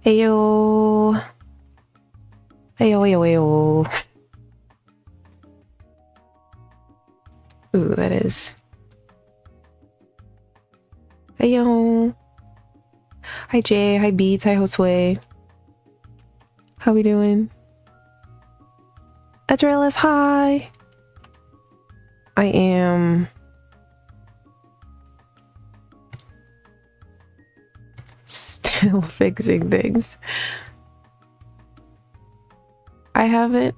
Heyo. Heyo, heyo, heyo. Ooh, that is. Heyo. Hi Jay, hi Beats, hi Josue. How we doing? Adrelis, hi. I am still fixing things. I haven't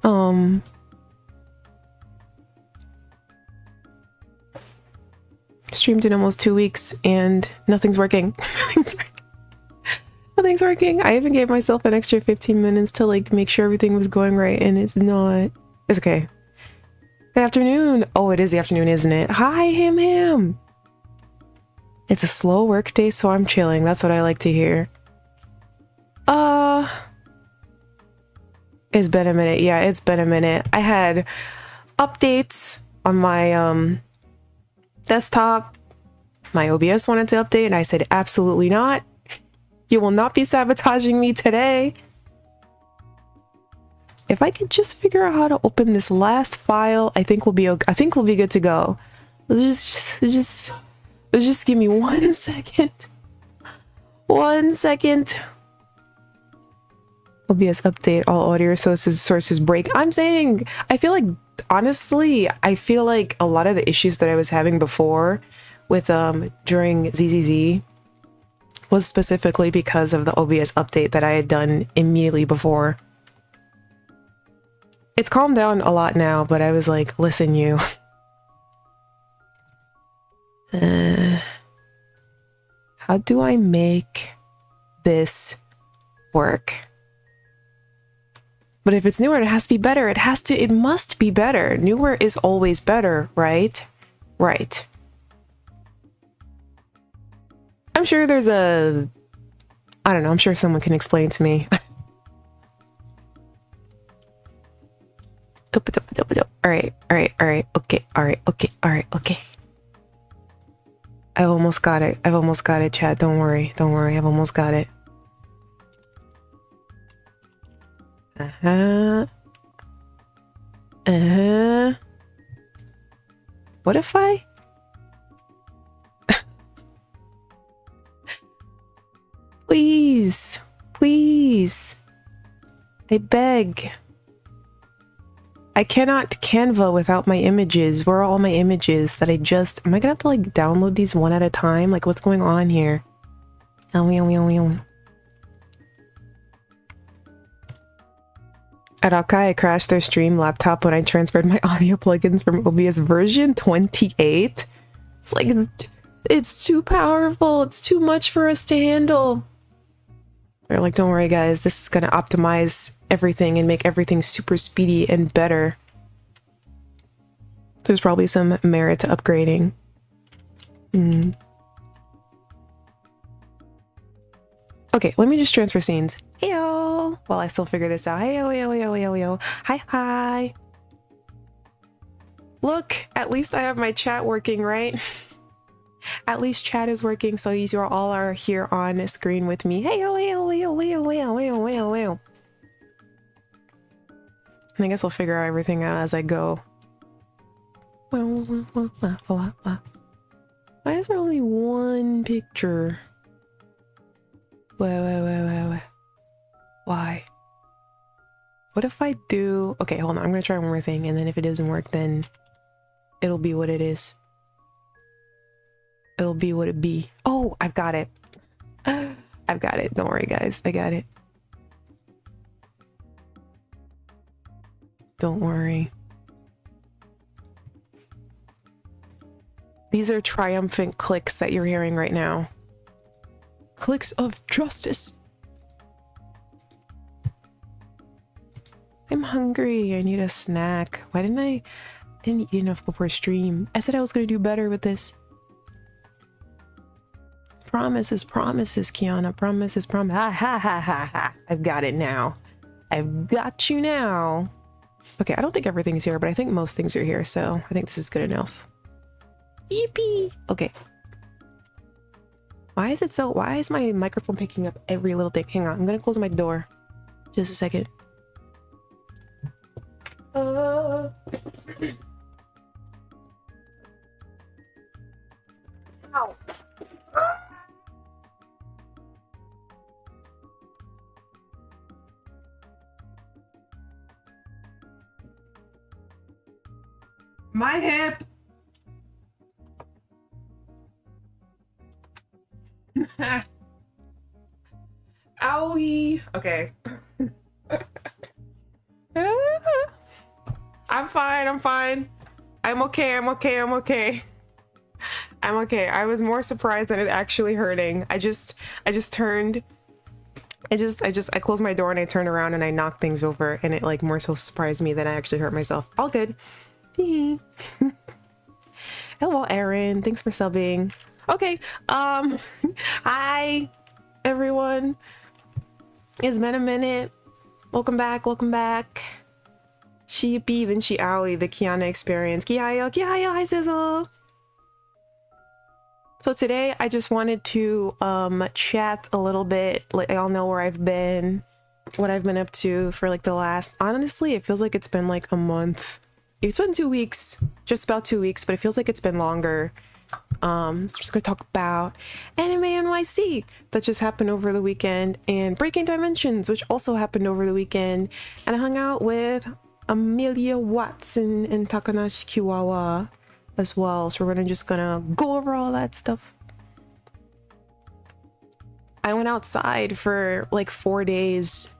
streamed in almost 2 weeks and nothing's working. Nothing's working. I even gave myself an extra 15 minutes to like make sure everything was going right and it's not. It's okay. Good afternoon. Oh, it is the afternoon, isn't it? Hi, Ham. It's a slow work day, so I'm chilling. That's what I like to hear. It's been a minute. Yeah, it's been a minute. I had updates on my desktop. My OBS wanted to update and I said absolutely not. You will not be sabotaging me today. If I could just figure out how to open this last file, I think we'll be okay. I think we'll be good to go. Just give me 1 second. 1 second. OBS update, all audio sources break. I'm saying, I feel like, honestly, I feel like a lot of the issues that I was having before with during ZZZ was specifically because of the OBS update that I had done immediately before. It's calmed down a lot now, but I was like, listen, you. How do I make this work? But if it's newer, it has to be better. It must be better. Newer is always better, right? Right. I'm sure there's a, I don't know, I'm sure someone can explain to me. Alright, okay. I've almost got it, chat. Don't worry, I've almost got it. What if I? Please. I beg. I cannot Canva without my images. Where are all my images that am I gonna have to like download these one at a time? Like what's going on here? At Akai, I crashed their stream laptop when I transferred my audio plugins from OBS version 28. It's like, it's too powerful. It's too much for us to handle. They're like, don't worry guys, this is gonna optimize everything and make everything super speedy and better. There's probably some merit to upgrading. Okay, let me just transfer scenes. Heyo! While I still figure this out. Heyo. Hi. Look, at least I have my chat working, right? At least chat is working, so you all are here on screen with me. Heyo. I guess I'll figure out everything out as I go. Why is there only one picture? Why? What if I do... Okay, hold on. I'm gonna try one more thing, and then if it doesn't work, then it'll be what it is. It'll be what it be. Oh, I've got it. I've got it. Don't worry, guys. I got it. Don't worry. These are triumphant clicks that you're hearing right now. Clicks of justice. I'm hungry. I need a snack. Why didn't I didn't eat enough before stream? I said I was gonna do better with this. Promises, kiANNa. Promises. Ha. I've got it now. I've got you now. Okay, I don't think everything's here, but I think most things are here, so I think this is good enough. Yippee! Okay. Why is my microphone picking up every little thing? Hang on, I'm gonna close my door. Just a second. Ow. My hip. Owie. Okay. I'm fine. I'm fine. I'm okay. I'm okay. I'm okay. I'm okay. I was more surprised than it actually hurting. I closed my door and I turned around and I knocked things over and it like more so surprised me than I actually hurt myself. All good. Hello, Erin. Thanks for subbing. Okay. Hi, everyone. It's been a minute. Welcome back. Welcome back. Sheepy, then she owie, the kiANNa experience. kiANNa, hi Sizzle. So today I just wanted to chat a little bit, let y'all know where I've been, what I've been up to for like the last, honestly, it feels like it's been like a month. It's been 2 weeks, just about 2 weeks, but it feels like it's been longer. So I'm just gonna talk about AnimeNYC that just happened over the weekend and Breaking Dimensions, which also happened over the weekend. And I hung out with Amelia Watson and Takanashi Kiwawa as well. So we're just gonna go over all that stuff. I went outside for like 4 days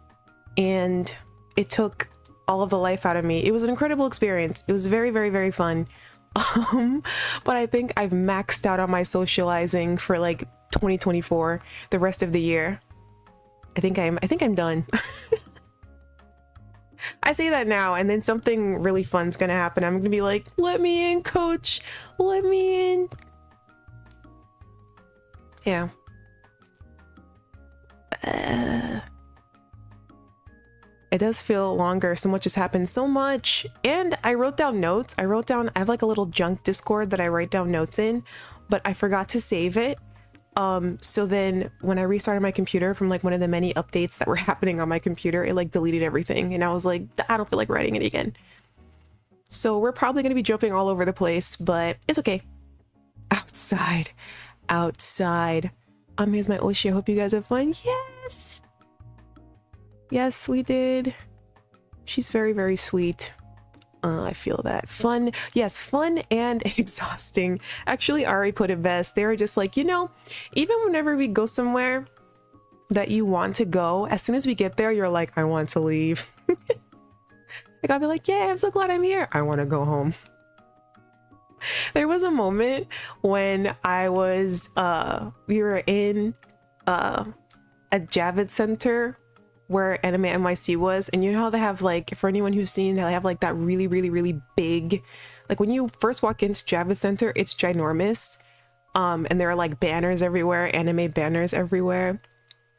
and it took all of the life out of me. It was an incredible experience. It was very, very, very fun. But I think I've maxed out on my socializing for like 2024, the rest of the year. I think I'm done. I say that now and then something really fun's gonna happen. I'm gonna be like, let me in, coach, let me in. Yeah. It does feel longer. So much has happened, so much. And I wrote down notes. I have like a little junk Discord that I write down notes in, but I forgot to save it. So then when I restarted my computer from like one of the many updates that were happening on my computer, it like deleted everything. And I was like, I don't feel like writing it again. So we're probably going to be jumping all over the place, but it's okay. Outside. Here's my Oshi. I hope you guys have fun. Yes. Yes, we did. She's very, very sweet. I feel that. Fun. Yes, fun and exhausting. Actually, Ari put it best. They were just like, you know, even whenever we go somewhere that you want to go, as soon as we get there, you're like, I want to leave. Like, I'll be like, yeah, I'm so glad I'm here. I want to go home. There was a moment when I was, we were in a Javits Center where AnimeNYC was, and you know how they have like, for anyone who's seen, they have like that really, really, really big, like when you first walk into Javits Center, it's ginormous, and there are like banners everywhere, anime banners everywhere,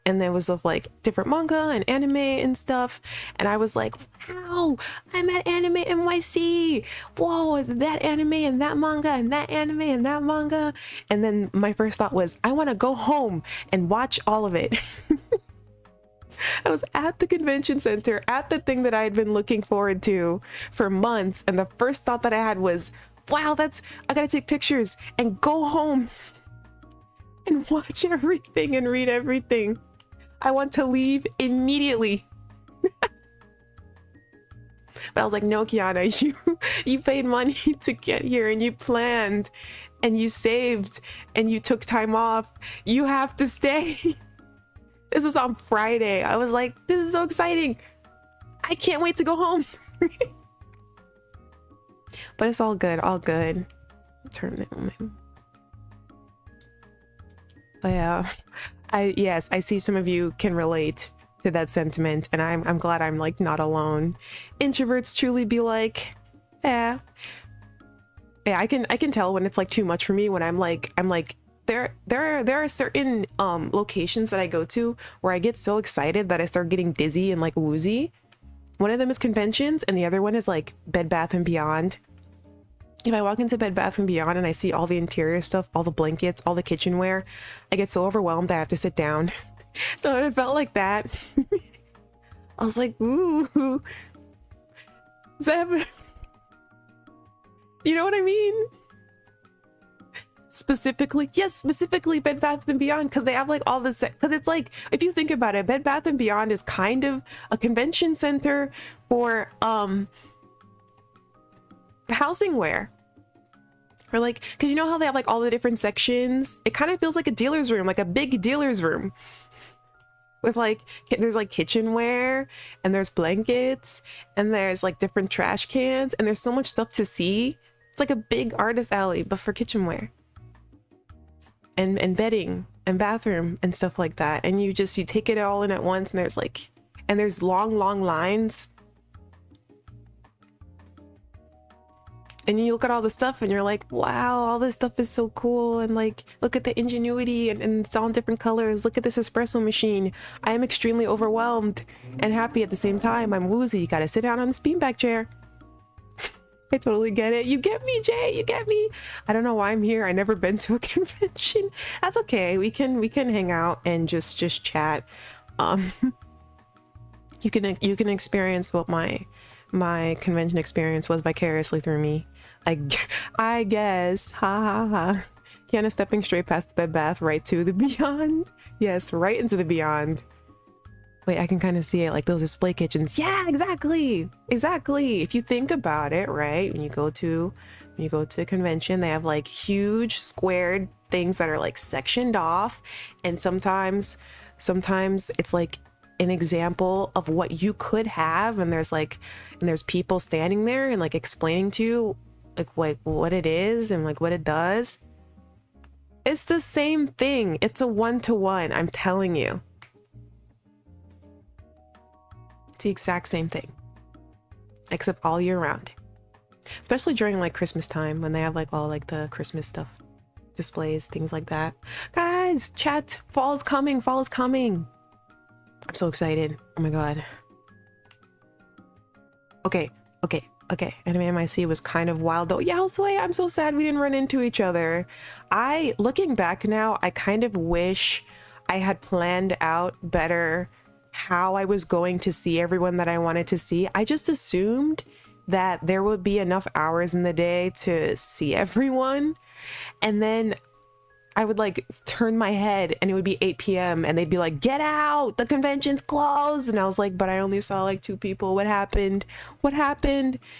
and there was of like different manga and anime and stuff, and I was like, wow, I'm at AnimeNYC, whoa, that anime and that manga and that anime and that manga. And then my first thought was, I want to go home and watch all of it. I was at the convention center, at the thing that I had been looking forward to for months, and the first thought that I had was, wow, I gotta take pictures and go home and watch everything and read everything. I want to leave immediately. But I was like, no, kiANNa, you paid money to get here, and you planned and you saved and you took time off. You have to stay. This was on Friday. I was like, this is so exciting. I can't wait to go home. But it's all good, all good. Turn it on. But yeah, yes, I see some of you can relate to that sentiment, and I'm glad I'm like not alone. Introverts truly be like, yeah, I can tell when it's like too much for me, when I'm like there are certain locations that I go to where I get so excited that I start getting dizzy and like woozy. One of them is conventions and the other one is like Bed Bath and Beyond. if I walk into Bed Bath & Beyond and I see all the interior stuff, all the blankets, all the kitchenware, I get so overwhelmed I have to sit down. So it felt like that. I was like, ooh, Zeb. You know what I mean? Specifically, yes, specifically Bed Bath & Beyond, because they have like all this, because it's like, if you think about it, Bed Bath & Beyond is kind of a convention center for housing wear. Or like, because you know how they have like all the different sections? It kind of feels like a dealer's room, like a big dealer's room. With like, there's like kitchenware, and there's blankets, and there's like different trash cans, and there's so much stuff to see. It's like a big artist alley, but for kitchenware. And bedding, and bathroom, and stuff like that. And you take it all in at once, and there's long lines. And you look at all the stuff and you're like, wow, all this stuff is so cool. And like, look at the ingenuity, and it's all in different colors. Look at this espresso machine. I am extremely overwhelmed and happy at the same time. I'm woozy. You gotta sit down on this beanbag chair. I totally get it. You get me, Jay. You get me. I don't know why I'm here. I never been to a convention. That's okay. We can hang out and just chat. You can experience what my convention experience was vicariously through me. I guess. Ha ha ha. kiANNa stepping straight past the Bed Bath right to the beyond. Yes, right into the beyond. Wait, I can kind of see it, like those display kitchens. Yeah, exactly. Exactly. If you think about it, right? When you go to a convention, they have like huge squared things that are like sectioned off, and sometimes it's like an example of what you could have, and there's people standing there and like explaining to you like what it is and like what it does. It's the same thing. It's a one-to-one, I'm telling you. It's the exact same thing, except all year round, especially during like Christmas time when they have like all like the Christmas stuff displays, things like that. Guys, chat, fall is coming. I'm so excited. Oh my god. Okay. AnimeNYC was kind of wild though. Yeah, Sway, I'm so sad we didn't run into each other. Looking back now, I kind of wish I had planned out better how I was going to see everyone that I wanted to see. I just assumed that there would be enough hours in the day to see everyone, and then I would like turn my head and it would be 8 p.m. and they'd be like, get out, the convention's closed. And I was like, but I only saw like 2 people. What happened?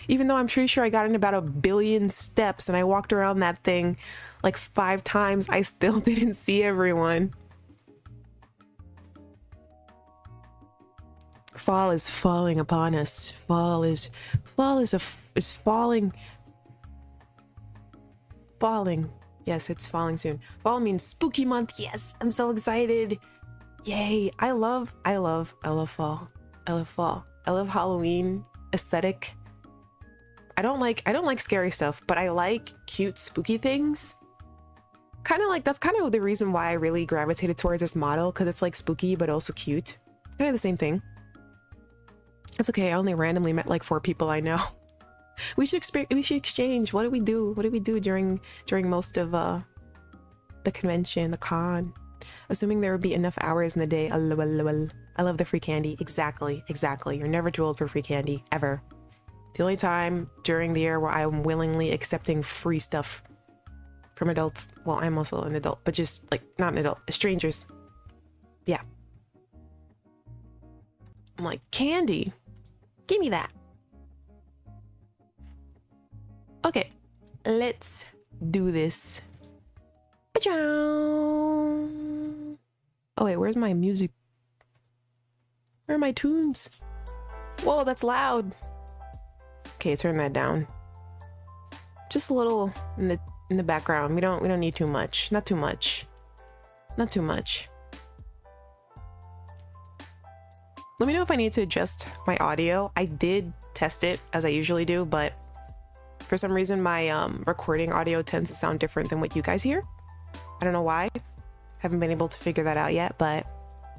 Even though I'm pretty sure I got in about 1 billion steps and I walked around that thing like 5 times, I still didn't see everyone. Fall is falling upon us. Fall is falling. Yes, it's falling soon. Fall means spooky month. Yes, I'm so excited. Yay. I love fall. I love fall. I love Halloween aesthetic. I don't like scary stuff, but I like cute spooky things. That's kind of the reason why I really gravitated towards this model, because it's like spooky but also cute. It's kind of the same thing. It's okay. I only randomly met like 4 people I know. We should exchange. What do we do during most of the convention, the con? Assuming there would be enough hours in the day. I love the free candy. Exactly. You're never too old for free candy, ever. The only time during the year where I'm willingly accepting free stuff from adults. Well, I'm also an adult, but just like not an adult, strangers. Yeah. I'm like, candy. Give me that. Okay, let's do this. Oh wait, where's my music? Where are my tunes? Whoa, that's loud. Okay, turn that down. Just a little in the background. We don't need too much. Not too much. Let me know if I need to adjust my audio. I did test it as I usually do, but for some reason my recording audio tends to sound different than what you guys hear. I don't know why. Haven't been able to figure that out yet, but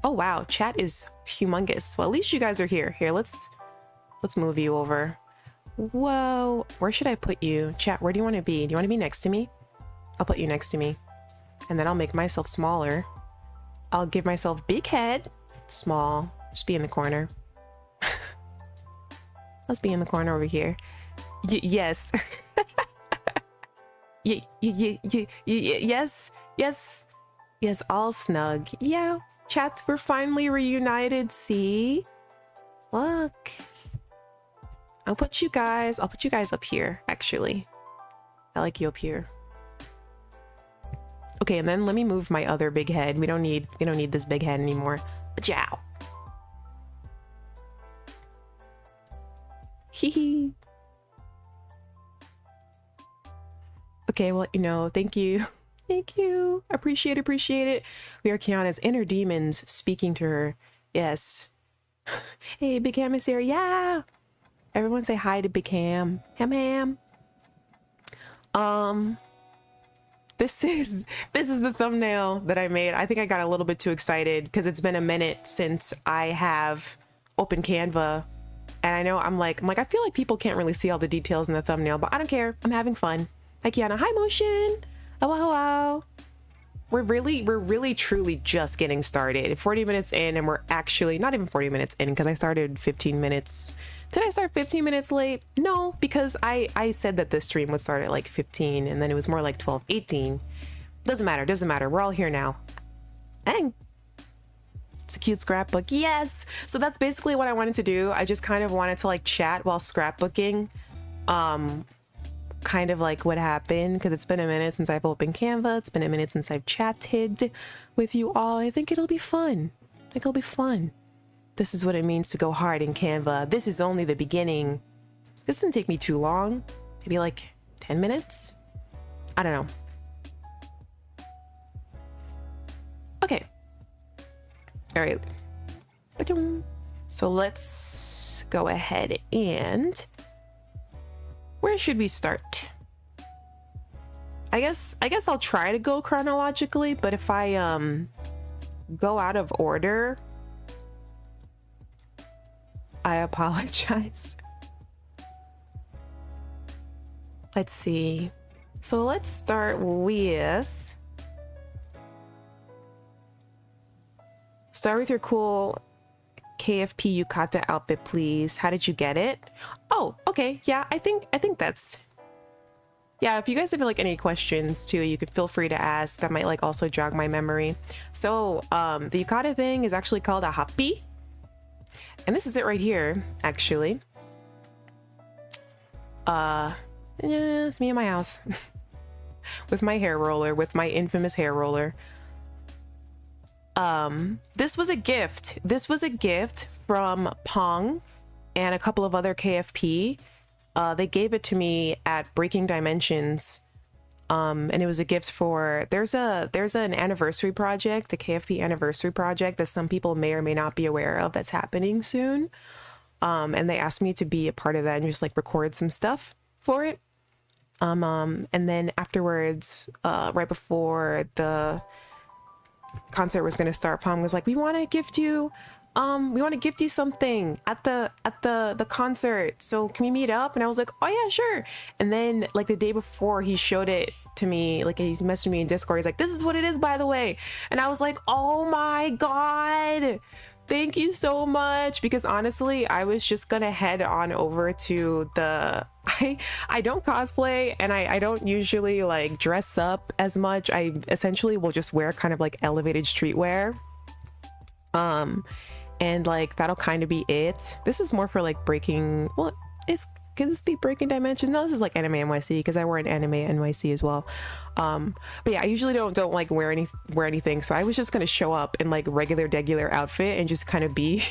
oh wow, chat is humongous. Well, at least you guys are here. Here, let's move you over. Whoa, where should I put you? Chat, where do you want to be? Do you want to be next to me? I'll put you next to me. And then I'll make myself smaller. I'll give myself big head, small, just be in the corner. Let's be in the corner over here. Yes. Yes, yes, yes, all snug. Yeah, chats, we're finally reunited, see? Look. I'll put you guys up here, actually. I like you up here. Okay, and then let me move my other big head. We don't need this big head anymore. Ciao. Hee hee. Okay, well, you know, thank you. Thank you. Appreciate it. We are kiANNa's inner demons speaking to her. Yes. Hey, Big Ham is here. Yeah. Everyone say hi to Big Ham. Ham. This is the thumbnail that I made. I think I got a little bit too excited because it's been a minute since I have opened Canva. And I know I'm like, I feel like people can't really see all the details in the thumbnail, but I don't care. I'm having fun. Hi, kiANNa. Hi, Motion. Hello. We're really truly just getting started. 40 minutes in, and we're actually not even 40 minutes in because I started 15 minutes. Did I start 15 minutes late? No, because I said that this stream would start at like 15 and then it was more like 12, 18. Doesn't matter. We're all here now. Dang. It's a cute scrapbook. Yes. So that's basically what I wanted to do. I just kind of wanted to like chat while scrapbooking. Kind of like what happened, because it's been a minute since I've opened Canva. It's been a minute since I've chatted with you all. I think it'll be fun. This is what it means to go hard in Canva. This is only the beginning. This didn't take me too long. Maybe like 10 minutes? I don't know. Okay. All right. So let's go ahead and... where should we start? I guess I'll try to go chronologically, but if I go out of order, I apologize. Let's see. So let's start with your cool KFP yukata outfit, please. How did you get it? Oh, okay. Yeah, I think that's... yeah, if you guys have like any questions too, you could feel free to ask. That might like also jog my memory. So the yukata thing is actually called a happi. And this is it right here, actually. Yeah, it's me in my house. With my hair roller, with my infamous hair roller. This was a gift. This was a gift from Pong and a couple of other KFP. They gave it to me at Breaking Dimensions. And it was a gift for, there's an anniversary project, a KFP anniversary project that some people may or may not be aware of that's happening soon. And they asked me to be a part of that and just like record some stuff for it. And then afterwards, right before the concert was going to start, Pom was like, we want to gift you something at the concert, so can we meet up? And I was like, oh yeah, sure. And then like the day before, he showed it to me, like he's messaging me in Discord. He's like, this is what it is, by the way. And I was like, oh my god, thank you so much. Because honestly, I was just gonna head on over to the I don't cosplay, and I don't usually like dress up as much. I essentially will just wear kind of like elevated streetwear. And like that'll kind of be it. This is more for like breaking, well, could this be Breaking Dimensions? No, this is like AnimeNYC, because I wear an AnimeNYC as well. But yeah, I usually don't like wear anything, so I was just gonna show up in like regular outfit and just kind of be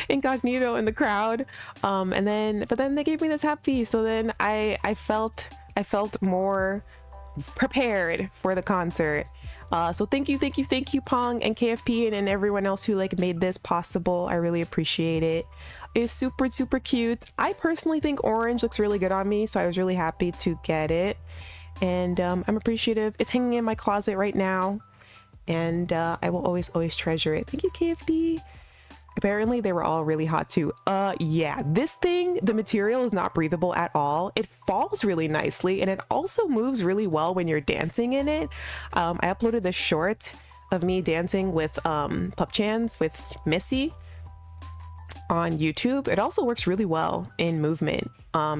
incognito in the crowd. But then they gave me this happy, so then I felt more prepared for the concert. So thank you Pong and KFP and everyone else who like made this possible. I really appreciate it. It's super cute. I personally think orange looks really good on me, so I was really happy to get it, and I'm appreciative. It's hanging in my closet right now, and I will always treasure it. Thank you, KFP. Apparently they were all really hot too. Yeah, this thing, the material is not breathable at all. It falls really nicely and it also moves really well when you're dancing in it. I uploaded this short of me dancing with Pupchans with Missy on YouTube. It also works really well in movement.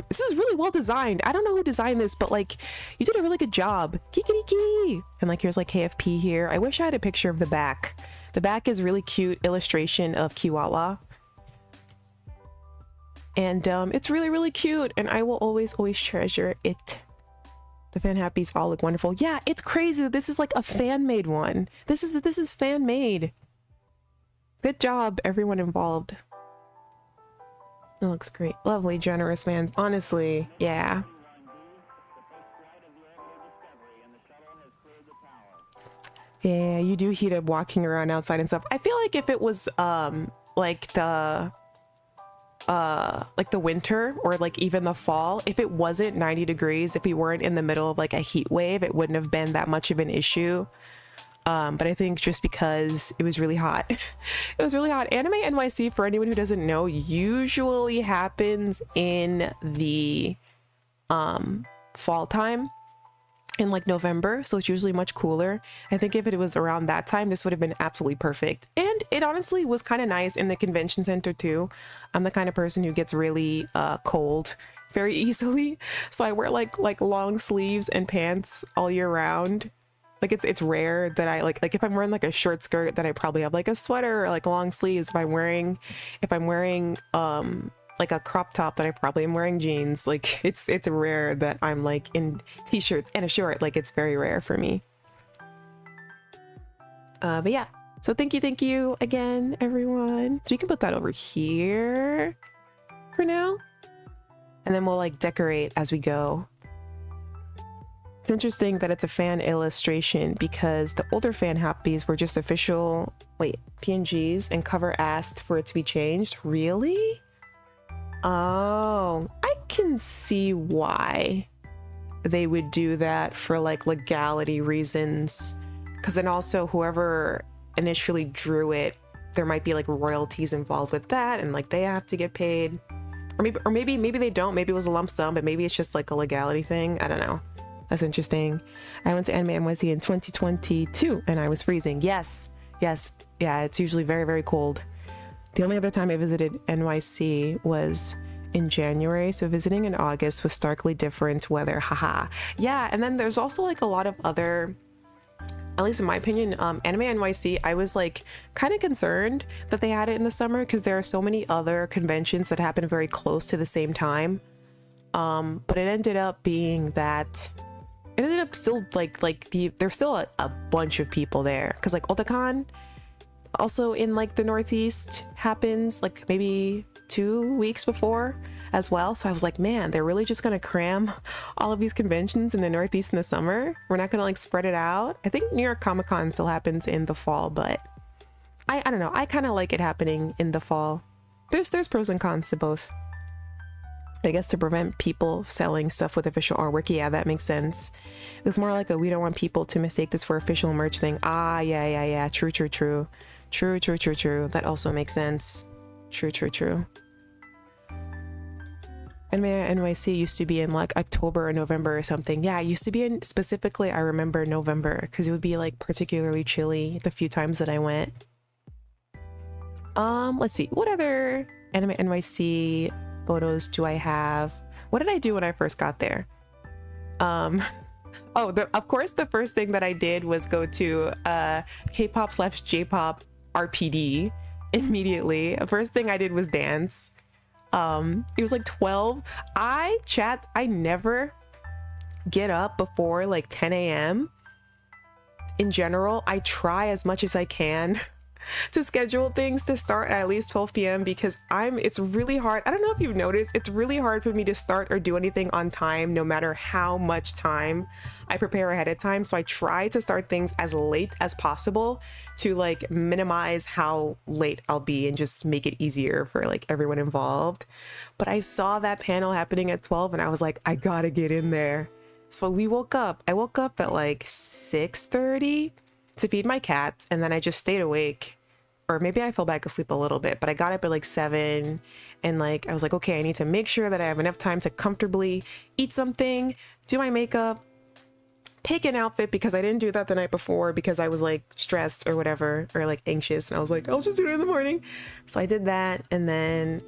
This is really well designed. I don't know who designed this, but like you did a really good job. Kikiriki. And like here's like KFP here. I wish I had a picture of the back. The back is really cute illustration of kiANNa. And it's really, really cute. And I will always treasure it. The fan happies all look wonderful. Yeah, it's crazy that this is like a fan-made one. This is fan-made. Good job, everyone involved. It looks great. Lovely, generous fans. Honestly, yeah. Yeah, you do heat up walking around outside and stuff. I feel like if it was like the winter or like even the fall, if it wasn't 90 degrees, if we weren't in the middle of like a heat wave, it wouldn't have been that much of an issue. But I think just because it was really hot, it was really hot. AnimeNYC, for anyone who doesn't know, usually happens in the fall time, in like November, so it's usually much cooler. I think if it was around that time, this would have been absolutely perfect. And it honestly was kind of nice in the convention center too. I'm the kind of person who gets really cold very easily, so I wear like long sleeves and pants all year round. Like it's rare that I like if I'm wearing like a short skirt, then I probably have like a sweater or like long sleeves. If I'm wearing like a crop top, that I probably am wearing jeans. Like it's rare that I'm like in t-shirts and a short. Like it's very rare for me. But yeah, so thank you again, everyone. So we can put that over here for now, and then we'll like decorate as we go. It's interesting that it's a fan illustration because the older fan happies were just official PNGs, and cover asked for it to be changed. Really? Oh, I can see why they would do that for like legality reasons, because then also whoever initially drew it, there might be like royalties involved with that, and like they have to get paid, or maybe they don't. Maybe it was a lump sum, but maybe it's just like a legality thing. I don't know. That's interesting. I went to AnimeNYC in 2022 and I was freezing. Yes, yeah, it's usually very, very cold. The only other time I visited NYC was in January, so visiting in August was starkly different weather. Haha. Yeah, and then there's also like a lot of other, at least in my opinion, AnimeNYC, I was like kind of concerned that they had it in the summer because there are so many other conventions that happen very close to the same time. But it ended up being that it ended up still there's still a bunch of people there, because like Otakon also in like the Northeast happens like maybe 2 weeks before as well. So I was like, man, they're really just gonna cram all of these conventions in the Northeast in the summer. We're not gonna like spread it out. I think New York Comic Con still happens in the fall, but I don't know, I kind of like it happening in the fall. There's pros and cons to both. I guess to prevent people selling stuff with official artwork. Yeah, that makes sense. It was more like a we don't want people to mistake this for official merch thing. Ah, yeah. True. That also makes sense. True. AnimeNYC used to be in like October or November or something. Yeah, it used to be in specifically, I remember November, because it would be like particularly chilly the few times that I went. Let's see. What other AnimeNYC photos do I have? What did I do when I first got there? Of course, the first thing that I did was go to K-pop/J-pop RPD immediately. The first thing I did was dance. It was like 12. I never get up before like 10 a.m. in general. I try as much as I can to schedule things to start at least 12 p.m. because it's really hard. I don't know if you've noticed, it's really hard for me to start or do anything on time, no matter how much time I prepare ahead of time. So I try to start things as late as possible to like minimize how late I'll be and just make it easier for like everyone involved. But I saw that panel happening at 12 and I was like, I gotta get in there. So I woke up at like 6:30 to feed my cats, and then I just stayed awake or maybe I fell back asleep a little bit, but I got up at like 7 and like I was like, okay, I need to make sure that I have enough time to comfortably eat something, do my makeup, pick an outfit, because I didn't do that the night before because I was like stressed or whatever, or like anxious, and I was like, I'll just do it in the morning. So I did that, and then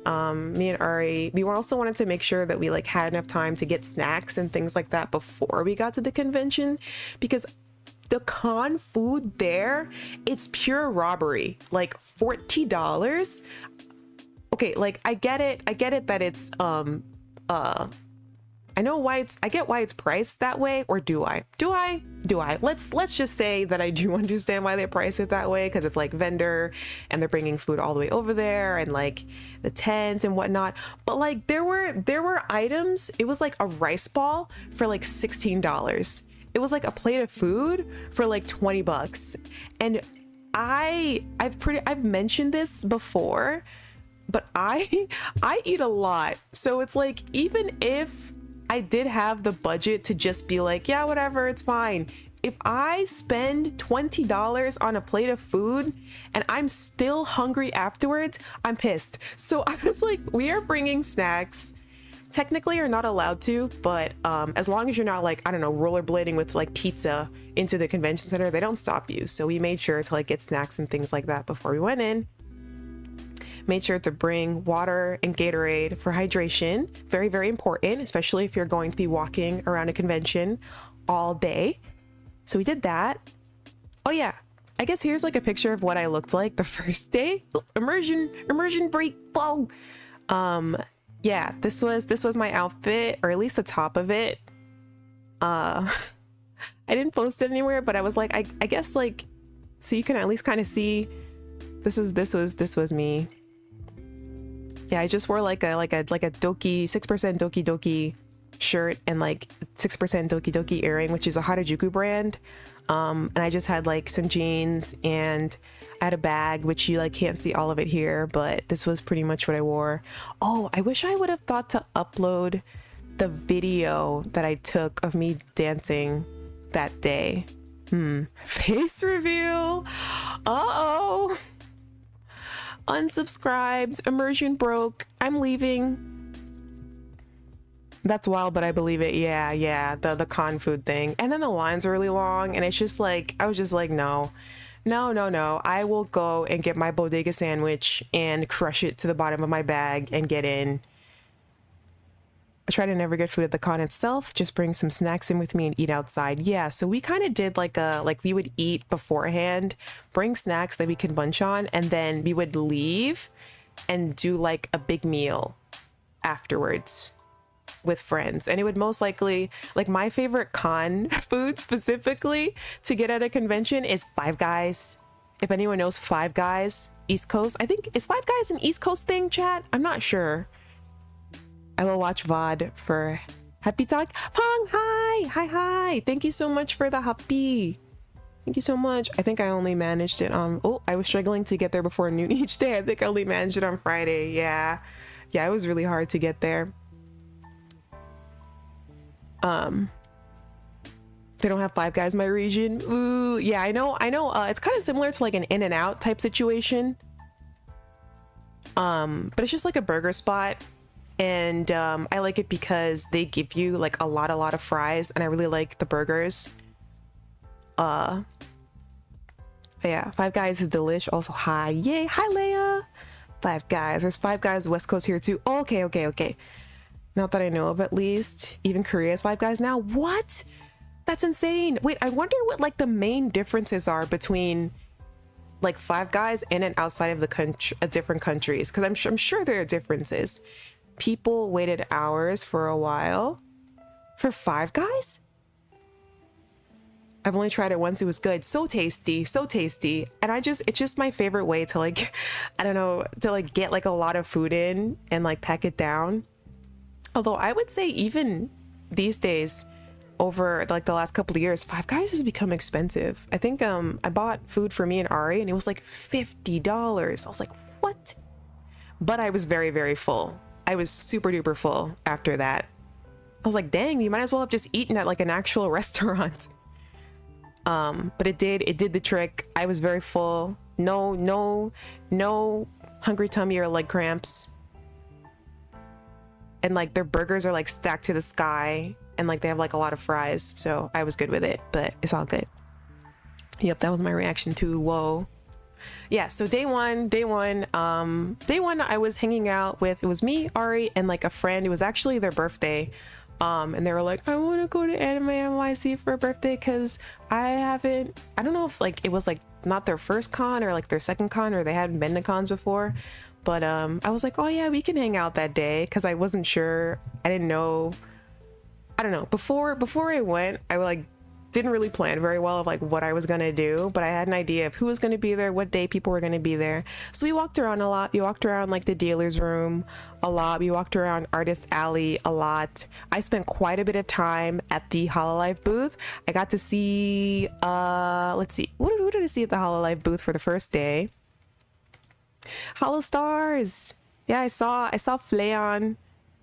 me and Ari, we also wanted to make sure that we like had enough time to get snacks and things like that before we got to the convention, because the con food there, it's pure robbery. Like $40. Okay, like I get it that it's I get why it's priced that way, or do I? Let's just say that I do understand why they price it that way, because it's like vendor and they're bringing food all the way over there, and like the tent and whatnot. But like there were items, it was like a rice ball for like $16. It was like a plate of food for like $20. And I've mentioned this before, but I eat a lot. So it's like, even if I did have the budget to just be like, yeah, whatever, it's fine, if I spend $20 on a plate of food and I'm still hungry afterwards, I'm pissed. So I was like, we are bringing snacks. Technically you're not allowed to, but as long as you're not like, I don't know, rollerblading with like pizza into the convention center, they don't stop you. So we made sure to like get snacks and things like that before we went in. Made sure to bring water and Gatorade for hydration. Very, very important, especially if you're going to be walking around a convention all day. So we did that. Oh yeah, I guess here's like a picture of what I looked like the first day. Immersion break. Whoa. Yeah, this was my outfit, or at least the top of it. I didn't post it anywhere, but I was like, I guess like, so you can at least kind of see. This was me. Yeah, I just wore like a Doki 6% Doki Doki shirt and like 6% Doki Doki earring, which is a Harajuku brand. And I just had like some jeans, and I had a bag, which you like can't see all of it here, but this was pretty much what I wore. Oh, I wish I would have thought to upload the video that I took of me dancing that day. Face reveal. Uh-oh. Unsubscribed. Immersion broke. I'm leaving. That's wild, but I believe it. Yeah. The con food thing. And then the lines are really long, and it's just like, I was just like, no. I will go and get my bodega sandwich and crush it to the bottom of my bag and get in. I try to never get food at the con itself, just bring some snacks in with me and eat outside. Yeah, so we kind of did like we would eat beforehand, bring snacks that we could munch on, and then we would leave and do like a big meal afterwards with friends. And it would most likely, like, my favorite con food specifically to get at a convention is Five Guys. If anyone knows Five Guys, East Coast, I think, is Five Guys an East Coast thing, chat? I'm not sure. I will watch VOD for Happy Talk. Pong, hi. Thank you so much for the happy. Thank you so much. I think I only managed it on, I was struggling to get there before noon each day. I think I only managed it on Friday. Yeah, it was really hard to get there. They don't have Five Guys in my region. Ooh, yeah, I know. It's kind of similar to like an In-N-Out type situation. But it's just like a burger spot. And I like it because they give you like a lot of fries, and I really like the burgers. Yeah, Five Guys is delish. Also, hi, yay, hi Leia. Five Guys. There's Five Guys West Coast here too. Oh, okay. Not that I know of, at least. Even Korea's Five Guys now. What? That's insane. Wait, I wonder what like the main differences are between like Five Guys in and outside of the country, different countries, because I'm sure there are differences. People waited hours for a while for Five Guys. I've only tried it once. It was good. So tasty. And it's just my favorite way to like, I don't know, to like get like a lot of food in and like pack it down. Although I would say even these days, over like the last couple of years, Five Guys has become expensive. I think I bought food for me and Ari, and it was like $50. I was like, what? But I was very, very full. I was super duper full after that. I was like, dang, you might as well have just eaten at like an actual restaurant. But it did the trick. I was very full. no hungry tummy or leg cramps. And like their burgers are like stacked to the sky, and like they have like a lot of fries, so I was good with it, but it's all good. Yep, that was my reaction to whoa. Yeah, so day one I was hanging out with, it was me, Ari, and like a friend. It was actually their birthday, and they were like, I want to go to AnimeNYC for a birthday because I don't know if like it was like not their first con or like their second con, or they hadn't been to cons before. But I was like, oh yeah, we can hang out that day, because I wasn't sure. I don't know. Before I went, I like didn't really plan very well of like what I was gonna do, but I had an idea of who was gonna be there, what day people were gonna be there. So we walked around a lot. We walked around like the dealer's room a lot. We walked around Artist Alley a lot. I spent quite a bit of time at the HoloLive booth. I got to see let's see, who did I see at the HoloLive booth for the first day? Holostars. Yeah, I saw Fleon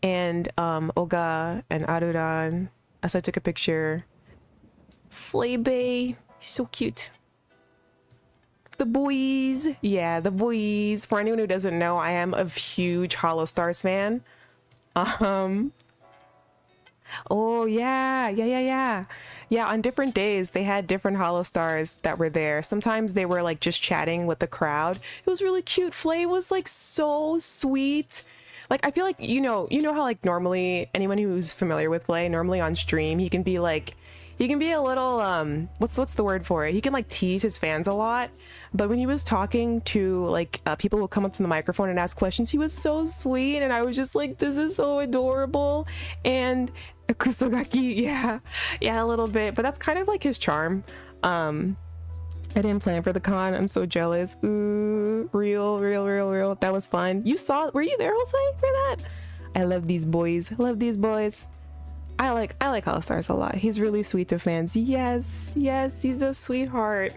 and Oga and Aruran as I took a picture. Fleabay, so cute. The boys. Yeah, the boys. For anyone who doesn't know, I am a huge Holostars fan. Oh yeah. Yeah, on different days they had different Holostars that were there. Sometimes they were like just chatting with the crowd. It was really cute. Flay was like so sweet. Like I feel like you know how like normally anyone who's familiar with Flay, normally on stream he can be a little what's the word for it? He can like tease his fans a lot. But when he was talking to like people who come up to the microphone and ask questions, he was so sweet, and I was just like, this is so adorable. And Kusogaki, yeah, a little bit, but that's kind of like his charm. I didn't plan for the con. I'm so jealous. Ooh, real. That was fun. Were you there, Jose, for that? I love these boys. I like Holostars a lot. He's really sweet to fans. Yes, he's a sweetheart.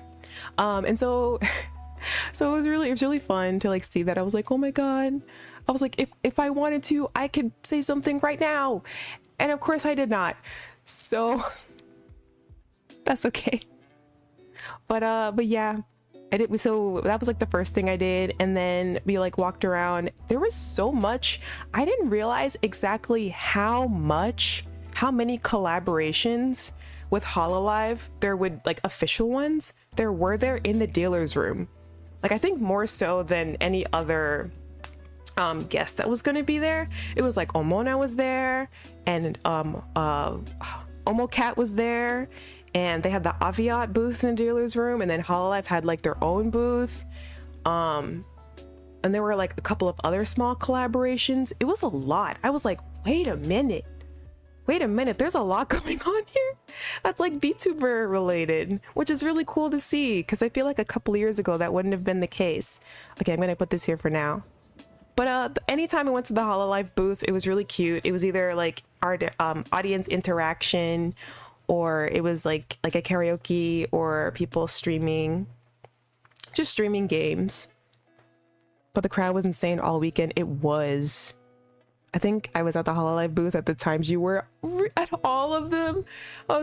And so it was really fun to like see that. I was like, oh my god. I was like, if I wanted to, I could say something right now. And of course I did not. So that's okay. But yeah, I did. So that was like the first thing I did, and then we like walked around. There was so much. I didn't realize exactly how many collaborations with HoloLive there would, like official ones, there in the dealer's room. Like I think more so than any other guest that was gonna be there. It was like Omona was there, and Omocat was there, and they had the Aviat booth in the dealer's room, and then HoloLive had like their own booth. And there were like a couple of other small collaborations. It was a lot. I was like, wait a minute, there's a lot going on here that's like VTuber related, which is really cool to see, because I feel like a couple of years ago that wouldn't have been the case. Okay, I'm gonna put this here for now. But anytime I went to the HoloLive booth, it was really cute. It was either like audience interaction, or it was like a karaoke, or people streaming games. But the crowd was insane all weekend. It was. I think I was at the HoloLive booth at the times you were at all of them.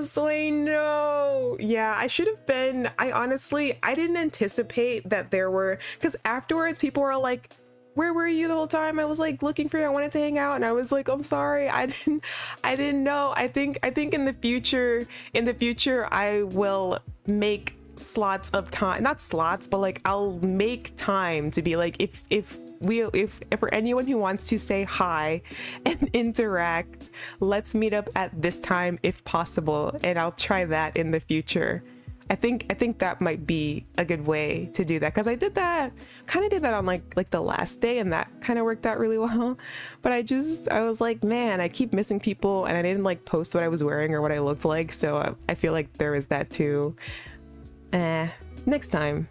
So I know. Yeah, I should have been. I didn't anticipate that there were, because afterwards people were like, where were you the whole time? I was like looking for you. I wanted to hang out, and I was like, I'm sorry, I didn't know. I think in the future I will make slots of time, not slots, but like I'll make time to be like, if for anyone who wants to say hi and interact, let's meet up at this time if possible, and I'll try that in the future. I think that might be a good way to do that, because I did that on like the last day, and that kind of worked out really well. But I was like, man, I keep missing people, and I didn't like post what I was wearing or what I looked like, so I feel like there was that too. Next time.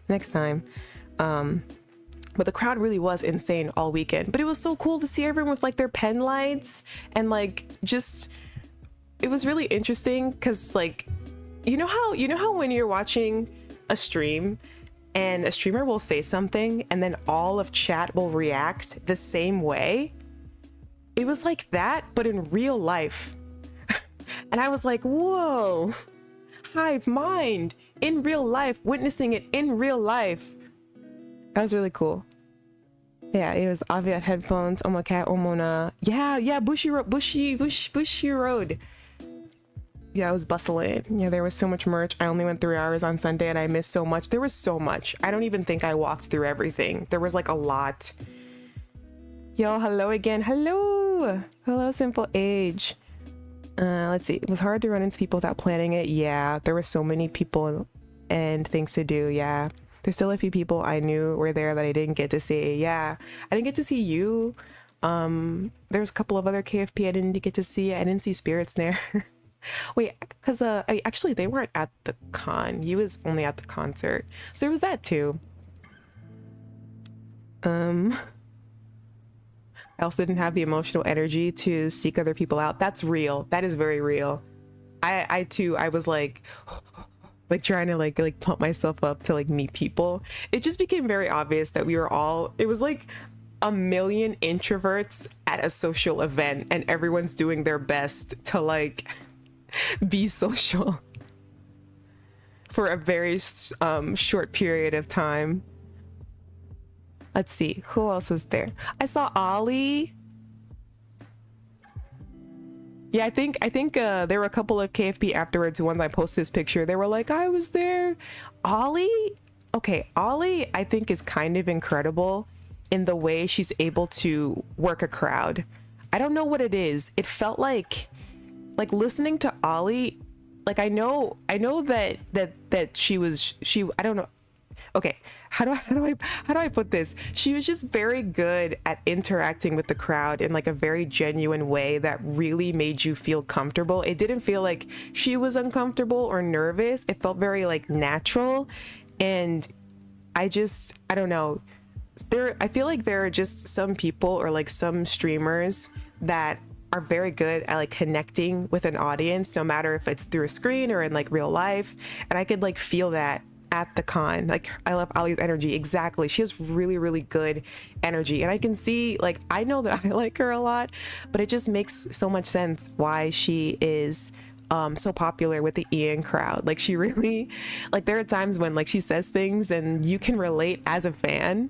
But the crowd really was insane all weekend. But it was so cool to see everyone with like their pen lights, and like just, it was really interesting, because like, you know how when you're watching a stream and a streamer will say something and then all of chat will react the same way? It was like that, but in real life. And I was like, whoa, hive mind in real life, witnessing it in real life. That was really cool. Yeah, it was Aviat headphones, Omocat, Omona. Yeah, Bushy Road. Yeah, it was bustling. Yeah, there was so much merch. I only went 3 hours on Sunday and I missed so much. There was so much. I don't even think I walked through everything. There was like a lot. Yo, hello again. Hello. Hello, Simple Age. Let's see. It was hard to run into people without planning it. Yeah, there were so many people and things to do. Yeah. There's still a few people I knew were there that I didn't get to see. Yeah. I didn't get to see you. There's a couple of other KFP I didn't get to see. I didn't see Spirits there. Wait, because actually they weren't at the con. You was only at the concert. So there was that too. I also didn't have the emotional energy to seek other people out. That's real. That is very real. I too, I was like trying to like pump myself up to like meet people. It just became very obvious that we were all, it was like a million introverts at a social event and everyone's doing their best to like be social for a very short period of time. Let's see, who else was there? I saw Ollie. Yeah, I think there were a couple of KFP afterwards when I posted this picture. They were like, I was there. Ollie? Okay, Ollie I think is kind of incredible in the way she's able to work a crowd. I don't know what it is. It felt like listening to Ollie, like I know that she I don't know. Okay, how do I put this? She was just very good at interacting with the crowd in like a very genuine way that really made you feel comfortable. It didn't feel like she was uncomfortable or nervous. It felt very like natural. And I don't know. I feel like there are just some people or like some streamers that are very good at like connecting with an audience, no matter if it's through a screen or in like real life. And I could like feel that at the con. Like I love Ali's energy. Exactly. She has really, really good energy. And I can see, like, I know that I like her a lot, but it just makes so much sense why she is so popular with the Ian crowd. Like she really, like there are times when like she says things and you can relate as a fan.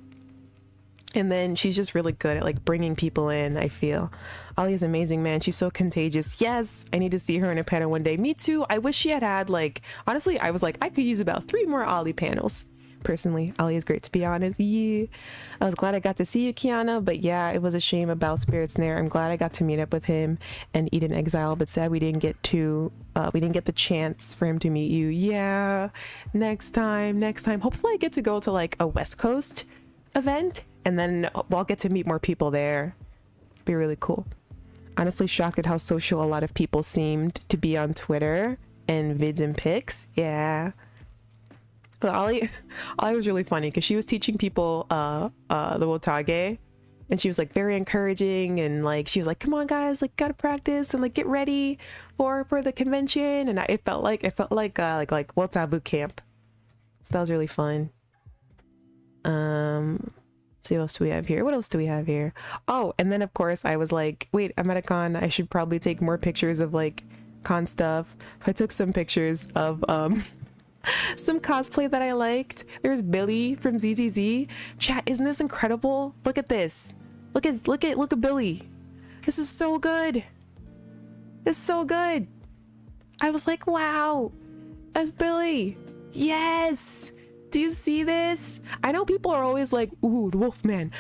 And then she's just really good at like bringing people in, I feel. Ollie is amazing, man. She's so contagious. Yes, I need to see her in a panel one day. Me too. I wish she had like, honestly, I was like, I could use about 3 more Ollie panels. Personally, Ollie is great, to be honest. Yeah. I was glad I got to see you, kiANNa, but yeah, it was a shame about Spirit Snare. I'm glad I got to meet up with him and Eat in Exile, but sad we didn't get the chance for him to meet you. Yeah, next time. Hopefully I get to go to like a West Coast event and then I'll get to meet more people there. Be really cool. Honestly shocked at how social a lot of people seemed to be on Twitter and vids and pics. Yeah. Well, Ollie was really funny because she was teaching people the Wotage, and she was like very encouraging, and like she was like, come on guys, like gotta practice and like get ready for the convention. And it felt like Wota boot camp. So that was really fun. So what else do we have here? What else do we have here? Oh, and then of course I was like, wait, I'm at a con. I should probably take more pictures of like con stuff. So I took some pictures of some cosplay that I liked. There's Billy from ZZZ. Chat, isn't this incredible? Look at this. Look at Billy. This is so good. This is so good. I was like, wow, that's Billy. Yes. Do you see this? I know people are always like, ooh, the Wolfman.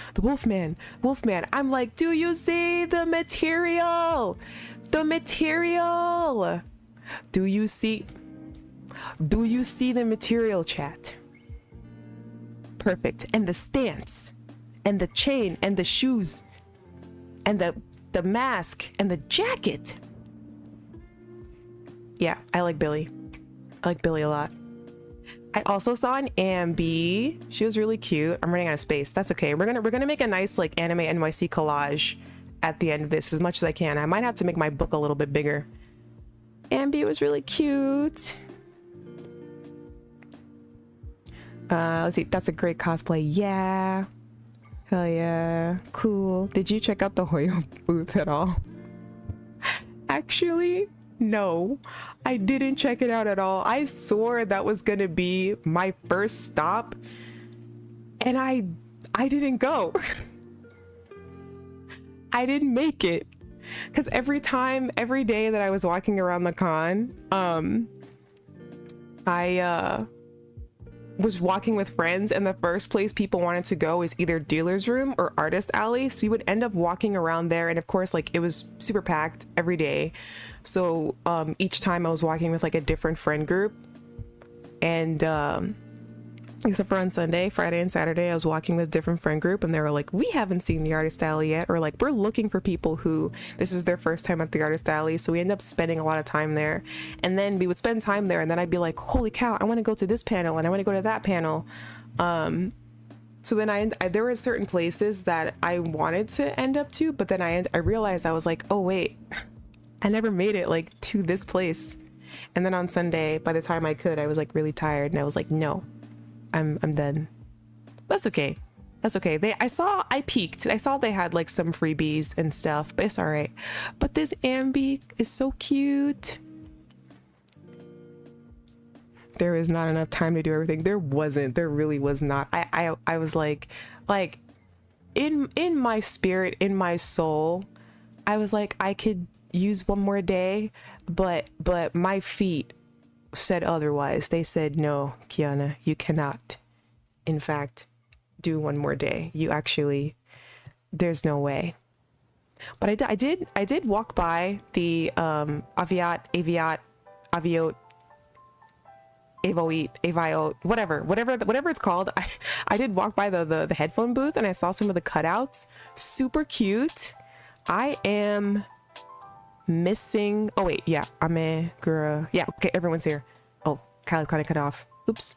I'm like, do you see the material? The material. Do you see the material, chat? Perfect. And the stance and the chain and the shoes and the mask and the jacket. Yeah, I like Billy. I like Billy a lot. I also saw an Ambi. She was really cute. I'm running out of space. That's okay. We're gonna make a nice like AnimeNYC collage at the end of this as much as I can. I might have to make my book a little bit bigger. Ambi was really cute. Let's see. That's a great cosplay. Yeah. Hell yeah. Cool. Did you check out the HEYOEYO booth at all? Actually, no, I didn't check it out at all. I swore that was gonna be my first stop, and I didn't go. I didn't make it. Because every day that I was walking around the con, I was walking with friends, and the first place people wanted to go is either dealer's room or artist alley. So we would end up walking around there, and of course, like, it was super packed every day. So each time I was walking with like a different friend group, and except for on Sunday, Friday, and Saturday, I was walking with a different friend group, and they were like, we haven't seen the artist alley yet, or like, we're looking for people who this is their first time at the artist alley. So we end up spending a lot of time there, and then we would spend time there, and then I'd be like, holy cow, I want to go to this panel and I want to go to that panel. So then there were certain places that I wanted to end up to, but then I realized, I was like, oh wait, I never made it like to this place. And then on Sunday, by the time I could, I was like really tired, and I was like, no, I'm done. That's okay. That's okay. I peeked. I saw they had like some freebies and stuff, but it's all right. But this Ambi is so cute. There is not enough time to do everything. There really was not. I was like in my spirit, in my soul, I was like, I could use one more day, but my feet said otherwise. They said, no, kiANNa, you cannot in fact do one more day. You actually, there's no way. But I did walk by the AVIOT, whatever it's called. I did walk by the headphone booth, and I saw some of the cutouts. Super cute. I am missing, oh wait, yeah, Ame, yeah, okay, everyone's here. Oh, Kyle kind of cut off. Oops.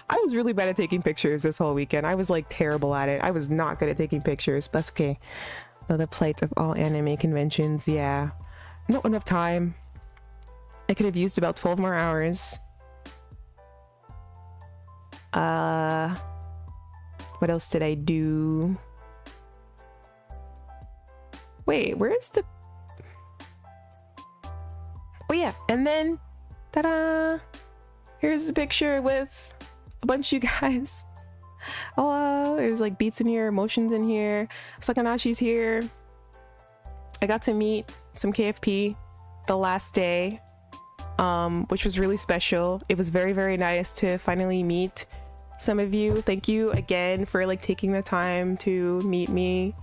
I was really bad at taking pictures this whole weekend. I was like terrible at it. I was not good at taking pictures, but that's okay. The plight of all anime conventions, yeah. Not enough time. I could have used about 12 more hours. What else did I do? Wait, where's the... Oh yeah, and then, ta-da! Here's a picture with a bunch of you guys. Oh, there's like beats in here, emotions in here. Sakanashi's here. I got to meet some KFP the last day, which was really special. It was very, very nice to finally meet some of you. Thank you again for like taking the time to meet me.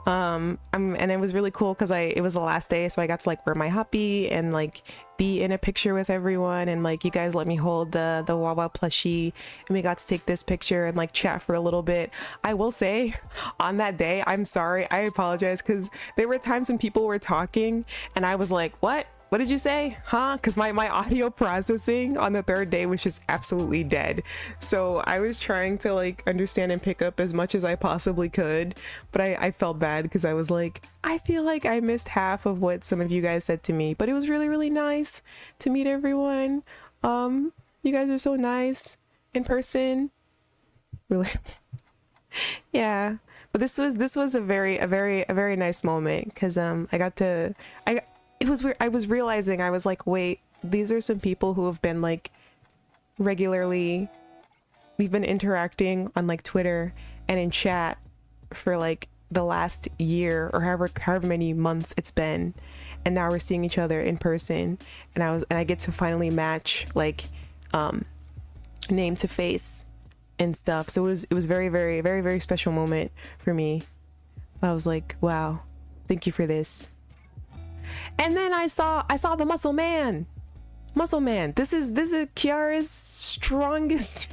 And it was really cool because it was the last day, so I got to like wear my happy and like be in a picture with everyone, and like you guys let me hold the Wawa plushie, and we got to take this picture and like chat for a little bit. I will say on that day, I'm sorry, I apologize, because there were times when people were talking and I was like, what did you say? Huh? Because my audio processing on the third day was just absolutely dead. So I was trying to like understand and pick up as much as I possibly could. But I felt bad because I was like, I feel like I missed half of what some of you guys said to me. But it was really, really nice to meet everyone. You guys are so nice in person. Really. Yeah. But this was a very nice moment because it was weird. I was realizing, I was like, wait, these are some people who have been like regularly, we've been interacting on like Twitter and in chat for like the last year or however many months it's been, and now we're seeing each other in person, and I get to finally match like name to face and stuff. So it was very special moment for me. I was like, wow, thank you for this. And then I saw the Muscle Man. This is Kiara's strongest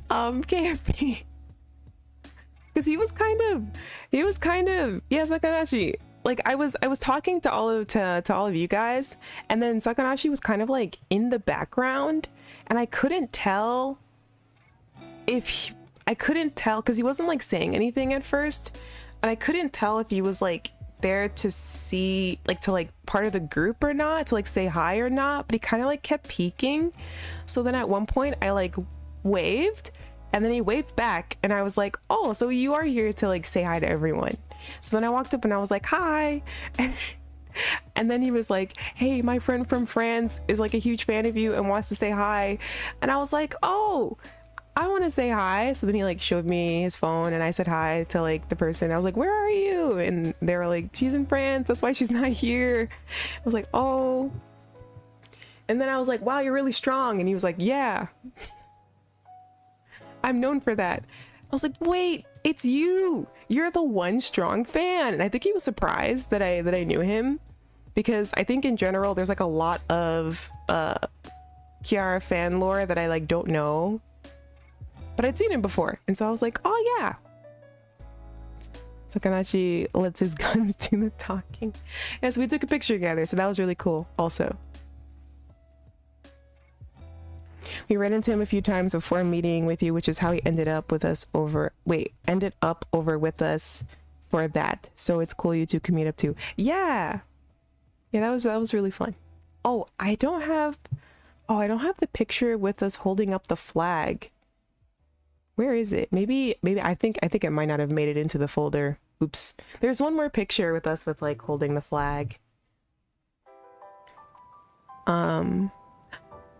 KFP. Because he was kind of yeah, Sakanashi. Like I was talking to all of you guys, and then Sakanashi was kind of like in the background, and I couldn't tell because he wasn't like saying anything at first, and I couldn't tell if he was like there to see like to like part of the group or not, to like say hi or not, but he kind of like kept peeking. So then at one point I like waved, and then he waved back, and I was like, oh, so you are here to like say hi to everyone. So then I walked up and I was like, hi, and then he was like, hey, my friend from France is like a huge fan of you and wants to say hi. And I was like, oh, I want to say hi. So then he like showed me his phone and I said hi to like the person. I was like, where are you? And they were like, she's in France, that's why she's not here. I was like, oh. And then I was like, wow, you're really strong. And he was like, yeah, I'm known for that. I was like, wait, it's you. You're the one strong fan. And I think he was surprised that I knew him, because I think in general there's like a lot of kiANNa fan lore that I like don't know, but I'd seen him before. And so I was like, oh yeah. Sakanashi lets his guns do the talking. And so we took a picture together, so that was really cool also. We ran into him a few times before meeting with you, which is how he ended up with us over with us for that. So it's cool you two can meet up too. Yeah, that was really fun. Oh, I don't have the picture with us holding up the flag. Where is it? Maybe I think it might not have made it into the folder. Oops. There's one more picture with us with like holding the flag.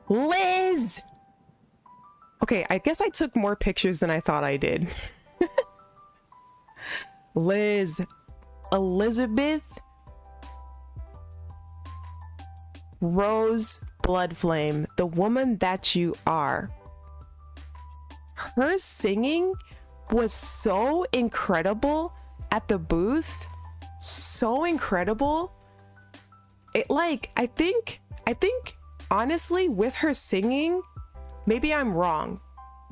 Liz! Okay, I guess I took more pictures than I thought I did. Liz. Elizabeth Rose Bloodflame, the woman that you are. Her singing was so incredible at the booth. So incredible. It like, I think honestly, with her singing, maybe I'm wrong,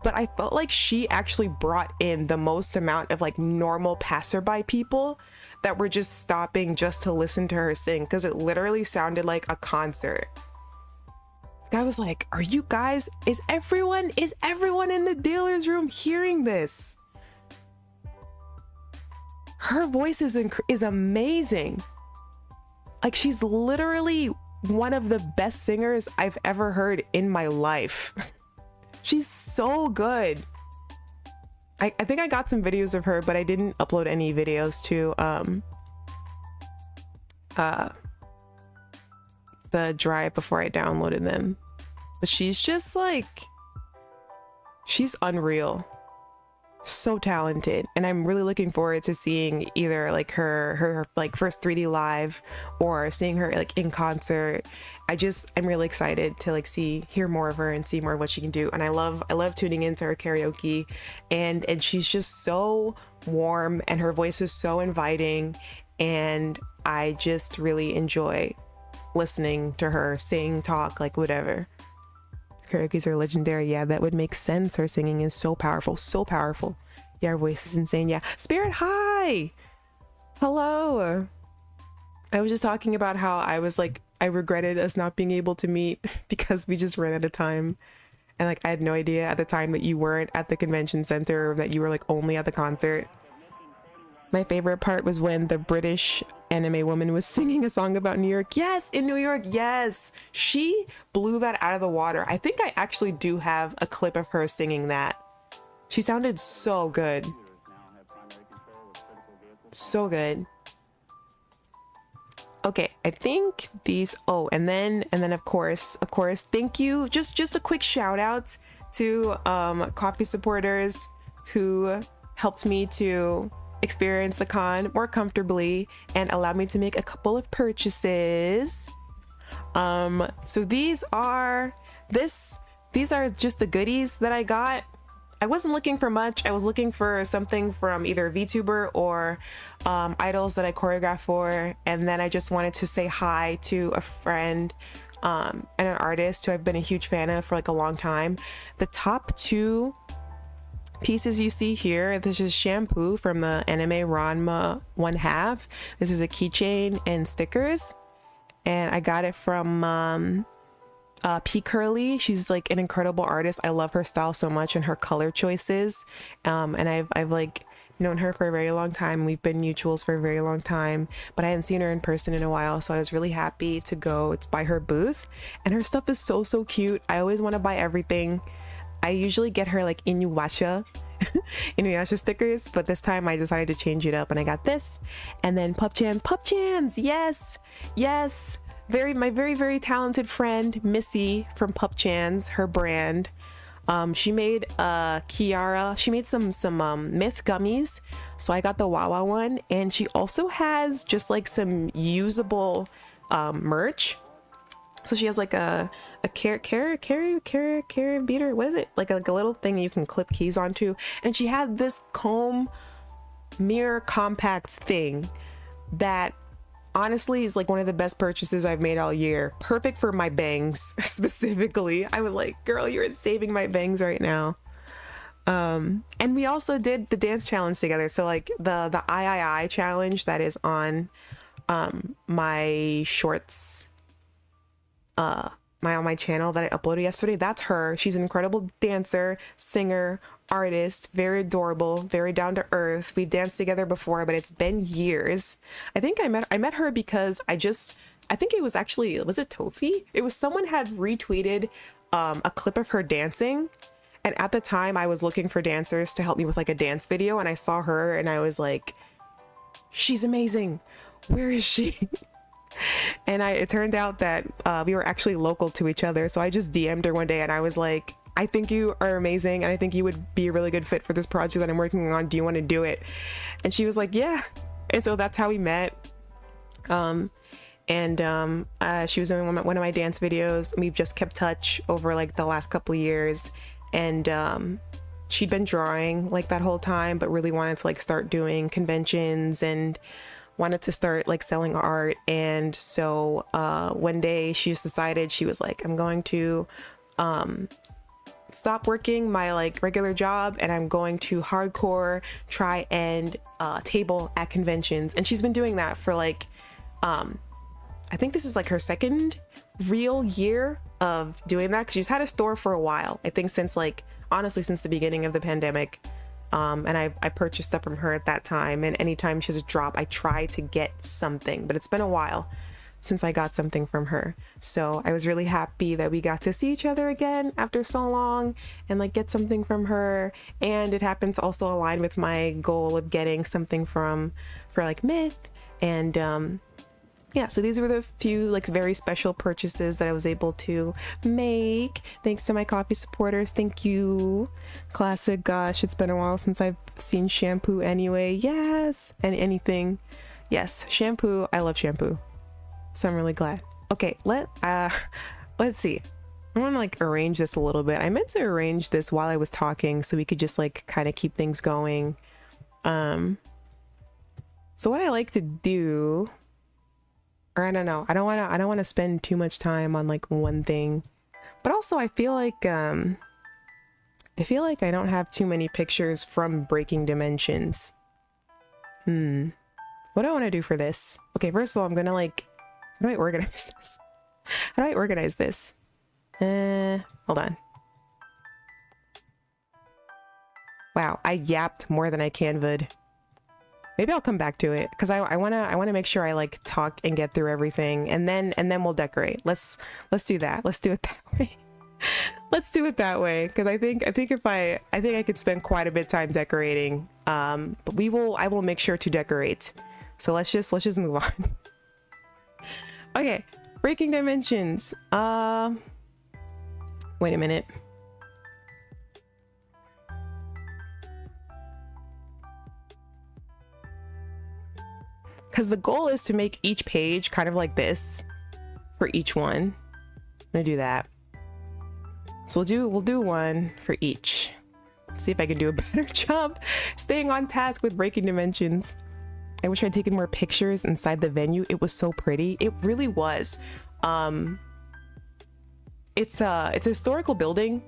but I felt like she actually brought in the most amount of like normal passerby people that were just stopping just to listen to her sing, because it literally sounded like a concert. I was like, are you guys, is everyone in the dealer's room hearing this? Her voice is amazing. Like, she's literally one of the best singers I've ever heard in my life. She's so good. I think I got some videos of her, but I didn't upload any videos to the drive before I downloaded them. But she's just like, she's unreal. So talented, and I'm really looking forward to seeing either like her like first 3D live or seeing her like in concert. I'm really excited to like hear more of her and see more of what she can do. And I love tuning into her karaoke, and she's just so warm and her voice is so inviting, and I just really enjoy listening to her sing, talk, like whatever. Karaoke's are legendary. Yeah, that would make sense. Her singing is so powerful, so powerful. Yeah, her voice is insane. Yeah, Spirit, hi, hello. I was just talking about how I was like, I regretted us not being able to meet because we just ran out of time, and like I had no idea at the time that you weren't at the convention center, or that you were like only at the concert. My favorite part was when the British anime woman was singing a song about New York. Yes, in New York, yes. She blew that out of the water. I think I actually do have a clip of her singing that. She sounded so good. So good. Okay, I think these, oh, and then of course, thank you. Just a quick shout out to coffee supporters who helped me to experience the con more comfortably and allowed me to make a couple of purchases. So these are just the goodies that I got. I wasn't looking for much. I was looking for something from either a VTuber or idols that I choreograph for, and then I just wanted to say hi to a friend and an artist who I've been a huge fan of for like a long time. The top two pieces you see here, this is shampoo from the anime Ranma 1/2. This is a keychain and stickers, and I got it from P Curly. She's like an incredible artist. I love her style so much and her color choices, and I've like known her for a very long time. We've been mutuals for a very long time, but I hadn't seen her in person in a while, so I was really happy to go. It's by her booth, and her stuff is so cute. I always want to buy everything. I usually get her like INUYASHA stickers, but this time I decided to change it up and I got this. And then Pupchans, yes, my very talented friend Missy from Pupchans, her brand, She made Kiara, she made some myth gummies, so I got the Wawa one, and she also has just like some usable merch. So she has like a carabiner, what is it, like a little thing you can clip keys onto, and she had this comb mirror compact thing that honestly is like one of the best purchases I've made all year. Perfect for my bangs specifically. I was like, girl, you're saving my bangs right now. And we also did the dance challenge together. So like the I challenge that is on my shorts, on my channel that I uploaded yesterday, that's her. She's an incredible dancer, singer, artist, very adorable, very down to earth. We've danced together before, but it's been years. I think I met her because I think it was actually, was it Tofi? It was someone had retweeted a clip of her dancing, and at the time I was looking for dancers to help me with like a dance video, and I saw her and I was like, she's amazing. Where is she? And it turned out that we were actually local to each other. So I just DM'd her one day and I was like, I think you are amazing and I think you would be a really good fit for this project that I'm working on. Do you want to do it? And she was like, yeah. And so that's how we met. She was in one of my dance videos. We've just kept touch over like the last couple of years. And she'd been drawing like that whole time, but really wanted to like start doing conventions and wanted to start like selling art. And so one day she just decided, she was like, I'm going to stop working my like regular job and I'm going to hardcore try and table at conventions. And she's been doing that for like I think this is like her second real year of doing that, because she's had a store for a while, I think since like honestly since the beginning of the pandemic. And I purchased stuff from her at that time, and anytime she has a drop I try to get something, but it's been a while since I got something from her. So I was really happy that we got to see each other again after so long and like get something from her. And it happened to also align with my goal of getting something for like Myth. And yeah, so these were the few like very special purchases that I was able to make. Thanks to my coffee supporters. Thank you. Classic. Gosh, it's been a while since I've seen shampoo anyway. Yes. And anything. Yes, shampoo. I love shampoo. So I'm really glad. Okay, let's see. I want to like arrange this a little bit. I meant to arrange this while I was talking so we could just like kind of keep things going. So what I like to do, or I don't know, I don't want to spend too much time on like one thing, but also I feel like I don't have too many pictures from Breaking Dimensions. What do I want to do for this? Okay, first of all, I'm gonna like, how do I organize this? How do I organize this? Hold on. Wow, I yapped more than I canva'd. Maybe I'll come back to it because I wanna make sure I like talk and get through everything, and then we'll decorate. Let's do that. Let's do it that way. Let's do it that way, because I think I could spend quite a bit of time decorating. But I will make sure to decorate. So let's just move on. Okay, Breaking Dimensions. Wait a minute. Because the goal is to make each page kind of like this for each one. I'm gonna do that. So we'll do one for each. Let's see if I can do a better job staying on task with Breaking Dimensions. I wish I'd taken more pictures inside the venue. It was so pretty. It really was. It's a historical building.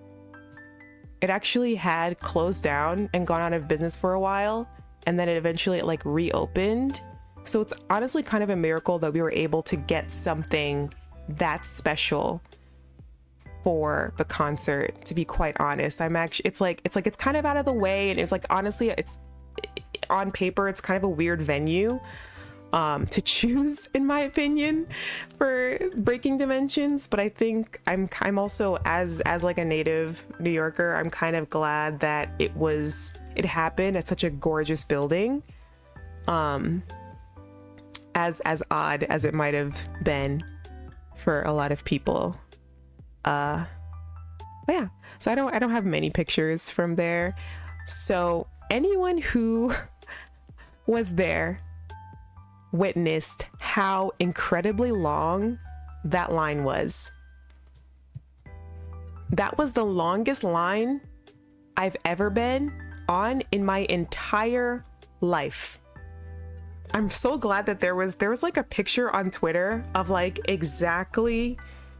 It actually had closed down and gone out of business for a while, and then it eventually like reopened. So it's honestly kind of a miracle that we were able to get something that special for the concert, to be quite honest. It's kind of out of the way, and it's like, honestly, it's on paper it's kind of a weird venue to choose, in my opinion, for Breaking Dimensions. But I think I'm also, as like a native New Yorker, I'm kind of glad that it happened at such a gorgeous building. As odd as it might have been for a lot of people. What But yeah, so I don't have many pictures from there. So anyone who was there witnessed how incredibly long that line was. That was the longest line I've ever been on in my entire life. I'm so glad that there was like a picture on Twitter of like exactly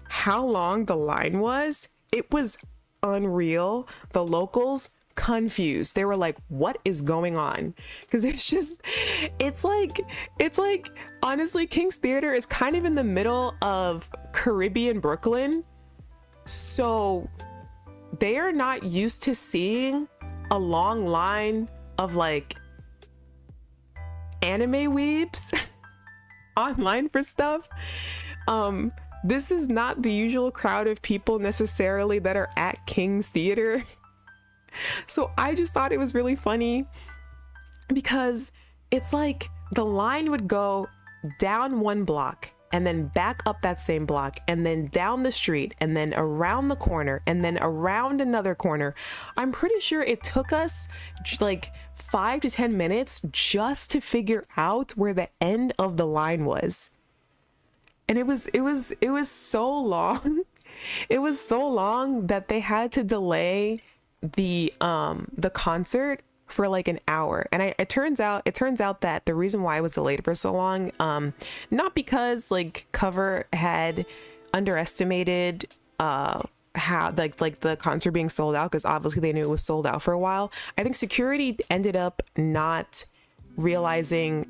how long the line was. It was unreal. The locals confused. They were like, what is going on? Because it's like honestly, King's Theater is kind of in the middle of Caribbean Brooklyn. So they are not used to seeing a long line of like anime weebs online for stuff. This is not the usual crowd of people necessarily that are at King's Theater. So I just thought it was really funny because it's like the line would go down one block and then back up that same block and then down the street and then around the corner and then around another corner. I'm pretty sure it took us like 5 to 10 minutes just to figure out where the end of the line was. And it was so long. It was so long that they had to delay the concert for like an hour. And it turns out that the reason why it was delayed for so long, not because like Cover had underestimated how like the concert being sold out, because obviously they knew it was sold out for a while. I think security ended up not realizing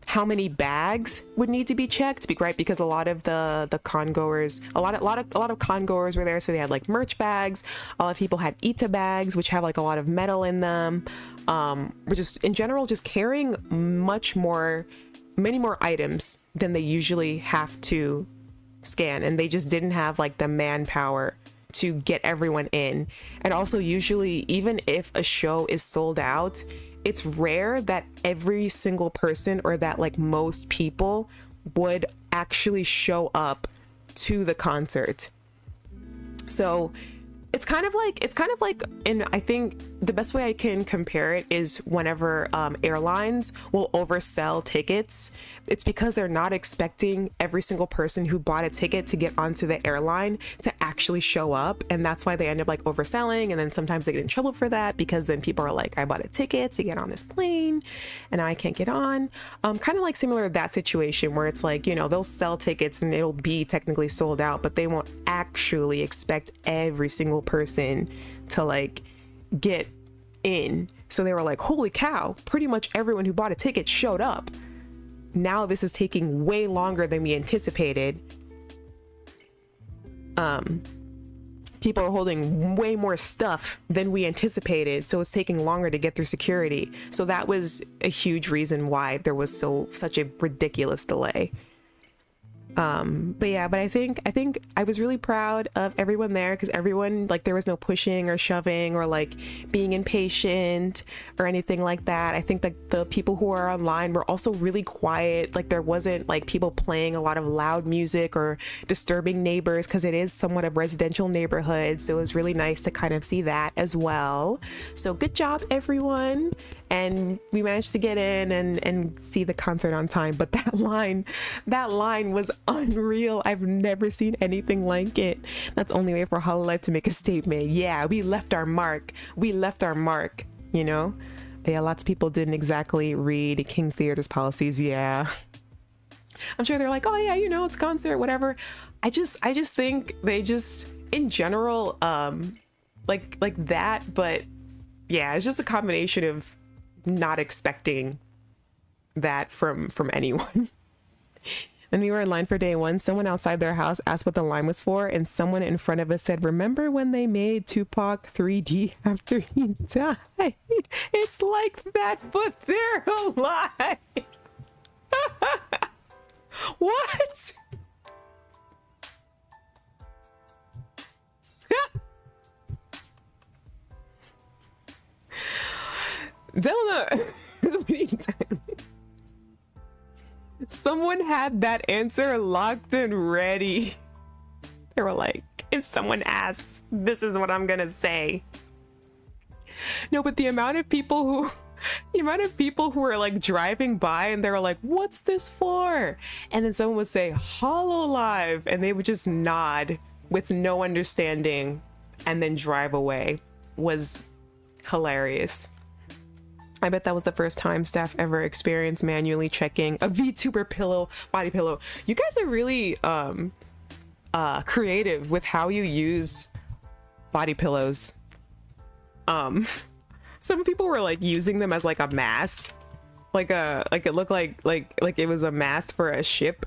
how many bags would need to be checked, right? Because a lot of the congoers, a lot of congoers were there, so they had like merch bags. A lot of people had Ita bags, which have like a lot of metal in them. We're just in general just carrying many more items than they usually have to scan, and they just didn't have like the manpower to get everyone in. And also, usually, even if a show is sold out, it's rare that every single person or that like most people would actually show up to the concert. So it's kind of like, and I think the best way I can compare it is whenever airlines will oversell tickets. It's because they're not expecting every single person who bought a ticket to get onto the airline to actually show up, and that's why they end up like overselling. And then sometimes they get in trouble for that, because then people are like, I bought a ticket to get on this plane and now I can't get on. Kind of like similar to that situation where it's like, you know, they'll sell tickets and it'll be technically sold out, but they won't actually expect every single person to like get in. So they were like, holy cow, pretty much everyone who bought a ticket showed up. Now this is taking way longer than we anticipated. People are holding way more stuff than we anticipated, so it's taking longer to get through security. So that was a huge reason why there was such a ridiculous delay. But I think I was really proud of everyone there, because everyone, like, there was no pushing or shoving or like being impatient or anything like that. I think that the people who are online were also really quiet. Like, there wasn't like people playing a lot of loud music or disturbing neighbors, because it is somewhat a residential neighborhood. So it was really nice to kind of see that as well. So good job, everyone. And we managed to get in and see the concert on time. But that line was unreal. I've never seen anything like it. That's the only way for Hololive to make a statement. Yeah, we left our mark. We left our mark, you know? Yeah, lots of people didn't exactly read King's Theater's policies. Yeah. I'm sure they're like, oh yeah, you know, it's a concert, whatever. I just think they just, in general, like that. But yeah, it's just a combination of not expecting that from anyone. And we were in line for day one. Someone outside their house asked what the line was for, and someone in front of us said, remember when they made Tupac 3D after he died? It's like that, but they're alive. What? Delna. Someone had that answer locked and ready. They were like, If someone asks, this is what I'm gonna say. No, but the amount of people who are like driving by and they're like, what's this for? And then someone would say HoloLive and they would just nod with no understanding and then drive away. Was hilarious. I bet that was the first time staff ever experienced manually checking a VTuber pillow, body pillow. You guys are really creative with how you use body pillows. Some people were like using them as like a mast, like it looked like it was a mast for a ship.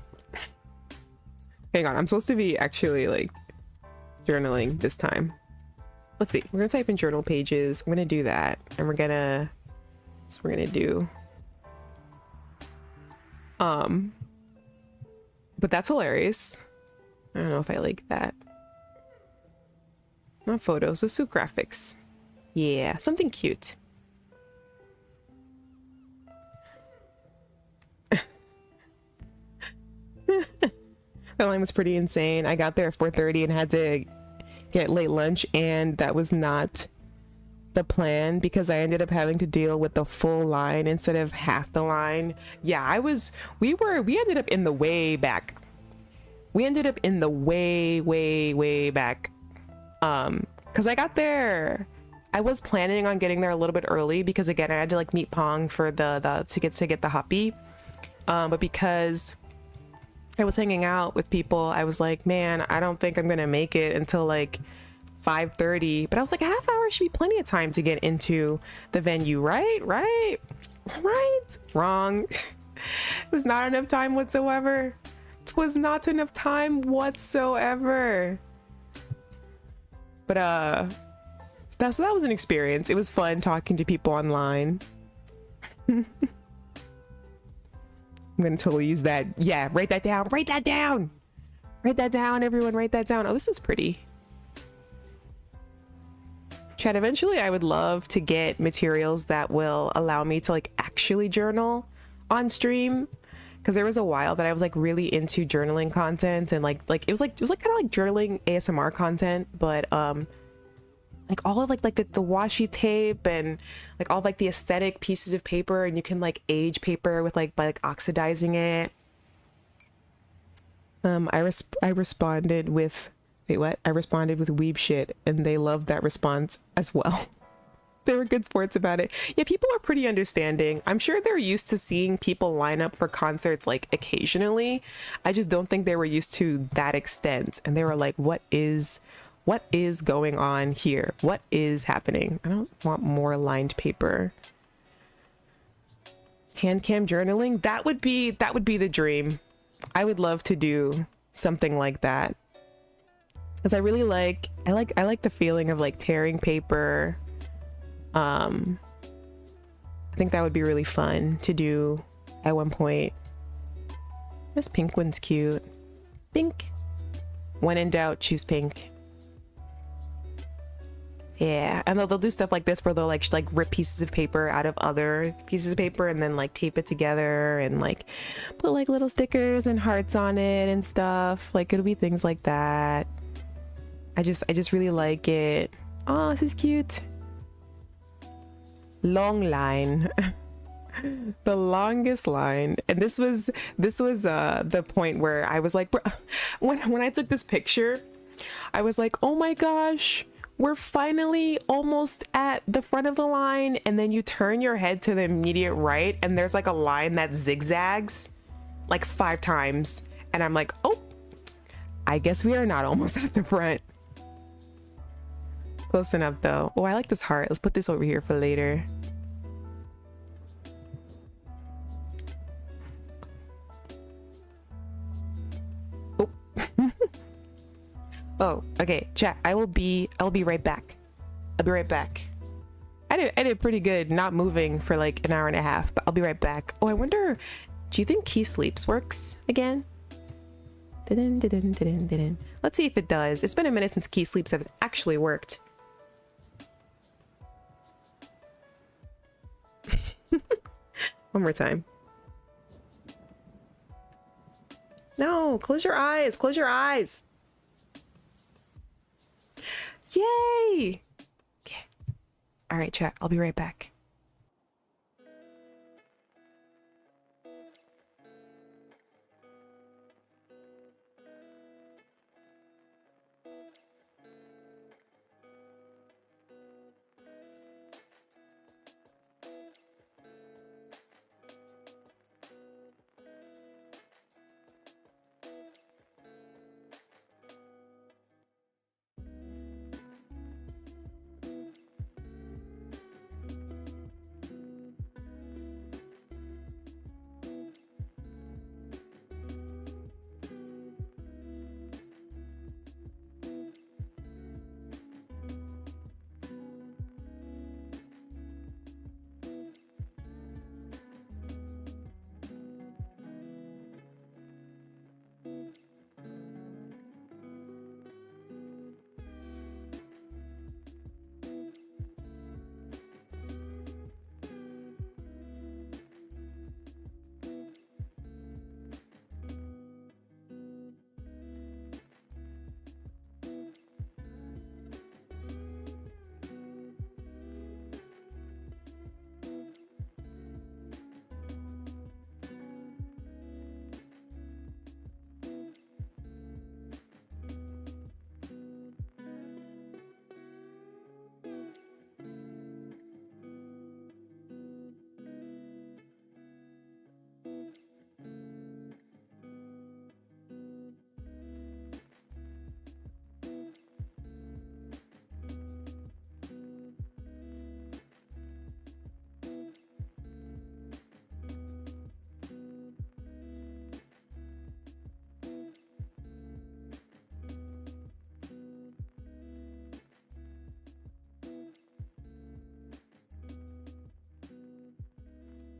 Hang on, I'm supposed to be actually like journaling this time. Let's see, we're gonna type in journal pages. I'm gonna do that, and we're gonna do but that's hilarious. I don't know if I like that. Not photos, so soup graphics. Yeah, something cute. That line was pretty insane. I got there at 4:30 and had to get late lunch, and that was not the plan because I ended up having to deal with the full line instead of half the line. Yeah, we ended up in the way back. We ended up in the way back. Because I got there. I was planning on getting there a little bit early because again I had to like meet Pong for the to get the hoppy. But because I was hanging out with people, I was like, man, I don't think I'm gonna make it until like 5:30. But I was like, a half hour should be plenty of time to get into the venue, right? Wrong. It was not enough time whatsoever. It was not enough time whatsoever. But so that was an experience. It was fun talking to people online. I'm gonna totally use that. Yeah, write that down. Write that down. Write that down, everyone. Write that down. Oh, this is pretty. Chat, eventually I would love to get materials that will allow me to like actually journal on stream, because there was a while that I was like really into journaling content, and like it was kind of like journaling ASMR content, but like all of like the washi tape and like all like the aesthetic pieces of paper, and you can like age paper with like by like oxidizing it. I responded with I responded with weeb shit, and they loved that response as well. They were good sports about it. Yeah, people are pretty understanding. I'm sure they're used to seeing people line up for concerts like occasionally. I just don't think they were used to that extent, and they were like, what is going on here? What is happening? I don't want more lined paper. Hand cam journaling, that would be the dream. I would love to do something like that, because I really like the feeling of like tearing paper. I think that would be really fun to do at one point. This pink one's cute. Pink. When in doubt, choose pink. Yeah, and they'll do stuff like this where they'll like rip pieces of paper out of other pieces of paper and then like tape it together and like put like little stickers and hearts on it and stuff. Like it'll be things like that. I just really like it. Oh, this is cute. Long line. The longest line. And this was the point where I was like, when I took this picture, I was like, oh my gosh, we're finally almost at the front of the line. And then you turn your head to the immediate right and there's like a line that zigzags like 5 times, and I'm like, oh, I guess we are not almost at the front. Close enough though. Oh, I like this heart. Let's put this over here for later. Oh. Oh, okay, chat. I'll be right back. I'll be right back. I did pretty good not moving for like an hour and a half, but I'll be right back. Oh, I wonder, do you think Key Sleeps works again? Let's see if it does. It's been a minute since Key Sleeps have actually worked. One more time. No, close your eyes. Close your eyes. Yay! Okay. All right, chat. I'll be right back.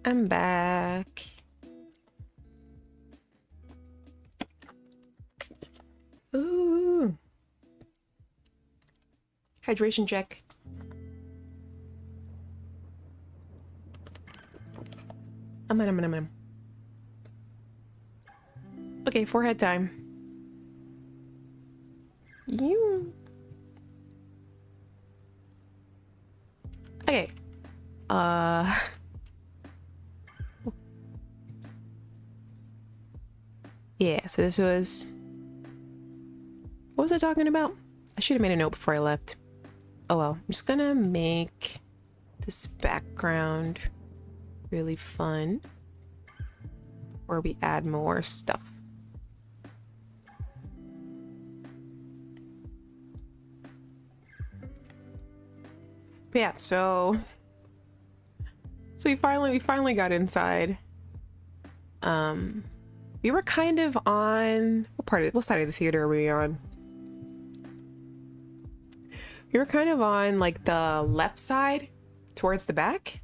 I'm back. Ooh. Hydration check. Okay, forehead time. You. Okay. Yeah, so this was... What was I talking about? I should have made a note before I left. Oh well, I'm just gonna make this background really fun before we add more stuff. But yeah, so we finally got inside. We were kind of on what side of the theater are we on? We were kind of on like the left side towards the back.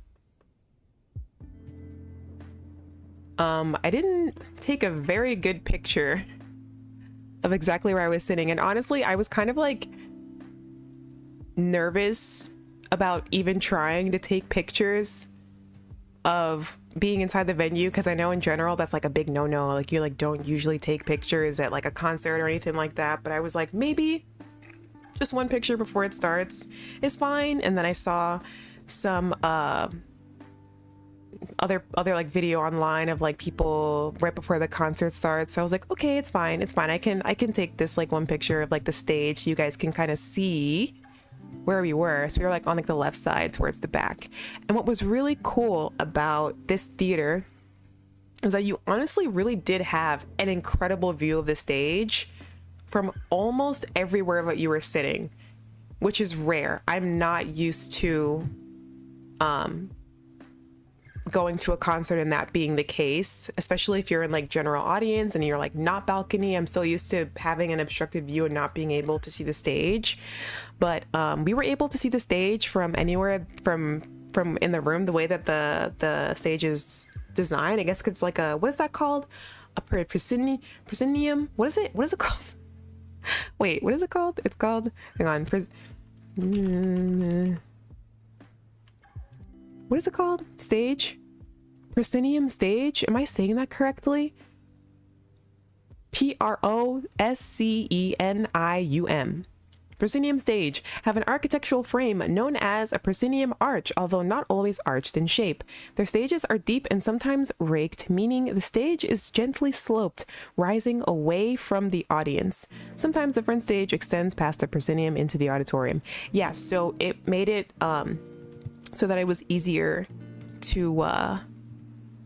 I didn't take a very good picture of exactly where I was sitting, and honestly I was kind of like nervous about even trying to take pictures of being inside the venue, because I know in general that's like a big no-no, like you like don't usually take pictures at like a concert or anything like that, but I was like, maybe just one picture before it starts is fine. And then I saw some other like video online of like people right before the concert starts, so I was like, okay, it's fine, I can take this like one picture of like the stage so you guys can kind of see where we were. So we were like on like the left side towards the back. And what was really cool about this theater is that you honestly really did have an incredible view of the stage from almost everywhere that you were sitting, which is rare. I'm not used to going to a concert and that being the case, especially if you're in like general audience and you're like not balcony. I'm so used to having an obstructed view and not being able to see the stage. But we were able to see the stage from anywhere from in the room, the way that the stage is designed. I guess it's like a, what is that called? A proscenium? What is it called? Wait, what is it called? It's called, hang on, what is it called? Stage? Proscenium stage? Am I saying that correctly? Proscenium. proscenium stage have an architectural frame known as a proscenium arch, although not always arched in shape. Their stages are deep and sometimes raked, meaning the stage is gently sloped, rising away from the audience. Sometimes the front stage extends past the proscenium into the auditorium. Yeah, so it made it so that it was easier to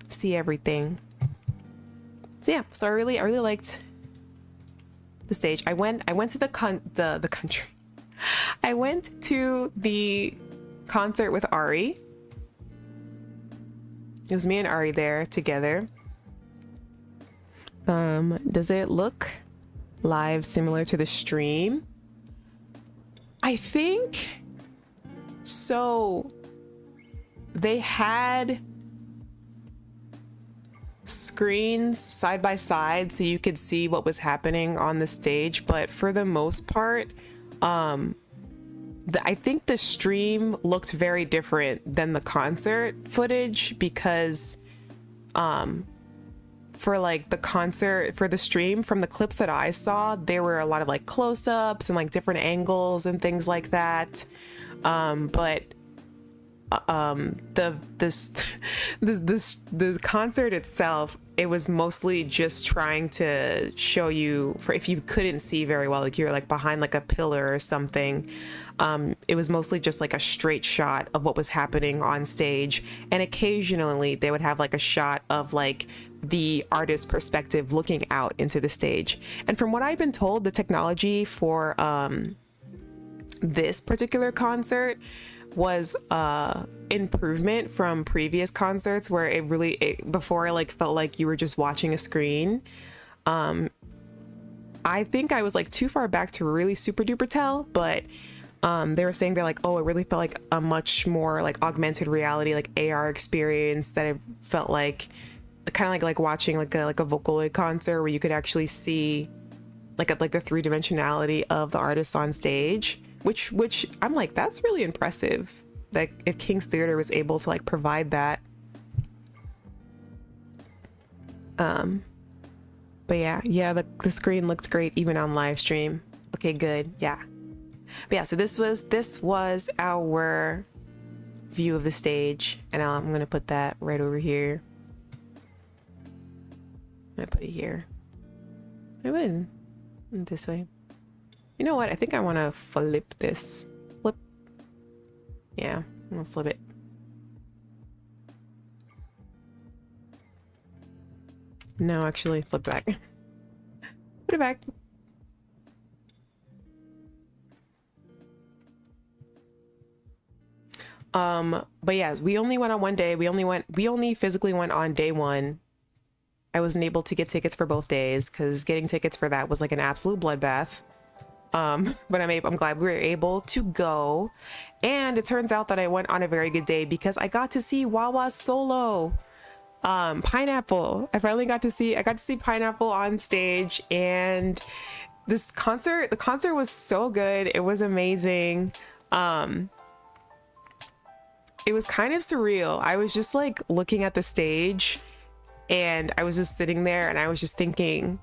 see everything. So yeah, so I really liked the stage. I went to the country. I went to the concert with Ari. It was me and Ari there together. Does it look live similar to the stream? I think so. They had screens side by side so you could see what was happening on the stage, but for the most part, I think the stream looked very different than the concert footage because for like the concert, for the stream, from the clips that I saw, there were a lot of like close-ups and like different angles and things like that. But the concert itself, it was mostly just trying to show you, for if you couldn't see very well, like you're like behind like a pillar or something, it was mostly just like a straight shot of what was happening on stage, and occasionally they would have like a shot of like the artist's perspective looking out into the stage. And from what I've been told, the technology for this particular concert was improvement from previous concerts where before I like felt like you were just watching a screen. I think I was like too far back to really super duper tell, but they were saying they're like, oh, it really felt like a much more like augmented reality, like AR experience, that it felt like kind of like watching like a Vocaloid concert where you could actually see like the three-dimensionality of the artist on stage. Which I'm like, that's really impressive. Like if King's Theater was able to like provide that. But yeah, the screen looks great even on live stream. Okay, good. Yeah. But yeah, so this was our view of the stage, and I'm gonna put that right over here. I'm gonna put it here. I went in this way. You know what? I think I want to flip this. Flip. Yeah, I'm gonna flip it. No, actually, flip back. Put it back. But yeah, we only went on one day. We only physically went on day one. I wasn't able to get tickets for both days because getting tickets for that was like an absolute bloodbath. But I'm glad we were able to go, and it turns out that I went on a very good day because I got to see Wawa's solo, Pineapple. I got to see Pineapple on stage, and the concert was so good. It was amazing. It was kind of surreal. I was just like looking at the stage, and I was just sitting there, and I was just thinking,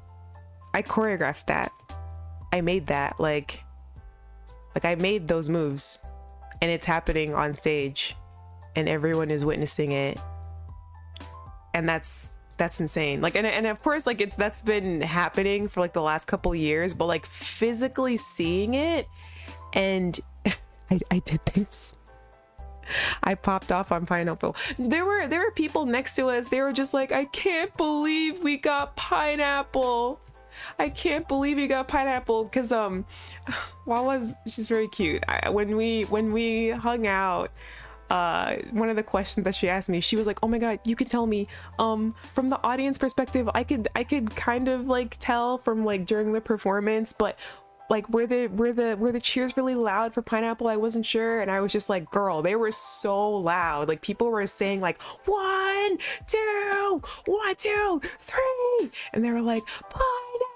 I choreographed that. I made that, like I made those moves, and it's happening on stage, and everyone is witnessing it, and that's insane. Like, and of course, like that's been happening for like the last couple years, but like physically seeing it, and I did this. I popped off on Pineapple. There were people next to us. They were just like, I can't believe we got Pineapple. I can't believe you got Pineapple, because she's very cute. When we hung out, one of the questions that she asked me, she was like, oh my god, you could tell me from the audience perspective. I could kind of like tell from like during the performance, but like were the cheers really loud for Pineapple? I wasn't sure, and I was just like, girl, they were so loud. Like people were saying like 1, 2, 1, 2, 3, and they were like Pineapple.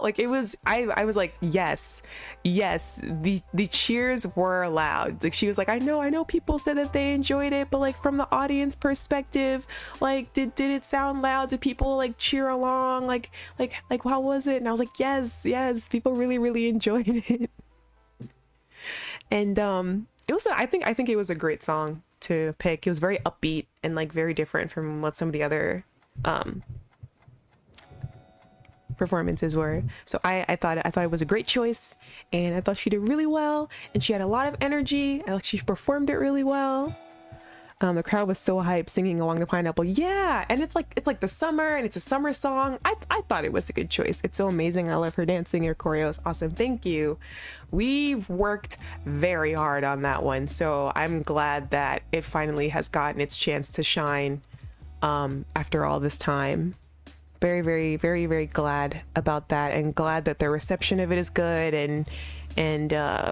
Like it was, I was like, yes, the cheers were loud. Like she was like, I know people said that they enjoyed it, but like from the audience perspective, like did it sound loud? Did people like cheer along? Like how was it? And I was like, yes, people really enjoyed it. And it was I think it was a great song to pick. It was very upbeat and like very different from what some of the other performances were. So I thought it was a great choice, and I thought she did really well, and she had a lot of energy. I like she performed it really well. The crowd was so hyped singing along the pineapple. Yeah, and it's like the summer, and it's a summer song. I thought it was a good choice. It's so amazing. I love her dancing. Her choreo is awesome. Thank you. We worked very hard on that one, so I'm glad that it finally has gotten its chance to shine after all this time. Very, very, very, very glad about that, and glad that the reception of it is good, and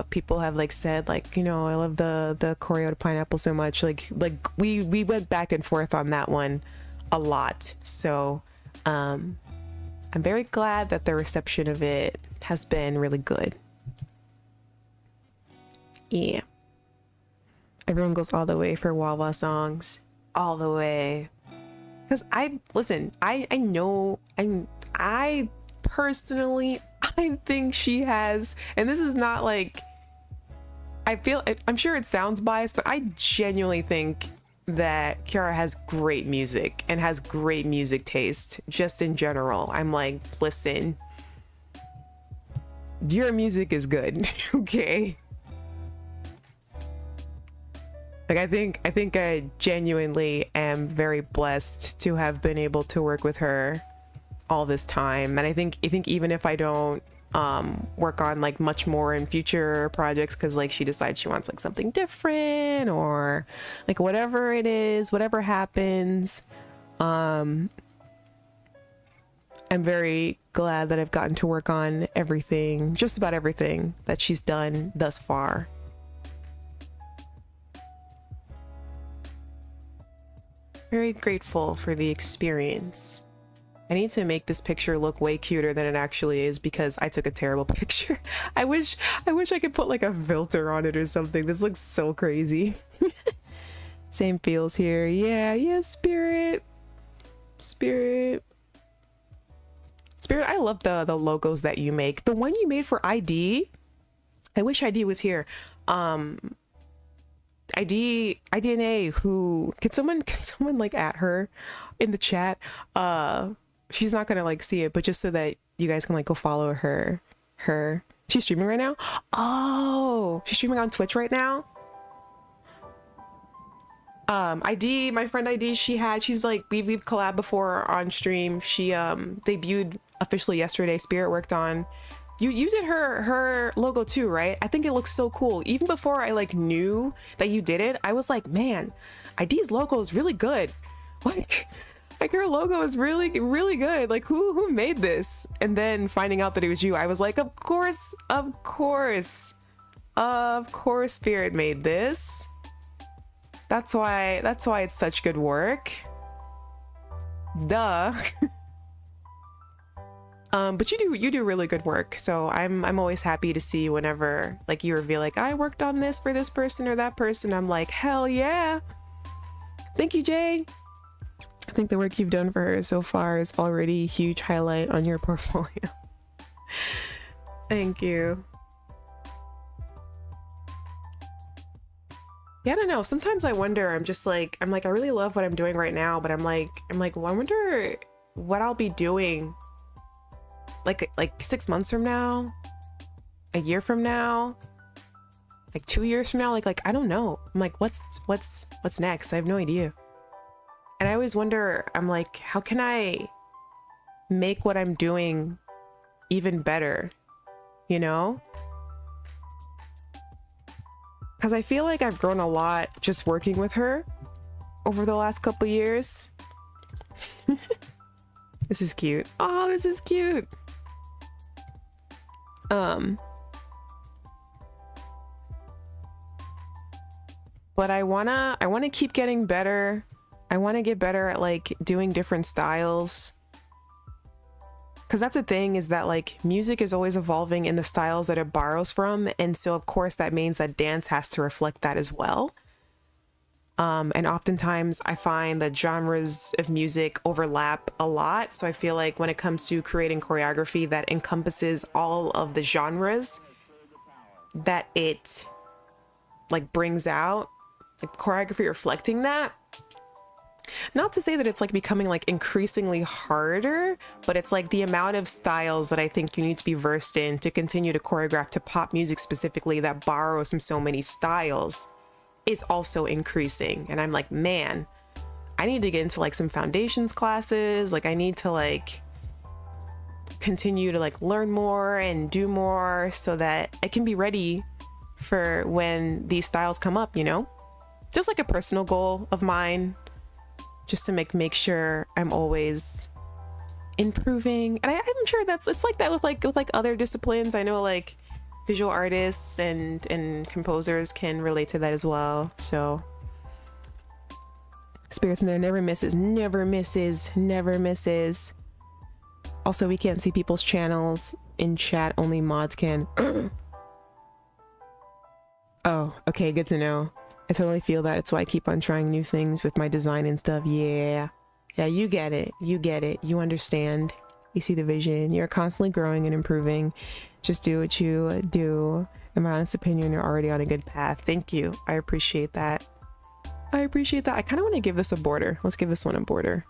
people have like said like, you know, I love the choreo to pineapple so much. Like we went back and forth on that one a lot. So I'm very glad that the reception of it has been really good. Yeah, everyone goes all the way for Wawa songs, all the way. Because I know, and I personally, I think she has, and this is not like, I'm sure it sounds biased, but I genuinely think that kiANNa has great music and has great music taste just in general. I'm like, listen, your music is good. Okay. Like, I think I genuinely am very blessed to have been able to work with her all this time. And I think even if I don't work on like much more in future projects, because like she decides she wants like something different, or like whatever it is, whatever happens, I'm very glad that I've gotten to work on everything, just about everything that she's done thus far. Very grateful for the experience. I need to make this picture look way cuter than it actually is, because I took a terrible picture. I wish I could put like a filter on it or something. This looks so crazy. Same feels here. Yeah, Spirit. I love the logos that you make. The one you made for ID, I wish ID was here. IDNA, who can someone like at her in the chat? She's not gonna like see it, but just so that you guys can like go follow her. She's streaming right now. Oh, she's streaming on Twitch right now. ID, my friend ID, she's like, we've collabed before on stream. She debuted officially yesterday. Spirit worked on. You did her logo too, right? I think it looks so cool. Even before I like knew that you did it, I was like, man, ID's logo is really good. Like her logo is really, really good. Like who made this? And then finding out that it was you, I was like, of course Spirit made this. That's why it's such good work. Duh. But you do really good work, so I'm always happy to see whenever like you reveal like, I worked on this for this person or that person. I'm like, hell yeah. Thank you, Jay. I think the work you've done for her so far is already a huge highlight on your portfolio. Thank you. Yeah, I don't know. Sometimes I wonder, I'm like, I really love what I'm doing right now, but I'm like, well, I wonder what I'll be doing like 6 months from now, a year from now, like 2 years from now. Like I don't know. I'm like, what's next? I have no idea. And I always wonder, I'm like, how can I make what I'm doing even better, you know? Because I feel like I've grown a lot just working with her over the last couple years. This is cute. Oh, this is cute. But I wanna keep getting better. I want to get better at like doing different styles. Because that's the thing, is that like music is always evolving in the styles that it borrows from. And so of course that means that dance has to reflect that as well. And oftentimes I find that genres of music overlap a lot. So I feel like when it comes to creating choreography that encompasses all of the genres, that it like brings out, like choreography reflecting that. Not to say that it's like becoming like increasingly harder, but it's like the amount of styles that I think you need to be versed in to continue to choreograph to pop music specifically that borrows from so many styles is also increasing. And I'm like, man, I need to get into like some foundations classes. Like I need to like continue to like learn more and do more so that I can be ready for when these styles come up, you know? Just like a personal goal of mine, just to make sure I'm always improving. And I'm sure it's like that with like other disciplines. I know like visual artists and composers can relate to that as well. So spirits in there, never misses, never misses, never misses. Also, we can't see people's channels in chat, only mods can. Oh, okay, good to know. I totally feel that. It's why I keep on trying new things with my design and stuff. Yeah, you get it, you understand, you see the vision, you're constantly growing and improving. Just do what you do. In my honest opinion, you're already on a good path. Thank you, I appreciate that. I kind of want to give this a border. Let's give this one a border.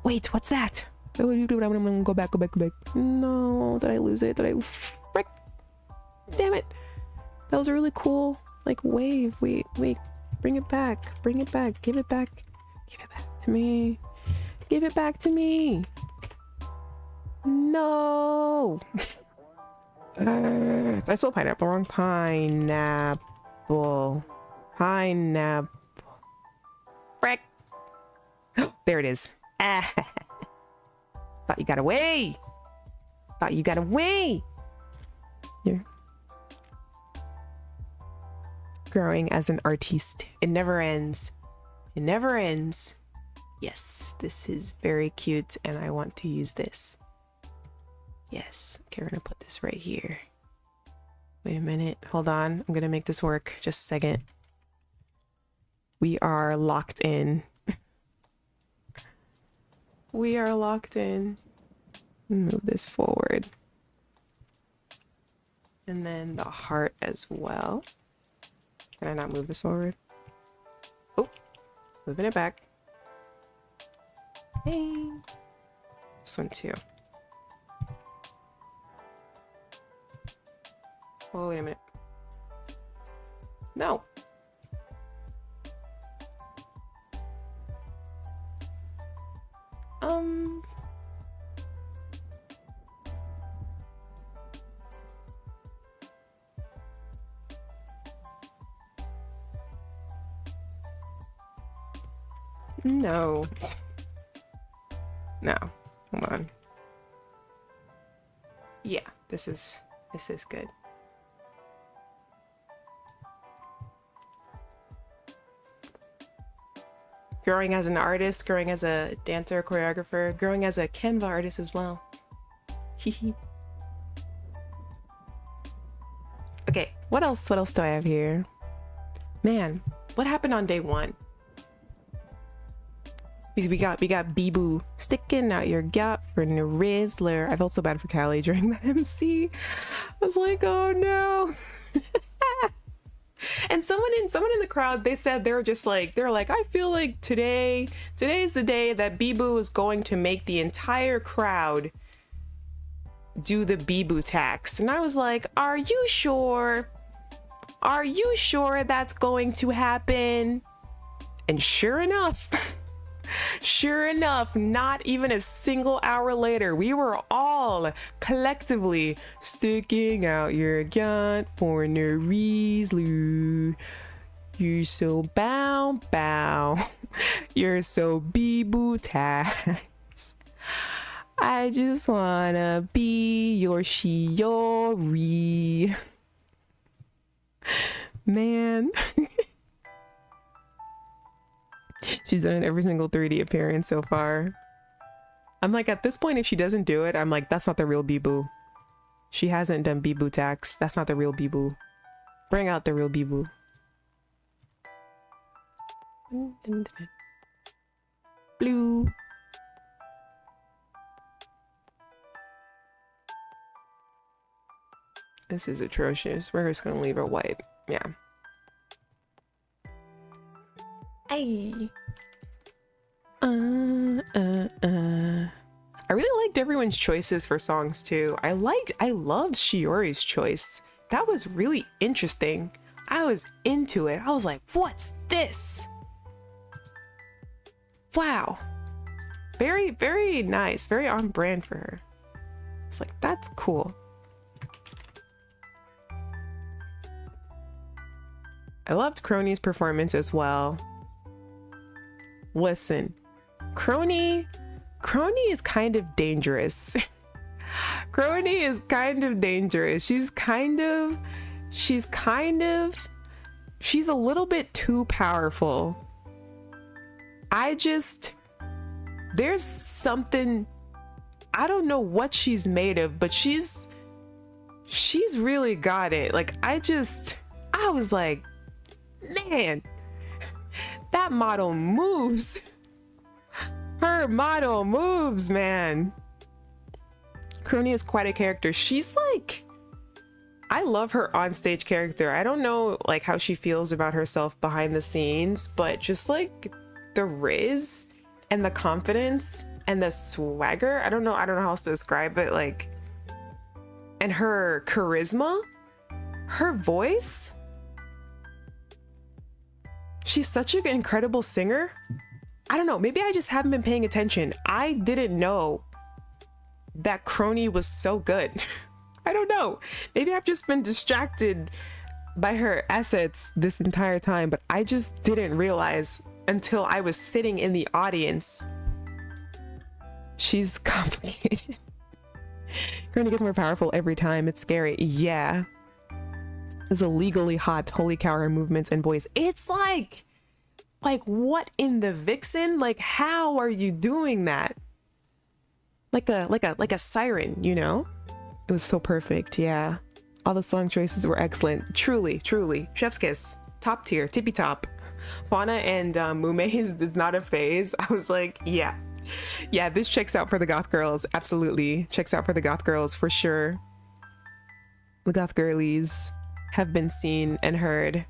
Wait, what's that? I'm gonna go back. No, did I lose it? Frick, damn it. That was a really cool like wave. Wait, bring it back, give it back to me, give it back to me. No. I spelled pineapple wrong. Pineapple. Frick. There it is. Thought you got away. You're growing as an artiste. It never ends. Yes, this is very cute and I want to use this. Yes. Okay, we're gonna put this right here. Wait a minute, hold on, I'm gonna make this work. Just a second. We are locked in. We are locked in. Move this forward. And then the heart as well. Can I not move this forward? Oh, moving it back. Hey. This one too. Oh, wait a minute. No. No. No. Hold on. Yeah, this is good. Growing as an artist, growing as a dancer, choreographer, growing as a Canva artist as well. Okay, what else do I have here? Man, what happened on day one? We got Bee-Boo sticking out your gut for the Rizzler. I felt so bad for Callie during that MC. I was like, oh no. And someone in the crowd, they said they're like, I feel like today's the day that Bee-Boo is going to make the entire crowd do the Bee-Boo tax. And I was like, are you sure? Are you sure that's going to happen? And sure enough, not even a single hour later, we were all collectively sticking out your gut for no reason. You're so bow. You're so Bee-Boo tax. I just wanna be your Shiori. Man. She's done every single 3D appearance so far. I'm like, at this point, if she doesn't do it, I'm like, that's not the real Bee-Boo. She hasn't done Bee-Boo tax. That's not the real Bee-Boo. Bring out the real Bee-Boo. Blue. This is atrocious. We're just gonna leave her white. Yeah. Ay. I really liked everyone's choices for songs too. I loved Shiori's choice. That was really interesting. I was into it. I was like, what's this? Wow. Very, very nice. Very on brand for her. It's like, that's cool. I loved Crony's performance as well. Listen, Crony is kind of dangerous. Crony is kind of dangerous. She's a little bit too powerful. There's something, I don't know what she's made of, but she's really got it. Like, I was like, man, that model moves. Her model moves, man. Crony is quite a character. She's like, I love her on-stage character. I don't know like how she feels about herself behind the scenes, but just like the riz and the confidence and the swagger, I don't know how else to describe it, like, and her charisma, her voice. She's such an incredible singer. I don't know, maybe I just haven't been paying attention. I didn't know that Crony was so good. I don't know. Maybe I've just been distracted by her assets this entire time, but I just didn't realize until I was sitting in the audience. She's complicated. Crony gets more powerful every time. It's scary. Yeah. It's a legally hot. Holy cow, her movements and voice. It's like what in the vixen? Like, how are you doing that? Like a siren, you know? It was so perfect. Yeah. All the song choices were excellent. Truly, truly. Chef's kiss. Top tier. Tippy top. Fauna and Mume's is not a phase. I was like, yeah. Yeah, this checks out for the goth girls. Absolutely. Checks out for the goth girls for sure. The goth girlies have been seen and heard.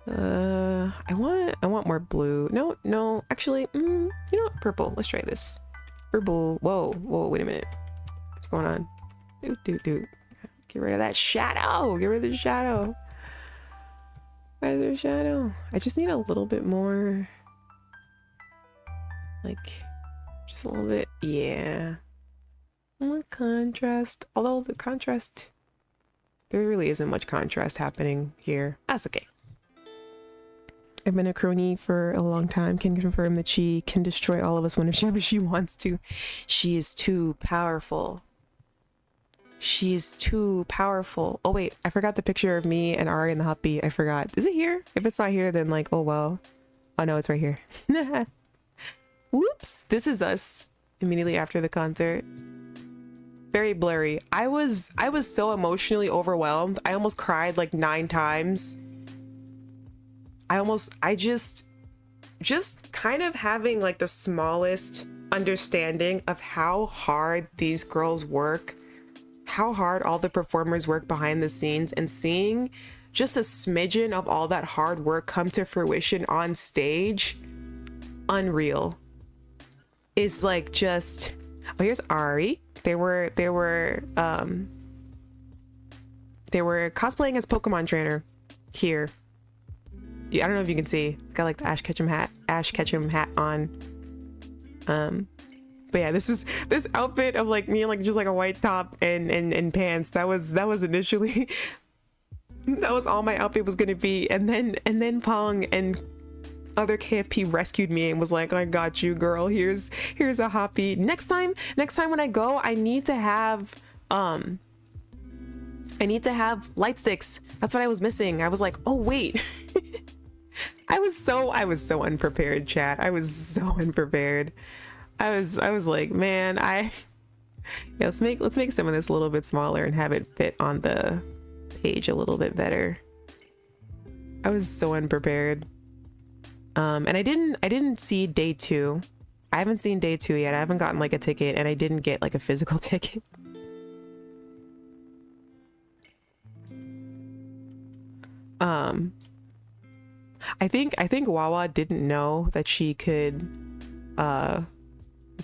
I want more blue. No, actually, you know what? Purple. Let's try this. Purple. Whoa, wait a minute. What's going on? Dude. Get rid of that shadow. Get rid of the shadow. Why is there a shadow? I just need a little bit more. Like, just a little bit. Yeah. More contrast. Although the contrast, there really isn't much contrast happening here. That's okay. I've been a crony for a long time. Can confirm that she can destroy all of us whenever she wants to. She is too powerful. She's too powerful. Oh wait, I forgot the picture of me and Ari and the Hoppy. I forgot. Is it here? If it's not here, then like, oh well. Oh no, it's right here. Whoops. This is us immediately after the concert. Very blurry. I was so emotionally overwhelmed. I almost cried like 9 times. I just kind of having like the smallest understanding of how hard these girls work, how hard all the performers work behind the scenes, and seeing just a smidgen of all that hard work come to fruition on stage, unreal. Is like just, oh, here's Ari. They were cosplaying as Pokemon trainer here. I don't know if you can see. It's got like the Ash Ketchum hat on. But yeah, this outfit of like me in like just like a white top and pants. That was initially that was all my outfit was gonna be. And then Pong and other KFP rescued me and was like, I got you, girl. Here's a Hoppy. Next time when I go, I need to have light sticks. That's what I was missing. I was like, oh wait. I was so unprepared, chat. I was so unprepared. I was like, man, yeah, let's make some of this a little bit smaller and have it fit on the page a little bit better. I was so unprepared. And I didn't see day 2. I haven't seen day 2 yet. I haven't gotten like a ticket, and I didn't get like a physical ticket. I think Wawa didn't know that she could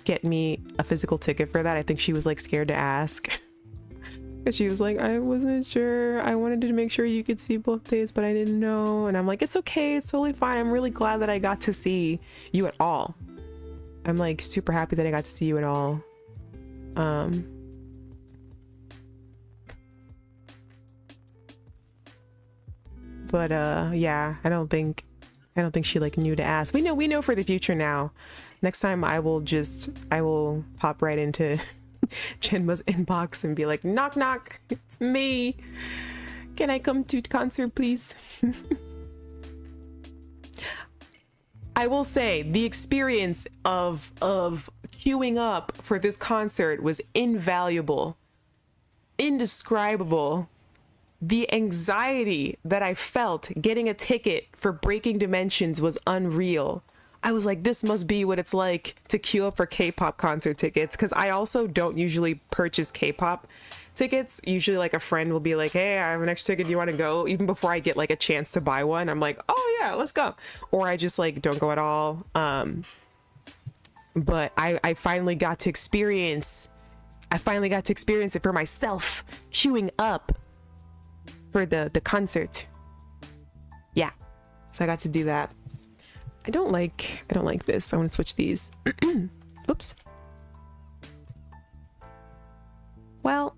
get me a physical ticket for that. I think she was like scared to ask. Cause she was like, I wasn't sure. I wanted to make sure you could see both days, but I didn't know. And I'm like, it's okay. It's totally fine. I'm really glad that I got to see you at all. I'm like super happy that I got to see you at all. But yeah, I don't think she like knew to ask. We know for the future now. Next time I will pop right into Chenma's inbox and be like, knock knock, it's me. Can I come to concert please? I will say the experience of queuing up for this concert was invaluable, indescribable. The anxiety that I felt getting a ticket for Breaking Dimensions was unreal. I was like, this must be what it's like to queue up for K-pop concert tickets, because I also don't usually purchase K-pop tickets. Usually like a friend will be like, hey, I have an extra ticket, do you want to go? Even before I get like a chance to buy one, I'm like, oh yeah, let's go. Or I just like don't go at all. But I finally got to experience it for myself, queuing up for the concert. Yeah, so I got to do that. I don't like this. I want to switch these. Oops. Well,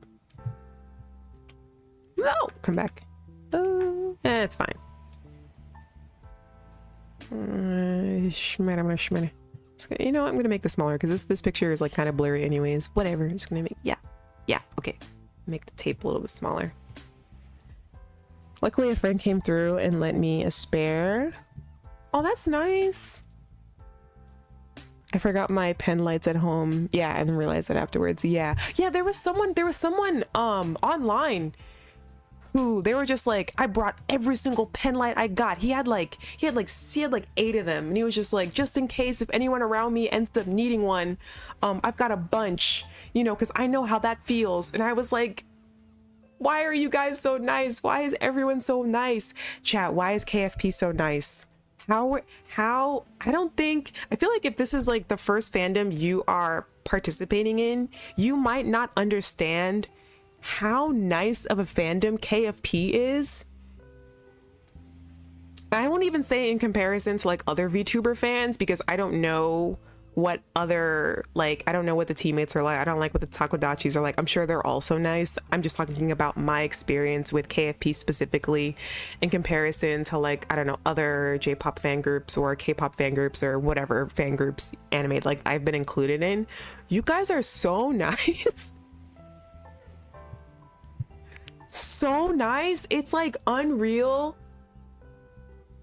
no, come back. It's fine. Schmetta. You know, I'm gonna make this smaller because this picture is like kind of blurry anyways. Whatever, I'm just gonna make, yeah, okay. Make the tape a little bit smaller. Luckily, a friend came through and lent me a spare. Oh, that's nice. I forgot my pen lights at home. Yeah, I didn't realize that afterwards. Yeah, there was someone online who they were just like, I brought every single pen light I got. He had like 8 of them, and he was just like, just in case if anyone around me ends up needing one, I've got a bunch, you know, because I know how that feels. And I was like, why are you guys so nice? Why is everyone so nice? Chat, why is KFP so nice? How I feel like if this is like the first fandom you are participating in, you might not understand how nice of a fandom KFP is. I won't even say in comparison to like other VTuber fans, because I don't know what other, like, I don't know what the teammates are like. I don't like what the Takodachis are like. I'm sure they're also nice. I'm just talking about my experience with KFP specifically in comparison to, like, I don't know, other J-pop fan groups or K-pop fan groups or whatever fan groups anime like I've been included in. You guys are so nice. So nice. It's like unreal.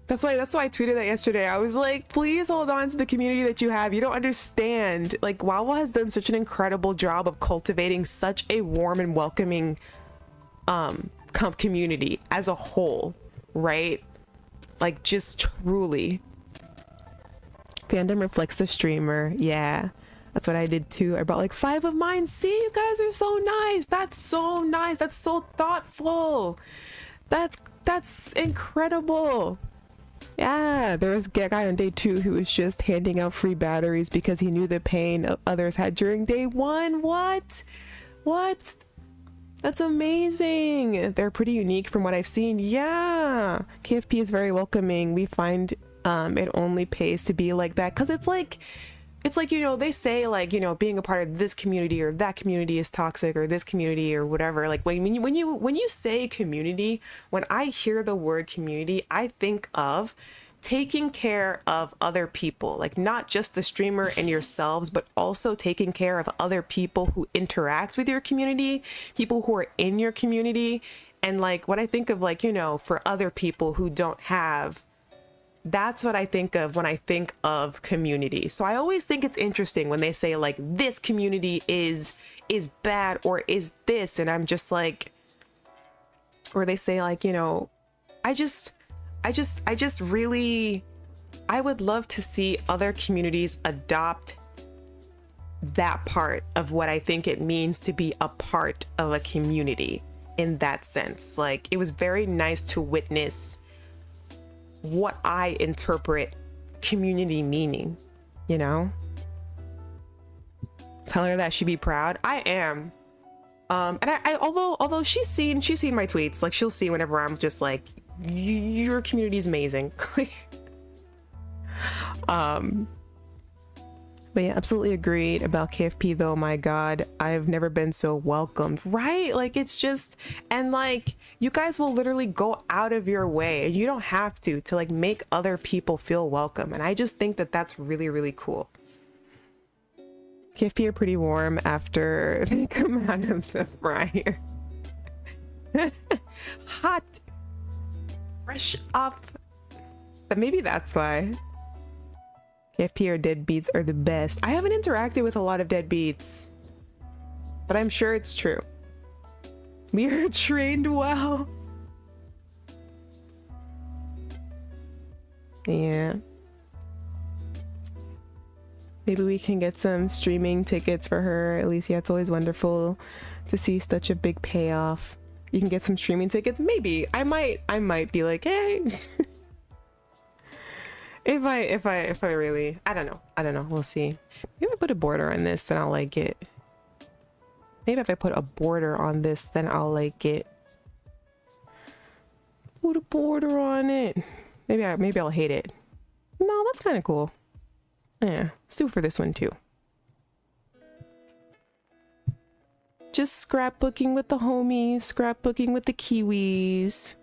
That's why I tweeted that yesterday. I was like, please hold on to the community that you have. You don't understand. Like, Wawa has done such an incredible job of cultivating such a warm and welcoming community as a whole, right? Like, just truly. Fandom reflects the streamer. Yeah, that's what I did too. I brought like 5 of mine. See, you guys are so nice. That's so nice. That's so thoughtful. That's incredible. Yeah, there was a guy on day 2 who was just handing out free batteries because he knew the pain others had during day 1. What? That's amazing. They're pretty unique from what I've seen. Yeah, KFP is very welcoming. We find it only pays to be like that, because it's like, you know, they say like, you know, being a part of this community or that community is toxic, or this community or whatever. Like when you say community, when I hear the word community, I think of taking care of other people, like not just the streamer and yourselves, but also taking care of other people who interact with your community, people who are in your community. And like what I think of, like, you know, for other people who don't have, that's what I think of when I think of community. So I always think it's interesting when they say like this community is bad or is this, and I'm just like, or they say like, you know, I just really, I would love to see other communities adopt that part of what I think it means to be a part of a community in that sense. Like, it was very nice to witness what I interpret community meaning, you know? Tell her that she'd be proud. I am. And I although she's seen my tweets, like she'll see whenever I'm just like, your community is amazing. But yeah, absolutely agreed about KFP though. My God, I've never been so welcomed, right? Like it's just, and like you guys will literally go out of your way, and you don't have to like make other people feel welcome. And I just think that that's really, really cool. KFP are pretty warm after they come out of the fryer. Hot, fresh off. But maybe that's why. KFP or deadbeats are the best. I haven't interacted with a lot of deadbeats, but I'm sure it's true. We are trained well. Yeah. Maybe we can get some streaming tickets for her. At least, yeah, it's always wonderful to see such a big payoff. You can get some streaming tickets. Maybe I might be like, hey. If I really, I don't know. We'll see. Maybe if I put a border on this, then I'll like it. Maybe if I put a border on this, then I'll like it. Put a border on it. Maybe I'll hate it. No, that's kind of cool. Yeah, let's do it for this one too. Just scrapbooking with the homies, scrapbooking with the Kiwis.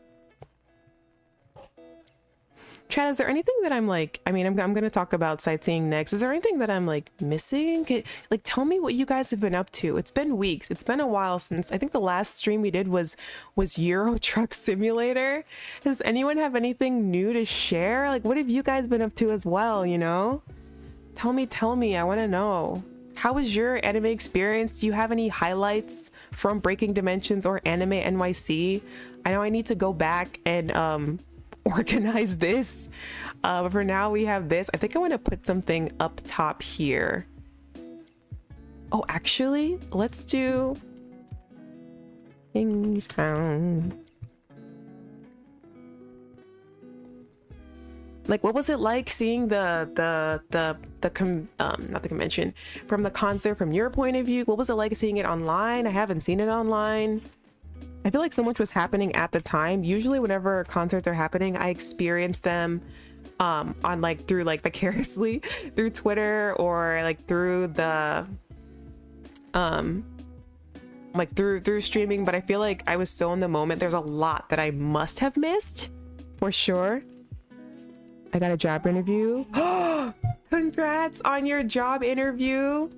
Chad, is there anything that I'm like, I mean, I'm gonna talk about sightseeing next. Is there anything that I'm like missing? Like, tell me what you guys have been up to. It's been weeks. It's been a while since, I think the last stream we did was Euro Truck Simulator. Does anyone have anything new to share? Like, what have you guys been up to as well, you know? Tell me, I wanna know. How was your anime experience? Do you have any highlights from Breaking Dimensions or AnimeNYC? I know I need to go back and, organize this, but for now we have this. I think I want to put something up top here. Oh, actually, let's do things found. Like, what was it like seeing not the convention, from the concert, from your point of view? What was it like seeing it online? I haven't seen it online. I feel like so much was happening at the time. Usually whenever concerts are happening, I experience them on like through like vicariously through Twitter, or like through the like through streaming. But I feel like I was so in the moment. There's a lot that I must have missed for sure. I got a job interview. Congrats on your job interview.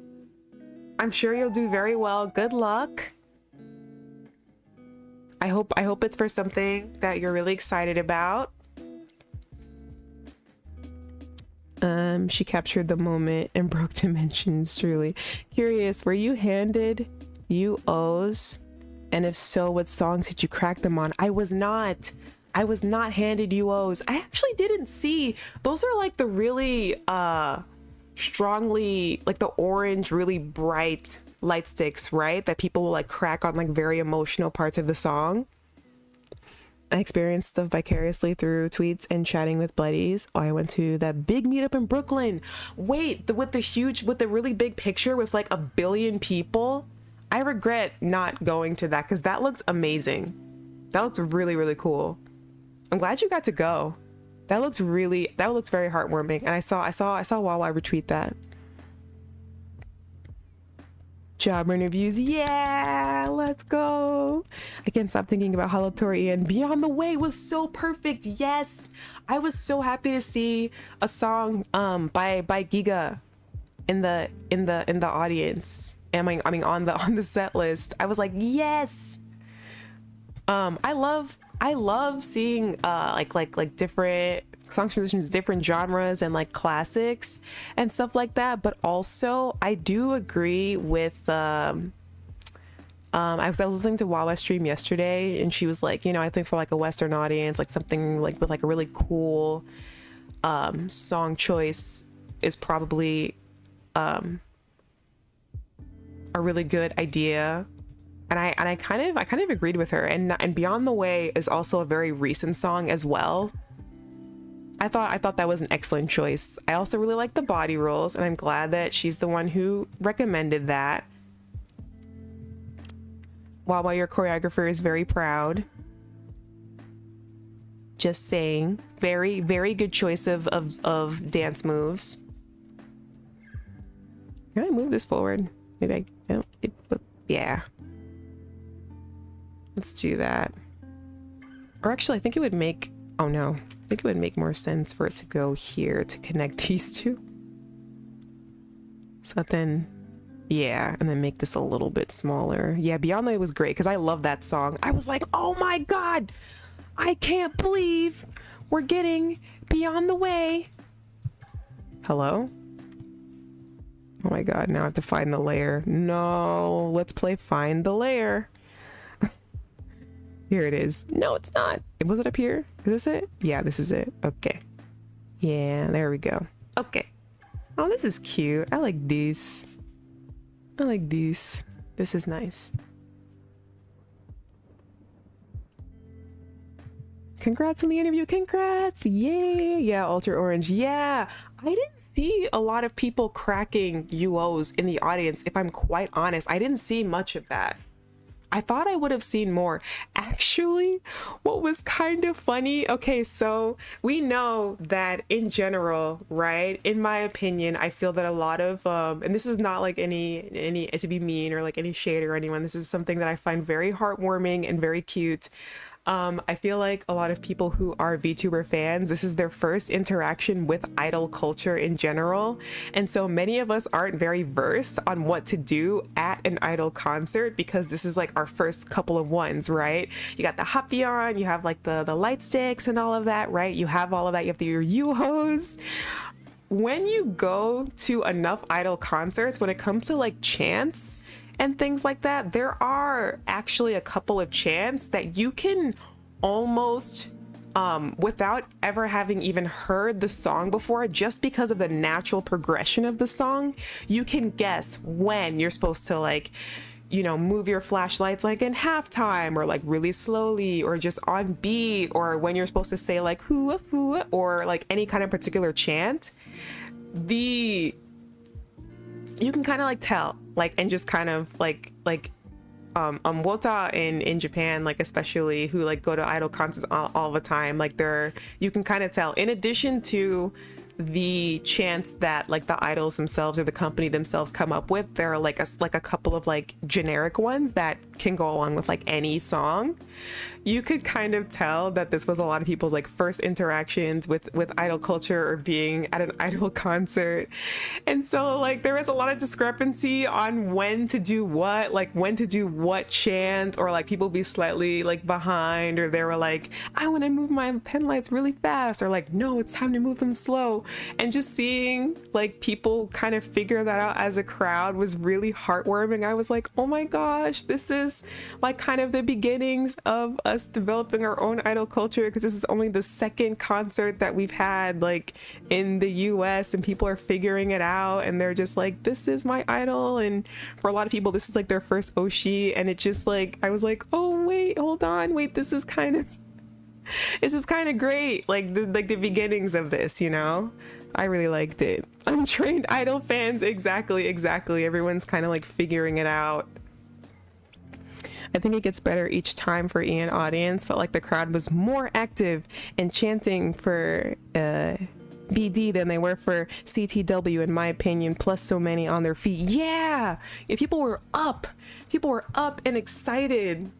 I'm sure you'll do very well. Good luck. I hope it's for something that you're really excited about. She captured the moment and broke dimensions, truly. Curious, were you handed UOs? And if so, what songs did you crack them on? I was not handed UOs. I actually didn't see. Those are like the really strongly, like the orange, really bright light sticks, right? That people will like crack on like very emotional parts of the song. I experienced stuff vicariously through tweets and chatting with buddies. Oh, I went to that big meetup in Brooklyn. Wait, with the really big picture with like 1 billion people. I regret not going to that because that looks amazing. That looks really, really cool. I'm glad you got to go. That looks very heartwarming. And I saw Wawa retweet that. Job interviews, yeah, let's go. I can't stop thinking about Holotori, and Beyond the Way was so perfect. Yes, I was so happy to see a song by Giga in the audience. I mean on the set list. I was like, yes. I love seeing like different song transitions, different genres, and like classics and stuff like that. But also I do agree with I was listening to Wawa stream yesterday, and she was like, you know, I think for like a Western audience, like something like with like a really cool song choice is probably a really good idea. And I kind of agreed with her. And Beyond the Way is also a very recent song as well. I thought that was an excellent choice. I also really like the body rolls, and I'm glad that she's the one who recommended that. Wawa, your choreographer, is very proud. Just saying. Very, very good choice of dance moves. Can I move this forward? Maybe I don't. Yeah. Let's do that. Or actually, I think it would make... Oh no. I think it would make more sense for it to go here to connect these two. So then... Yeah, and then make this a little bit smaller. Yeah, Beyond the Way was great because I love that song. I was like, oh my god! I can't believe we're getting Beyond the Way. Hello? Oh my god, now I have to find the layer. No, let's play Find the Layer. Here it is. No, it's not. Was it up here? Is this it? Yeah, this is it. Okay. Yeah, there we go. Okay. Oh, this is cute. I like these. I like these. This is nice. Congrats on the interview. Congrats. Yay. Yeah, Ultra Orange. Yeah. I didn't see a lot of people cracking UOs in the audience, if I'm quite honest. I didn't see much of that. I thought I would have seen more. Actually, what was kind of funny, okay, so we know that in general, right, in my opinion, I feel that a lot of, and this is not like any to be mean or like any shade or anyone, this is something that I find very heartwarming and very cute. I feel like a lot of people who are VTuber fans, this is their first interaction with idol culture in general. And so many of us aren't very versed on what to do at an idol concert because this is like our first couple of ones, right? You got the happy on, you have like the light sticks and all of that, right? You have all of that, you have your U-hos. When you go to enough idol concerts, when it comes to like chants, and things like that, there are actually a couple of chants that you can almost, without ever having even heard the song before, just because of the natural progression of the song, you can guess when you're supposed to like, you know, move your flashlights like in halftime or like really slowly or just on beat, or when you're supposed to say like hoo hoo or like any kind of particular chant. You can kind of like tell, like, and just kind of like wota in Japan, like especially who like go to idol concerts all the time, like you can kind of tell, in addition to the chants that like the idols themselves or the company themselves come up with, there are like a couple of like generic ones that can go along with like any song. You could kind of tell that this was a lot of people's like first interactions with idol culture or being at an idol concert. And so like there was a lot of discrepancy on when to do what, like when to do what chant, or like people be slightly like behind, or they were like, I want to move my pen lights really fast, or like, no, it's time to move them slow. And just seeing like people kind of figure that out as a crowd was really heartwarming. I was like, oh my gosh, this is like kind of the beginnings of us developing our own idol culture, because this is only the second concert that we've had like in the US, and people are figuring it out and they're just like, this is my idol. And for a lot of people, this is like their first Oshi, and it just like, I was like, oh wait, hold on, wait, this is kind of great, like the beginnings of this, you know. I really liked it. Untrained idol fans, exactly, everyone's kind of like figuring it out. I think it gets better each time for Ian audience. Felt like the crowd was more active and chanting for BD than they were for CTW, in my opinion, plus so many on their feet. Yeah, people were up and excited.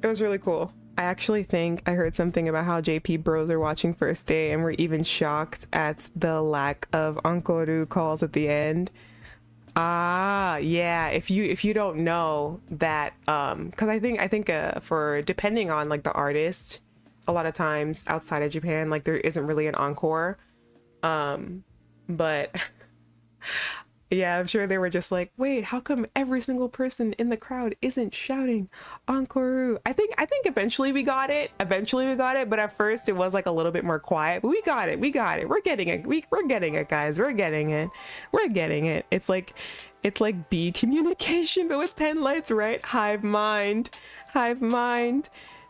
It was really cool. I actually think I heard something about how JP bros are watching first day and were even shocked at the lack of Ankoru calls at the end. Ah, yeah. If you don't know that, because I think for depending on like the artist, a lot of times outside of Japan, like there isn't really an encore. But yeah, I'm sure they were just like, wait, how come every single person in the crowd isn't shouting Ankoru? I think eventually we got it. But at first it was like a little bit more quiet. But we got it. We're getting it. We're getting it, guys. We're getting it. It's like B communication, but with pen lights, right? Hive mind.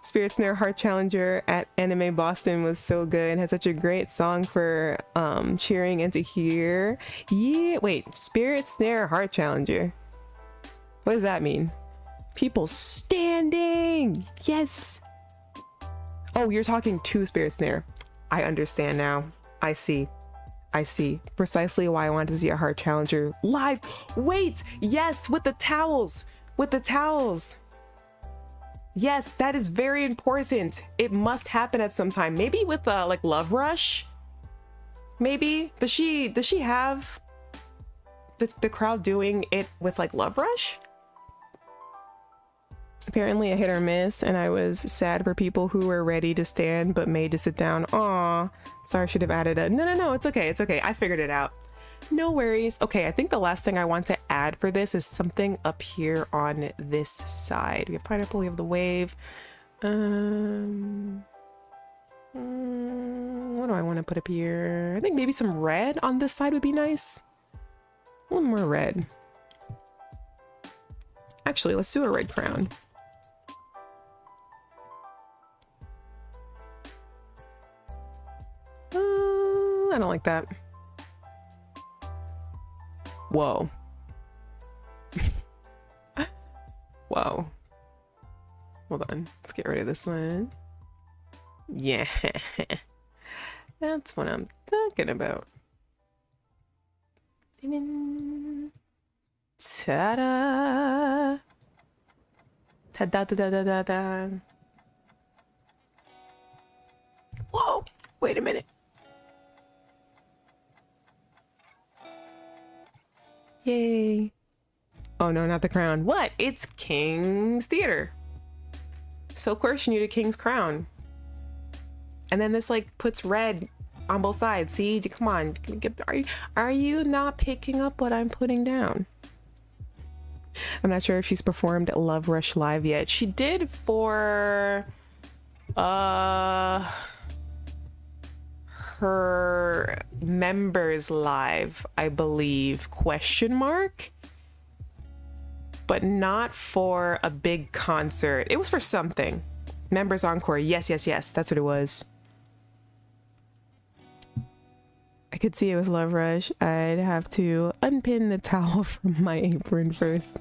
Spirit Snare Heart Challenger at Anime Boston was so good. Had such a great song for cheering and to hear. Yeah, wait, Spirit Snare Heart Challenger. What does that mean? People standing. Yes. Oh, you're talking to Spirit Snare. I understand now. I see. I see precisely why I wanted to see a Heart Challenger live. Wait, yes, with the towels. With the towels. Yes, that is very important. It must happen at some time. Maybe with like Love Rush. Maybe does she have the crowd doing it with like Love Rush? Apparently a hit or miss, and I was sad for people who were ready to stand but made to sit down. Aw, sorry, I should have added a no, it's okay, it's okay, I figured it out. No worries. Okay, I think the last thing I want to add for this is something up here on this side. We have pineapple, we have the wave. What do I want to put up here? I think maybe some red on this side would be nice. A little more red. Actually, let's do a red crown. I don't like that. Whoa. Whoa. Hold on. Let's get rid of this one. Yeah. That's what I'm talking about. Ta-da! Ta-da-da-da-da-da. Whoa! Wait a minute. Yay. Oh no, not the crown. What? It's King's Theater. So of course you need a King's crown. And then this like puts red on both sides. See, come on. Are you not picking up what I'm putting down? I'm not sure if she's performed Love Rush live yet. She did for her members live, I believe, question mark, but not for a big concert. It was for something. Members Encore. Yes, that's what it was. I could see it with Love Rush. I'd have to unpin the towel from my apron first.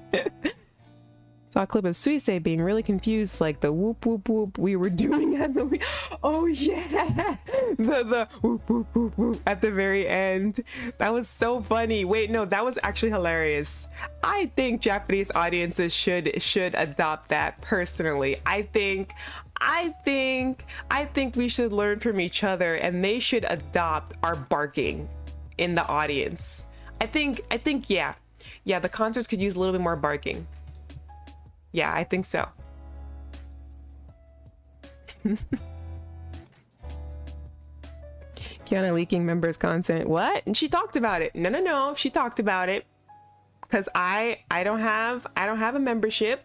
Saw a clip of Suisei being really confused, like the whoop whoop whoop we were doing at the oh yeah, the whoop whoop whoop whoop at the very end. That was so funny. Wait, no, that was actually hilarious. I think Japanese audiences should adopt that personally. I think we should learn from each other, and they should adopt our barking in the audience. I think yeah, the concerts could use a little bit more barking. Yeah, I think so. kiANNa leaking members content. What? And she talked about it. No, she talked about it. Cause I don't have a membership,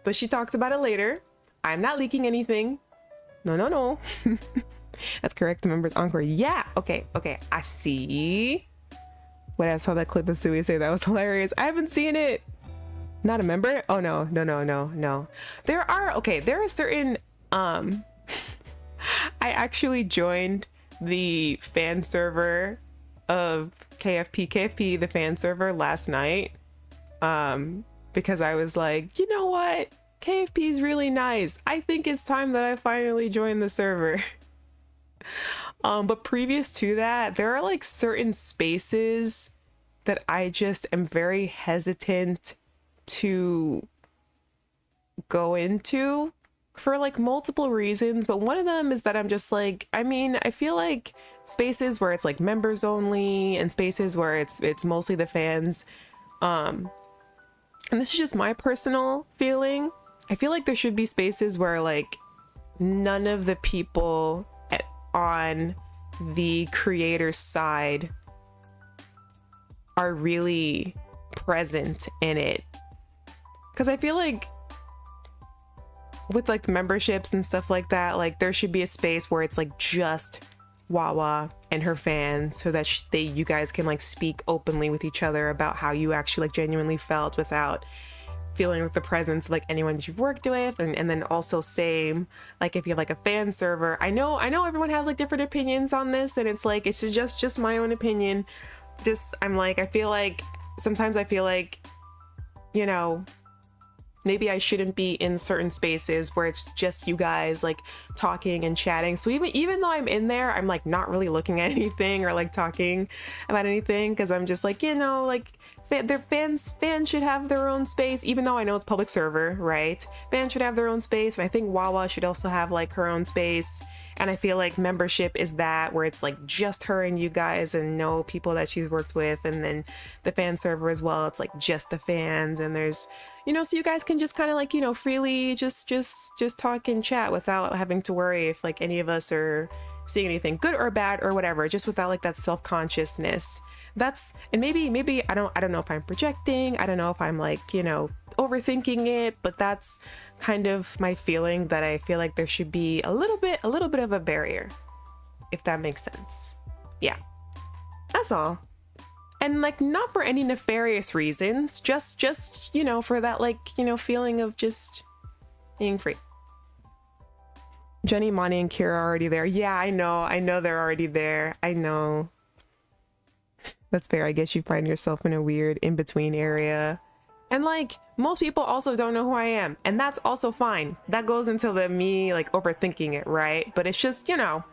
but she talked about it later. I'm not leaking anything. No. That's correct. The members encore. Yeah. Okay. I see. When I saw that clip of Sui say that was hilarious. I haven't seen it. Not a member? Oh no. There are certain I actually joined the fan server of KFP, the fan server, last night. Because I was like, you know what? KFP is really nice. I think it's time that I finally join the server. But previous to that, there are like certain spaces that I just am very hesitant to go into for like multiple reasons, but one of them is that I'm just like, I feel like spaces where it's like members only and spaces where it's mostly the fans, and this is just my personal feeling, I feel like there should be spaces where like none of the people on the creator side are really present in it. Because I feel like with like the memberships and stuff like that, like there should be a space where it's like just Wawa and her fans, so that you guys can like speak openly with each other about how you actually like genuinely felt without feeling with the presence of like anyone that you've worked with, and then also same like if you have like a fan server. I know everyone has like different opinions on this, and it's like it's just my own opinion. I'm like, I feel like sometimes I feel like, you know, maybe I shouldn't be in certain spaces where it's just you guys like talking and chatting. So even though I'm in there, I'm like not really looking at anything or like talking about anything, because I'm just like, you know, like their fans should have their own space, even though I know it's public server, right? Fans should have their own space, and I think Wawa should also have like her own space. And I feel like membership is that, where it's like just her and you guys and no people that she's worked with. And then the fan server as well, it's like just the fans, and there's, you know, so you guys can just kind of like, you know, freely just talk and chat without having to worry if like any of us are seeing anything good or bad or whatever, just without like that self-consciousness. And maybe I don't know if I'm projecting, I don't know if I'm like, you know, overthinking it, but that's kind of my feeling, that I feel like there should be a little bit of a barrier, if that makes sense. Yeah, that's all. And like, not for any nefarious reasons, just, you know, for that like, you know, feeling of just being free. Jenny, Monty, and Kira are already there. Yeah, I know they're already there. I know. That's fair. I guess you find yourself in a weird in-between area. And like, most people also don't know who I am, and that's also fine. That goes into the me like overthinking it, right? But it's just, you know,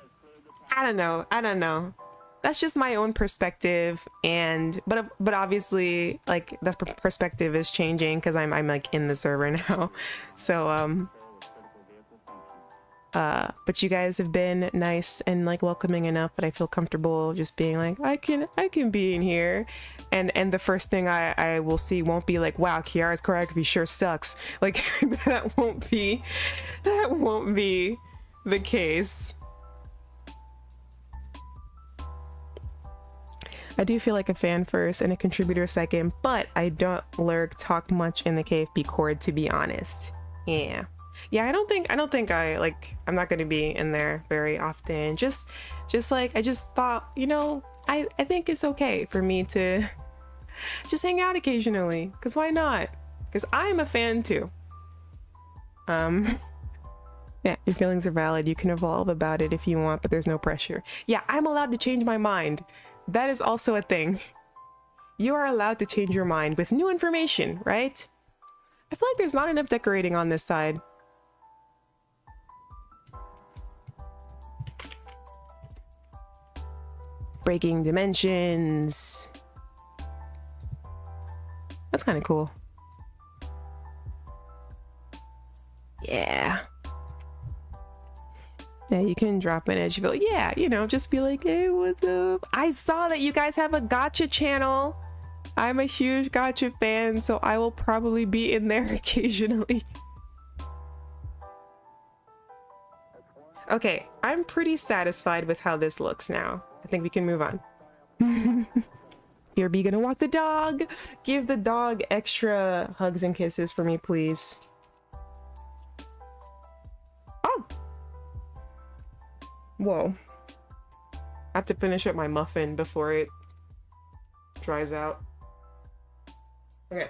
I don't know. That's just my own perspective, and but obviously like that perspective is changing because I'm like in the server now. So but you guys have been nice and like welcoming enough that I feel comfortable just being like, I can be in here, and the first thing I will see won't be like, wow, Kiara's choreography sure sucks. Like that won't be the case. I do feel like a fan first and a contributor second, but I don't talk much in the KFP Chord, to be honest. Yeah, I don't think I'm not gonna be in there very often. Just like, I just thought, you know, I think it's okay for me to just hang out occasionally, because why not? Because I'm a fan too. Yeah, your feelings are valid. You can evolve about it if you want, but there's no pressure. Yeah, I'm allowed to change my mind. That is also a thing. You are allowed to change your mind with new information, right? I feel like there's not enough decorating on this side. Breaking dimensions. That's kind of cool. Yeah. Yeah, you can drop in as you feel. Yeah, you know, just be like, hey, what's up? I saw that you guys have a gacha channel. I'm a huge gacha fan, so I will probably be in there occasionally. Okay, I'm pretty satisfied with how this looks now. I think we can move on. Here, be gonna walk the dog. Give the dog extra hugs and kisses for me, please. Oh! Whoa. I have to finish up my muffin before it dries out. Okay.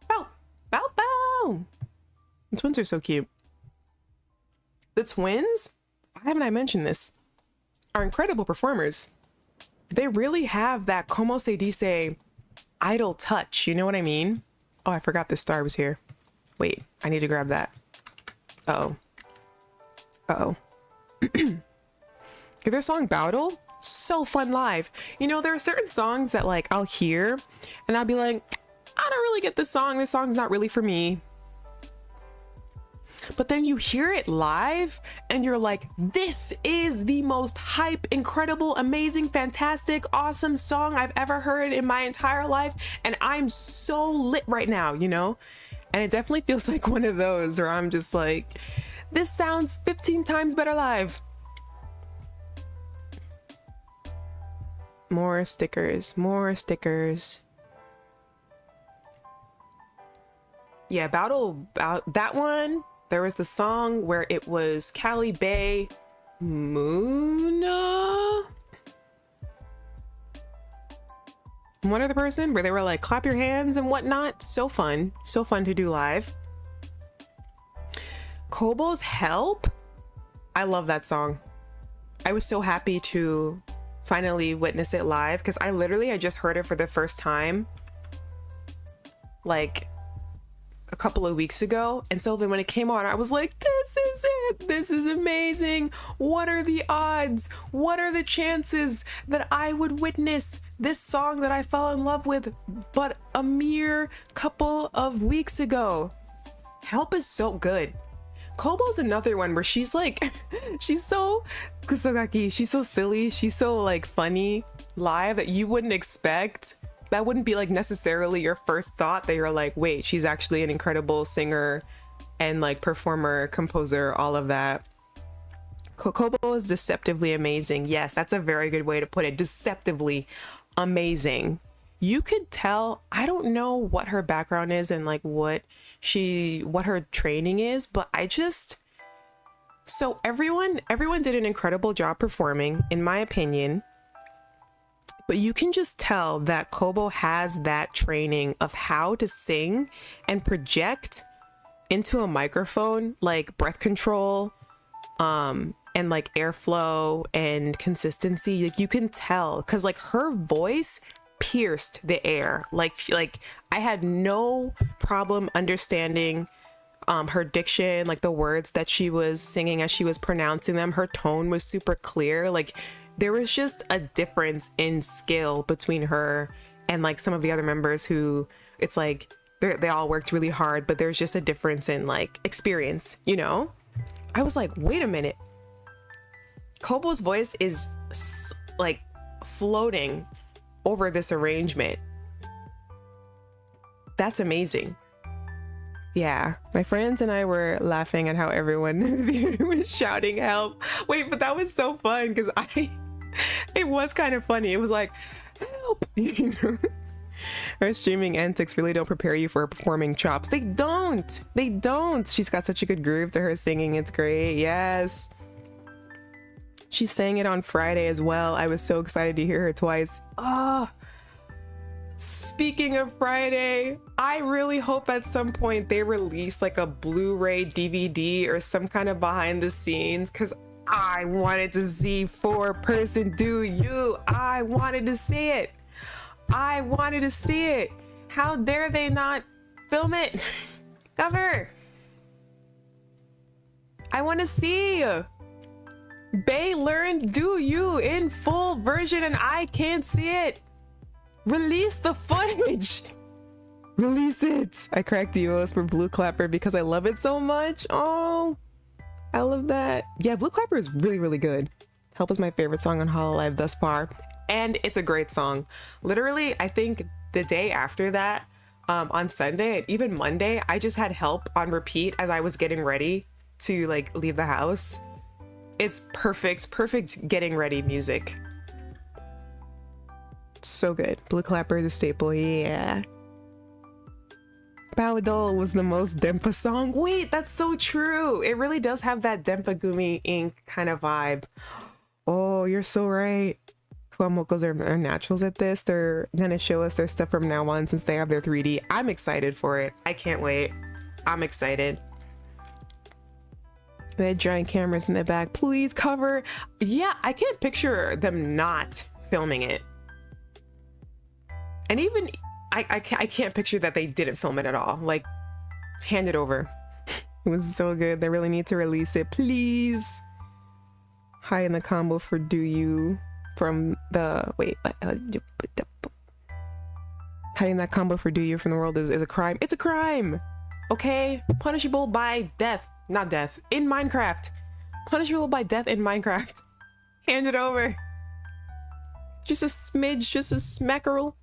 Bow! Bow bow! The twins are so cute. The twins, haven't I mentioned this, are incredible performers. They really have that como se dice idol touch, you know what I mean? Oh, I forgot this star was here. Wait, I need to grab that. Uh-oh. Uh-oh. Their song Battle, so fun live. You know, there are certain songs that like I'll hear and I'll be like, I don't really get this song. This song's not really for me. But then you hear it live and you're like, this is the most hype, incredible, amazing, fantastic, awesome song I've ever heard in my entire life. And I'm so lit right now, you know? And it definitely feels like one of those where I'm just like, this sounds 15 times better live. More stickers, more stickers. Yeah, Battle, that one. There was the song where it was Callie Bay, Muna. one other person where they were like, clap your hands and whatnot. So fun to do live. Kobo's Help. I love that song. I was so happy to finally witness it live because I just heard it for the first time like a couple of weeks ago, and so then when it came on I was like, this is it, this is amazing. What are the odds, what are the chances that I would witness this song that I fell in love with but a mere couple of weeks ago? Help is so good. Kobo's another one where she's like she's so kusogaki, she's so silly, she's so like funny live that you wouldn't expect. That wouldn't be like necessarily your first thought, that you're like, wait, she's actually an incredible singer and like performer, composer, all of that. Kobo is deceptively amazing. Yes, that's a very good way to put it. Deceptively amazing. You could tell, I don't know what her background is and like what her training is, but so everyone did an incredible job performing, in my opinion. But you can just tell that Kobo has that training of how to sing and project into a microphone, like breath control, and like airflow and consistency. Like you can tell, because like her voice pierced the air. Like I had no problem understanding her diction, like the words that she was singing as she was pronouncing them. Her tone was super clear. Like there was just a difference in skill between her and like some of the other members who it's like they all worked really hard, but there's just a difference in like experience, you know? I was like, wait a minute. Kobo's voice is like floating over this arrangement. That's amazing. Yeah, my friends and I were laughing at how everyone was shouting help. Wait, but that was so fun because it was kind of funny. It was like, help, you know? Her streaming antics really don't prepare you for performing chops. They don't. She's got such a good groove to her singing. It's great. Yes. She sang it on Friday as well. I was so excited to hear her twice. Oh, speaking of Friday, I really hope at some point they release like a Blu-ray DVD or some kind of behind the scenes, because I wanted to see 4-person Do You. I wanted to see it. How dare they not film it? Cover. I want to see Bae learn Do You in full version and I can't see it. Release the footage. Release it. I cracked EOS for Blue Clapper because I love it so much. Oh, I love that. Yeah, Blue Clapper is really, really good. Help is my favorite song on Hololive thus far. And it's a great song. Literally, I think the day after that, on Sunday and even Monday, I just had Help on repeat as I was getting ready to like leave the house. It's perfect getting ready music. So good. Blue Clapper is a staple. Yeah. Powdol was the most Dempa song. Wait, that's so true. It really does have that Dempa Gumi Inc. kind of vibe. Oh, you're so right. Fuamokos are naturals at this. They're gonna show us their stuff from now on since they have their 3D. I'm excited for it. I can't wait. I'm excited. They had giant cameras in the back. Please cover. Yeah, I can't picture them not filming it. And even I can't picture that they didn't film it at all. Like, hand it over. It was so good. They really need to release it, please. High in the combo for Do You from the hiding that combo for Do You from the world is a crime. It's a crime. Okay, punishable by death. Not death in Minecraft. Punishable by death in Minecraft. Hand it over. Just a smidge, just a smackerel.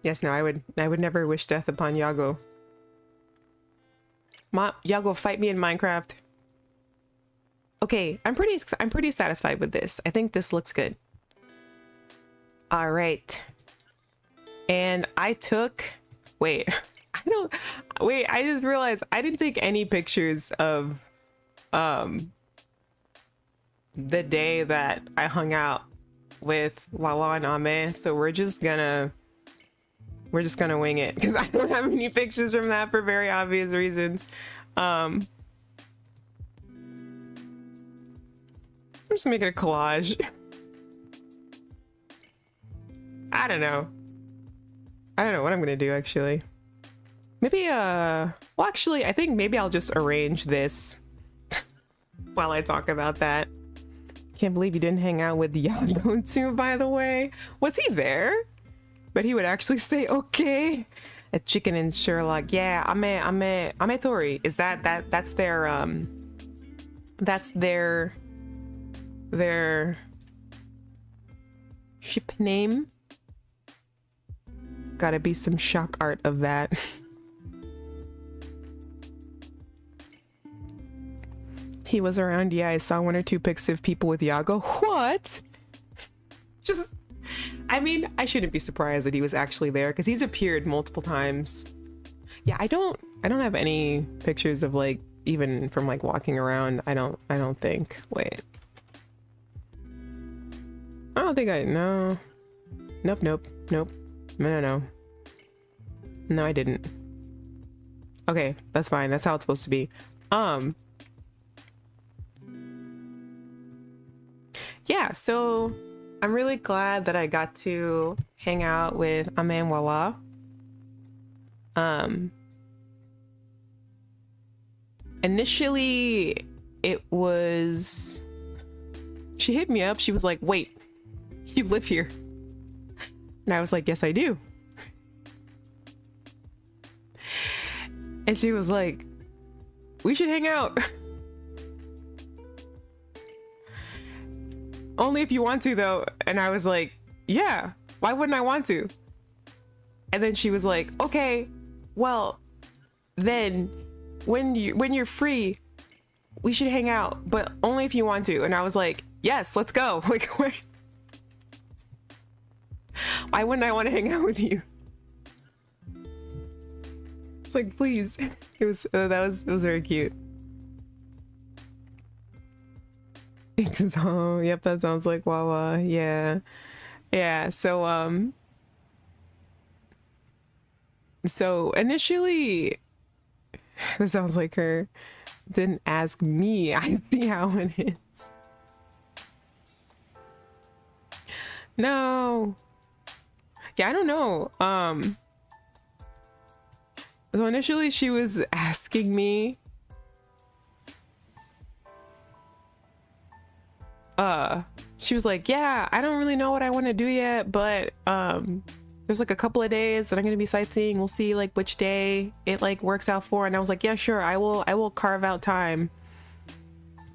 Yes, no, I would never wish death upon Yago. Yago, fight me in Minecraft. Okay, I'm pretty satisfied with this. I think this looks good. All right. And I took, I just realized I didn't take any pictures of the day that I hung out with Wawa and Ame, so we're just gonna wing it because I don't have any pictures from that for very obvious reasons. I'm just making a collage. I don't know what I'm gonna do actually. Maybe well actually I think maybe I'll just arrange this while I talk about that. Can't believe you didn't hang out with Yago too, by the way. Was he there? But he would actually say okay. A chicken and Sherlock. Yeah, Ame Tori. Is that's their ship name? Gotta be some shock art of that. He was around, yeah, I saw 1 or 2 pics of people with Yago. What? Just, I mean, I shouldn't be surprised that he was actually there because he's appeared multiple times. Yeah, I don't have any pictures of like, even from like walking around. I don't think. Wait. I don't think no. Nope. No. No, I didn't. Okay, that's fine. That's how it's supposed to be. Yeah, so I'm really glad that I got to hang out with Ame and Wawa. Initially, it was... She hit me up. She was like, wait, you live here? And I was like, yes, I do. And she was like, we should hang out. Only if you want to, though. And I was like, yeah, why wouldn't I want to? And then she was like, okay, well, then when you're free, we should hang out, but only if you want to. And I was like, yes, let's go. Like, why wouldn't I want to hang out with you? It's like, please. It was very cute. Oh, yep, that sounds like Wawa. Yeah. So so initially, that sounds like her. Didn't ask me. I see how it is. No. Yeah, I don't know. So initially she was asking me she was like, yeah, I don't really know what I want to do yet, but there's like a couple of days that I'm gonna be sightseeing. We'll see like which day it like works out for. And I was like, yeah, sure, I will carve out time,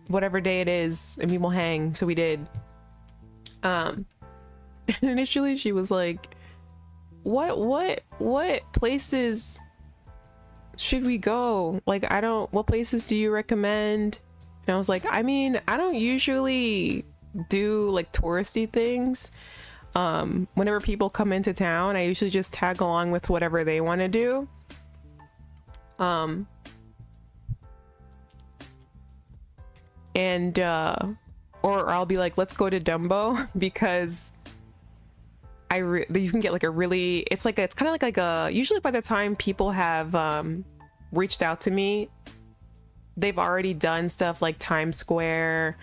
whatever day it is, and we will hang. So we did. And initially she was like, what places should we go? Like, what places do you recommend? And I was like, I mean, I don't usually do like touristy things. Whenever people come into town, I usually just tag along with whatever they want to do. And or I'll be like, let's go to Dumbo, because you can get like a really, it's kind of like a, usually by the time people have reached out to me, they've already done stuff like Times Square,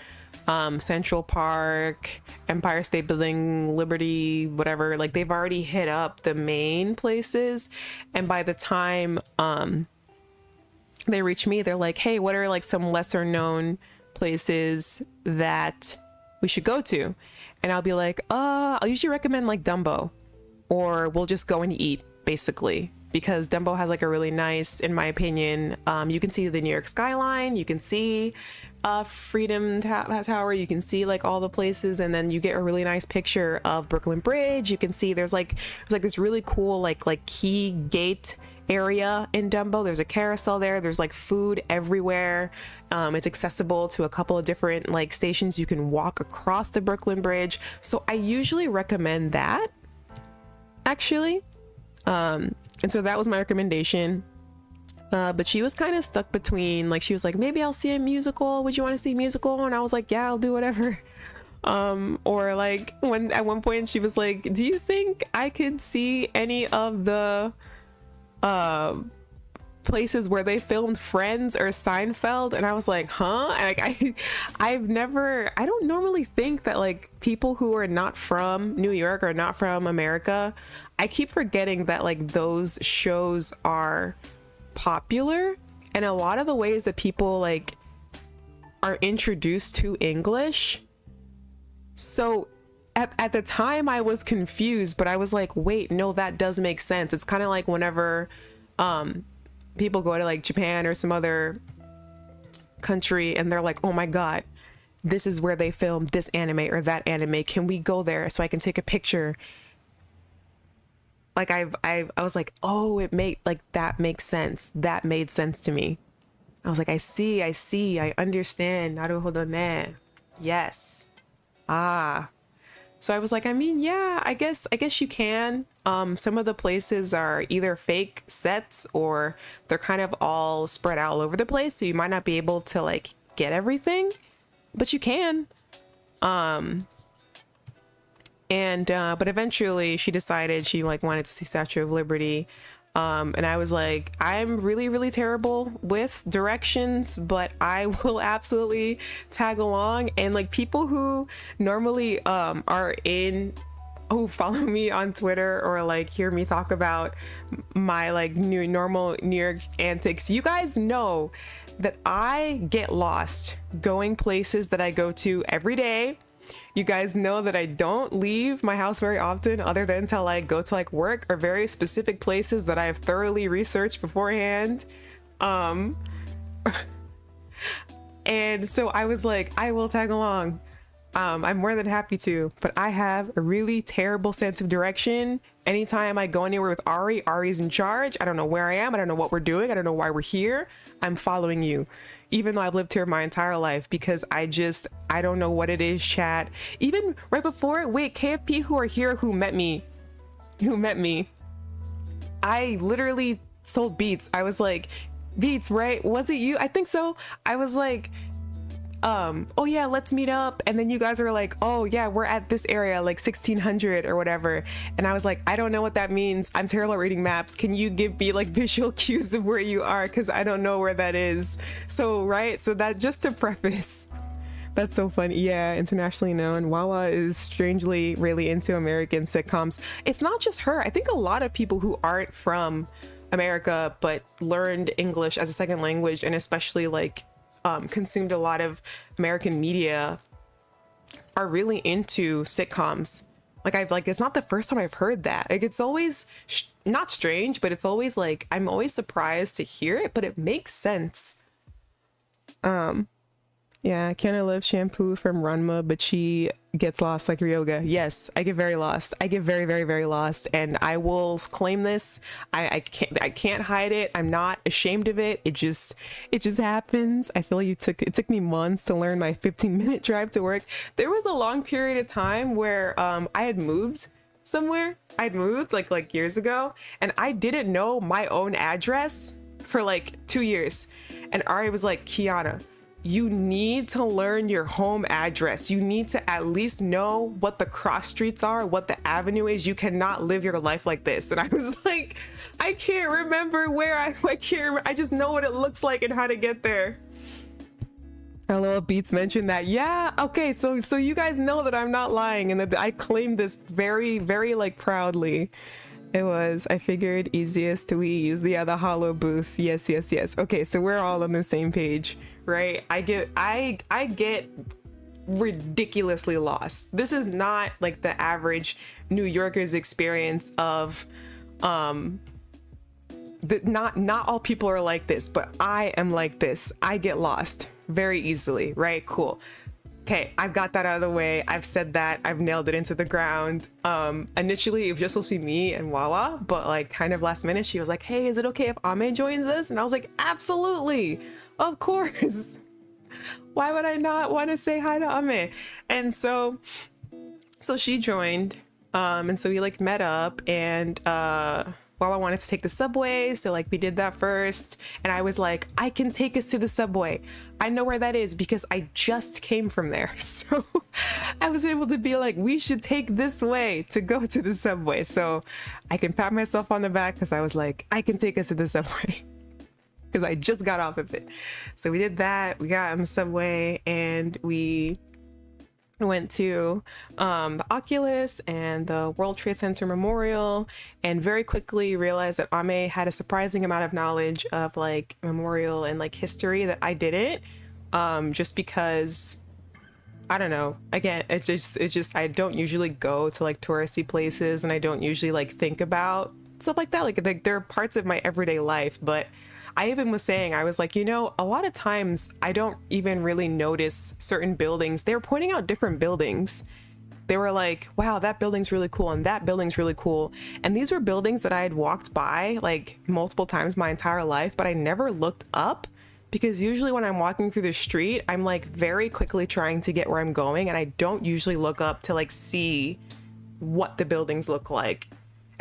Central Park, Empire State Building, Liberty, whatever. Like, they've already hit up the main places, and by the time they reach me, they're like, hey, what are like some lesser known places that we should go to? And I'll be like, I'll usually recommend like Dumbo, or we'll just go and eat, basically, because Dumbo has like a really nice, in my opinion, you can see the New York skyline, you can see Freedom Tower, you can see like all the places, and then you get a really nice picture of Brooklyn Bridge. You can see there's like this really cool like key gate area in Dumbo. There's a carousel there. There's like food everywhere. It's accessible to a couple of different like stations. You can walk across the Brooklyn Bridge. So I usually recommend that, actually. And so that was my recommendation. But she was kind of stuck between, like, she was like, maybe I'll see a musical. Would you want to see a musical? And I was like, yeah, I'll do whatever. Or like when at one point she was like, do you think I could see any of the places where they filmed Friends or Seinfeld? And I was like, huh? And like I don't normally think that like people who are not from New York or not from America, I keep forgetting that like those shows are popular, and a lot of the ways that people like are introduced to English. So at the time I was confused, but I was like, wait, no, that does make sense. It's kind of like whenever people go to like Japan or some other country and they're like, oh my god, this is where they filmed this anime or that anime, can we go there so I can take a picture? Like I was like, oh, that makes sense. That made sense to me. I was like, I see, I understand. Naruhodo ne. Yes. Ah. So I was like, I mean, yeah, I guess you can. Some of the places are either fake sets or they're kind of all spread out all over the place, so you might not be able to like get everything, but you can. But eventually she decided she like wanted to see Statue of Liberty. And I was like, I'm really, really terrible with directions, but I will absolutely tag along. And like people who normally who follow me on Twitter or like hear me talk about my like normal New York antics, you guys know that I get lost going places that I go to every day. You guys know that I don't leave my house very often other than to like go to like work or very specific places that I have thoroughly researched beforehand. And so I was like, I will tag along. I'm more than happy to, but I have a really terrible sense of direction. Anytime I go anywhere with Ari's in charge. I don't know where I am. I don't know what we're doing. I don't know why we're here. I'm following you, even though I've lived here my entire life, because I don't know what it is, chat. Even right before, wait, KFP who are here who met me, I literally told Beats, I was like, Beats, right? Was it you? I think so. I was like, oh yeah, let's meet up. And then you guys were like, oh yeah, we're at this area, like 1600 or whatever. And I was like, I don't know what that means. I'm terrible at reading maps. Can you give me like visual cues of where you are? Because I don't know where that is. So, right. So that just to preface, that's so funny. Yeah, internationally known. Wawa is strangely really into American sitcoms. It's not just her. I think a lot of people who aren't from America but learned English as a second language, and especially like consumed a lot of American media, are really into sitcoms. Like it's not the first time I've heard that. Like it's always not strange, but it's always like I'm always surprised to hear it, but it makes sense. Yeah, kiANNa loves shampoo from Ranma, but she gets lost like Ryoga. Yes, I get very lost. I get very, very, very lost, and I will claim this. I can't hide it. I'm not ashamed of it. It just happens. I feel like it took me months to learn my 15-minute drive to work. There was a long period of time where I had moved somewhere. I'd moved like years ago, and I didn't know my own address for like 2 years. And Ari was like, kiANNa, you need to learn your home address. You need to at least know what the cross streets are, what the avenue is. You cannot live your life like this. And I was like, I can't remember where I can't remember. I just know what it looks like and how to get there. Hello, Beats mentioned that. Yeah, okay, so you guys know that I'm not lying and that I claim this very, very like proudly. It was, I figured, easiest to use the other hollow booth. Yes. Okay, so we're all on the same page, right? I get ridiculously lost. This is not like the average New Yorker's experience of not all people are like this, but I am like this. I get lost very easily, right? Cool. Okay, I've got that out of the way. I've said that. I've nailed it into the ground. Initially, it was just supposed to be me and Wawa, but like kind of last minute, she was like, hey, is it okay if Ame joins this? And I was like, absolutely, of course. Why would I not want to say hi to Ame? And so she joined, and so we like met up, and Wawa wanted to take the subway, so like we did that first, and I was like, I can take us to the subway. I know where that is because I just came from there. So I was able to be like, we should take this way to go to the subway. So I can pat myself on the back because I was like, I can take us to the subway because I just got off of it. So we did that. We got on the subway and we went to the Oculus and the World Trade Center Memorial, and very quickly realized that Ame had a surprising amount of knowledge of like memorial and like history that I didn't, just because I don't know, again, it's just I don't usually go to like touristy places, and I don't usually like think about stuff like that. Like there are parts of my everyday life, but I even was saying, I was like, you know, a lot of times I don't even really notice certain buildings. They were pointing out different buildings. They were like, wow, that building's really cool and that building's really cool. And these were buildings that I had walked by like multiple times my entire life, but I never looked up, because usually when I'm walking through the street, I'm like very quickly trying to get where I'm going, and I don't usually look up to like see what the buildings look like.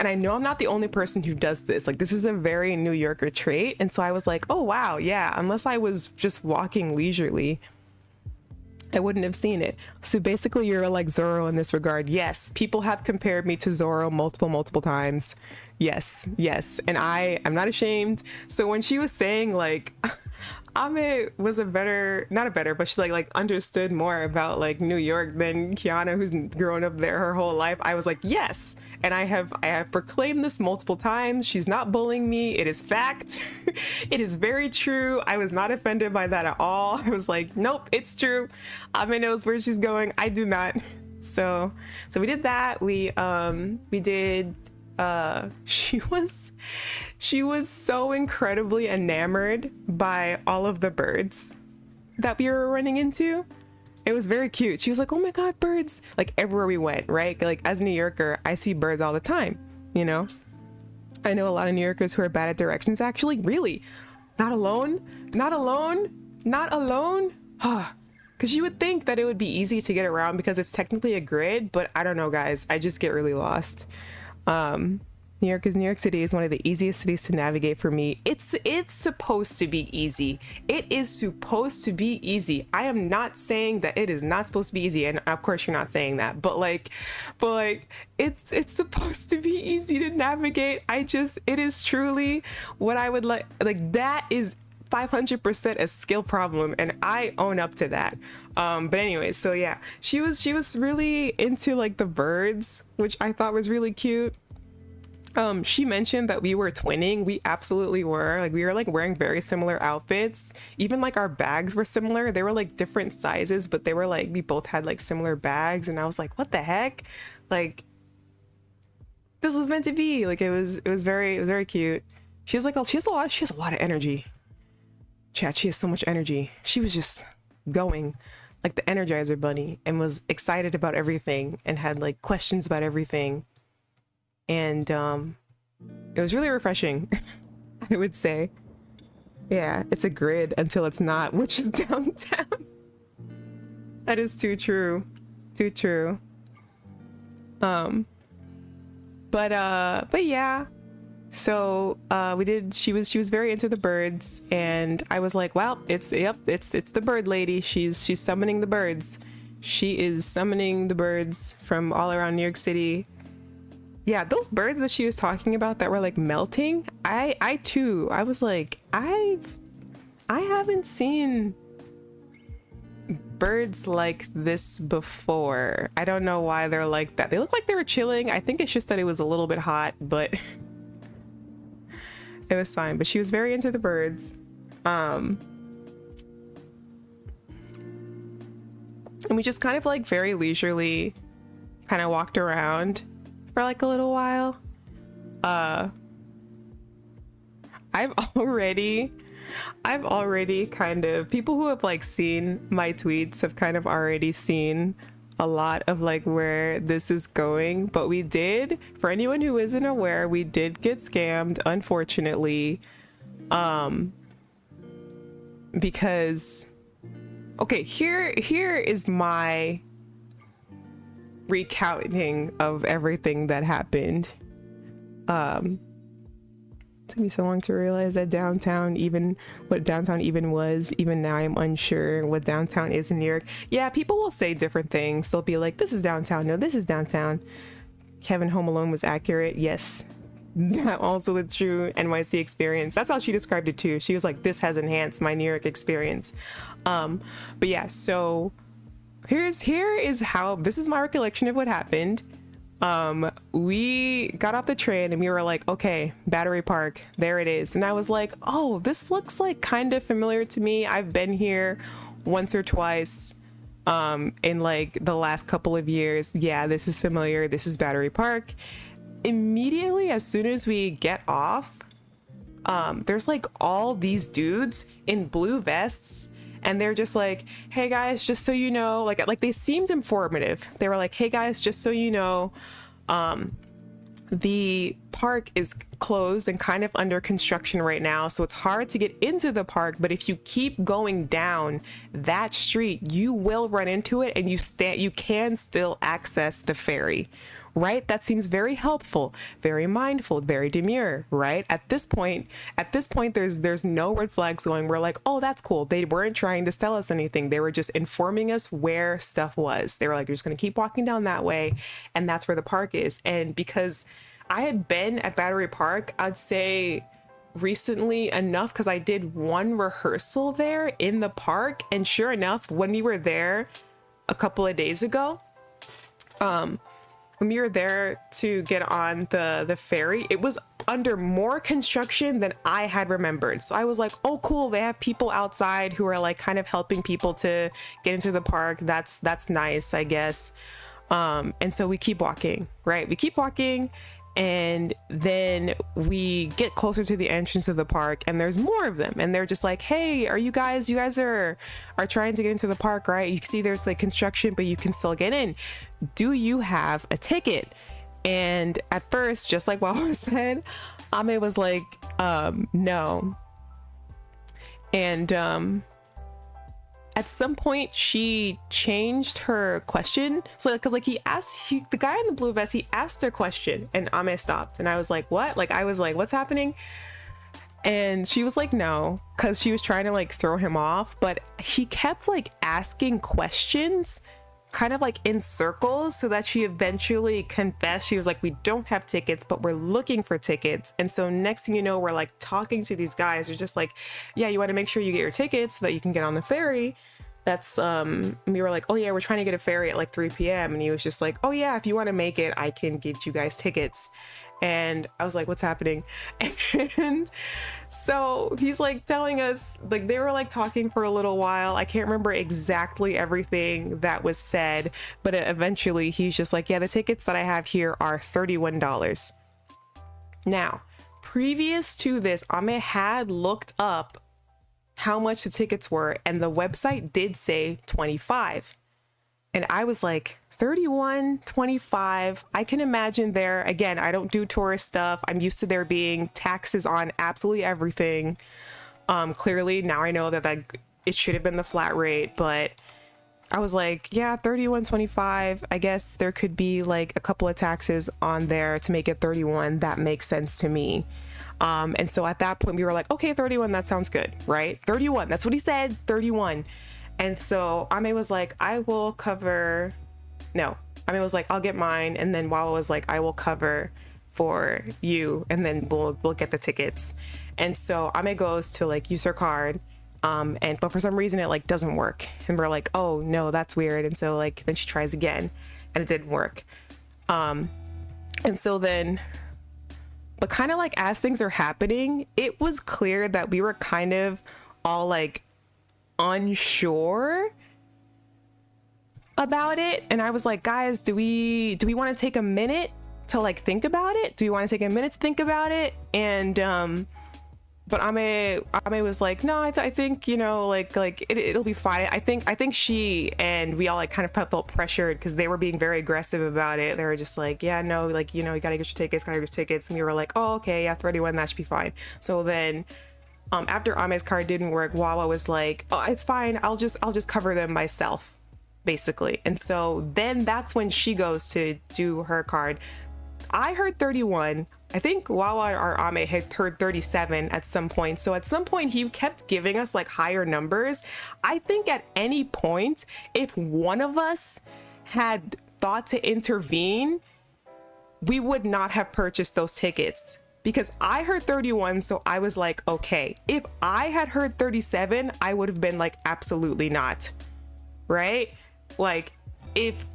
And I know I'm not the only person who does this. Like, this is a very New Yorker trait. And so I was like, oh, wow, yeah, unless I was just walking leisurely, I wouldn't have seen it. So basically, you're like Zoro in this regard. Yes, people have compared me to Zoro multiple times. Yes, yes. And I'm not ashamed. So when she was saying like, Ame was but she like understood more about like New York than kiANNa, who's grown up there her whole life, I was like, yes. And I have proclaimed this multiple times. She's not bullying me. It is fact. It is very true. I was not offended by that at all. I was like, nope, it's true. Ame knows where she's going. I do not. So we did that. We did. She was so incredibly enamored by all of the birds that we were running into. It was very cute. She was like, oh my God, birds. Like everywhere we went, right? Like as a New Yorker, I see birds all the time, you know? I know a lot of New Yorkers who are bad at directions, actually. Really? Not alone? Not alone? Not alone? Because you would think that it would be easy to get around because it's technically a grid, but I don't know, guys. I just get really lost. New York City is one of the easiest cities to navigate for me. It's supposed to be easy. It is supposed to be easy. I am not saying that it is not supposed to be easy, and of course you're not saying that, but it's supposed to be easy to navigate. It is truly what I would like that is 500% a skill problem, and I own up to that. But anyways, so yeah, she was really into like the birds, which I thought was really cute. She mentioned that we were twinning. We absolutely were. Like we were like wearing very similar outfits. Even like our bags were similar. They were like different sizes, but they were like, we both had like similar bags, and I was like, what the heck? Like this was meant to be. Like it was very cute. She has a lot of energy. Chat, she has so much energy. She was just going like the Energizer Bunny and was excited about everything and had like questions about everything. And it was really refreshing, I would say. Yeah, it's a grid until it's not, which is downtown. That is too true. Too true. But yeah. So she was very into the birds, and I was like, well, it's the bird lady. She's summoning the birds. She is summoning the birds from all around New York City. Yeah, those birds that she was talking about that were like melting, I too, I was like, I haven't seen birds like this before. I don't know why they're like that. They look like they were chilling. I think it's just that it was a little bit hot, but it was fine. But she was very into the birds. And we just kind of like very leisurely kind of walked around for like a little while. I've already kind of, people who have like seen my tweets have kind of already seen a lot of like where this is going. But we did, for anyone who isn't aware, we did get scammed, unfortunately, because okay, here is my recounting of everything that happened. took me so long to realize that what downtown even was. Even now I'm unsure what downtown is in New York. Yeah, people will say different things. They'll be like, this is downtown. No, this is downtown. Kevin Home Alone was accurate. Yes. That also the true NYC experience. That's how she described it too. She was like, this has enhanced my New York experience. But yeah, so here is how, this is my recollection of what happened. We got off the train and we were like, okay, Battery Park, there it is. And I was like, oh, this looks like kind of familiar to me. I've been here once or twice in like the last couple of years. Yeah, this is familiar. This is Battery Park. Immediately as soon as we get off, there's like all these dudes in blue vests, and they're just like, hey guys, just so you know, like they seemed informative. They were like, hey guys, just so you know, the park is closed and kind of under construction right now, so it's hard to get into the park, but if you keep going down that street, you will run into it, and you can still access the ferry. Right? That seems very helpful, very mindful, very demure, right? At this point, there's no red flags going. We're like, oh, that's cool. They weren't trying to sell us anything. They were just informing us where stuff was. They were like, you're just going to keep walking down that way, and that's where the park is. And because I had been at Battery Park, I'd say recently enough, because I did one rehearsal there in the park, and sure enough, when we were there a couple of days ago, when we were there to get on the ferry, it was under more construction than I had remembered. So I was like, oh, cool. They have people outside who are like kind of helping people to get into the park. That's nice, I guess. And so we keep walking, right? We keep walking, and then we get closer to the entrance of the park, and there's more of them, and they're just like, hey, you guys are trying to get into the park, right? You can see there's like construction, but you can still get in. Do you have a ticket? And at first, just like Wawa said, Ame was like, no. And at some point she changed her question. So because like the guy in the blue vest, he asked her question, and Ame stopped, and I was like, what? Like I was like, what's happening? And she was like, no, because she was trying to like throw him off, but he kept like asking questions kind of like in circles, so that she eventually confessed. She was like, we don't have tickets, but we're looking for tickets. And so next thing you know, we're like talking to these guys. They're just like, yeah, you want to make sure you get your tickets so that you can get on the ferry. That's we were like, oh yeah, we're trying to get a ferry at like 3 p.m. And he was just like, oh yeah, if you want to make it, I can get you guys tickets. And I was like, what's happening? And so he's like telling us, like they were like talking for a little while. I can't remember exactly everything that was said, but eventually he's just like, yeah, the tickets that I have here are $31. Now, previous to this, Ame had looked up how much the tickets were, and the website did say 25. And I was like, 31, 25. I can imagine there, again, I don't do tourist stuff. I'm used to there being taxes on absolutely everything. Clearly now I know that it should have been the flat rate, but I was like, yeah, 31, 25. I guess there could be like a couple of taxes on there to make it 31. That makes sense to me. And so at that point we were like, okay, 31, that sounds good, right? 31, that's what he said, 31. And so Ame was like, I will cover, no, Ame was like, I'll get mine. And then Wawa was like, I will cover for you, and then we'll get the tickets. And so Ame goes to like use her card, but for some reason it like doesn't work. And we're like, oh no, that's weird. And so like, then she tries again and it didn't work. And so then, but kind of like as things are happening, it was clear that we were kind of all like unsure about it. And I was like, guys, do we want to take a minute to like think about it? Do we want to take a minute to think about it? And but Ame was like, no, I think, you know, like it'll be fine. I think she and we all like kind of felt pressured because they were being very aggressive about it. They were just like, yeah, no, like, you know, you gotta get your tickets. And we were like, oh, okay, yeah, 31, that should be fine. So then after Ame's card didn't work, Wawa was like, oh, it's fine, I'll just cover them myself, basically. And so then that's when she goes to do her card. I heard 31, I think Wawa or Ame had heard 37 at some point. So at some point he kept giving us like higher numbers. I think at any point, if one of us had thought to intervene, we would not have purchased those tickets, because I heard 31. So I was like, okay, if I had heard 37, I would have been like, absolutely not. Right? Like, if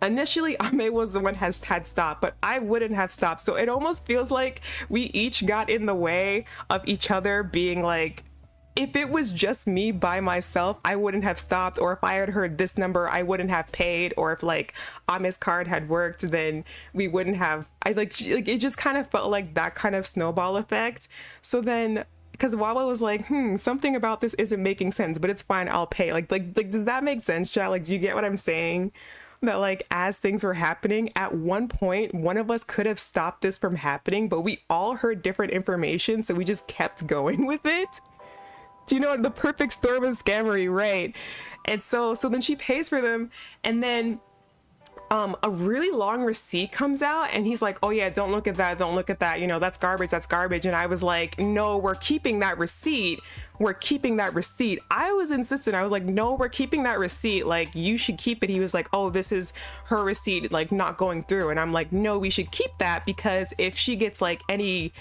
initially Ame was the one had stopped, but I wouldn't have stopped. So it almost feels like we each got in the way of each other being like, if it was just me by myself, I wouldn't have stopped. Or if I had heard this number, I wouldn't have paid. Or if like Ame's card had worked, then we wouldn't have. Like it just kind of felt like that kind of snowball effect. So then, because Wawa was like, something about this isn't making sense, but it's fine, I'll pay. Like does that make sense, chat? Like, do you get what I'm saying? That like, as things were happening, at one point, one of us could have stopped this from happening, but we all heard different information, so we just kept going with it. Do you know, the perfect storm of scammery, right? And so then she pays for them, and then a really long receipt comes out, and he's like, oh yeah, don't look at that, you know, that's garbage. And I was like, no, we're keeping that receipt. I was insistent. I was like, no, we're keeping that receipt. Like, you should keep it. He was like, oh, this is her receipt, like not going through. And I'm like, no, we should keep that, because if she gets like any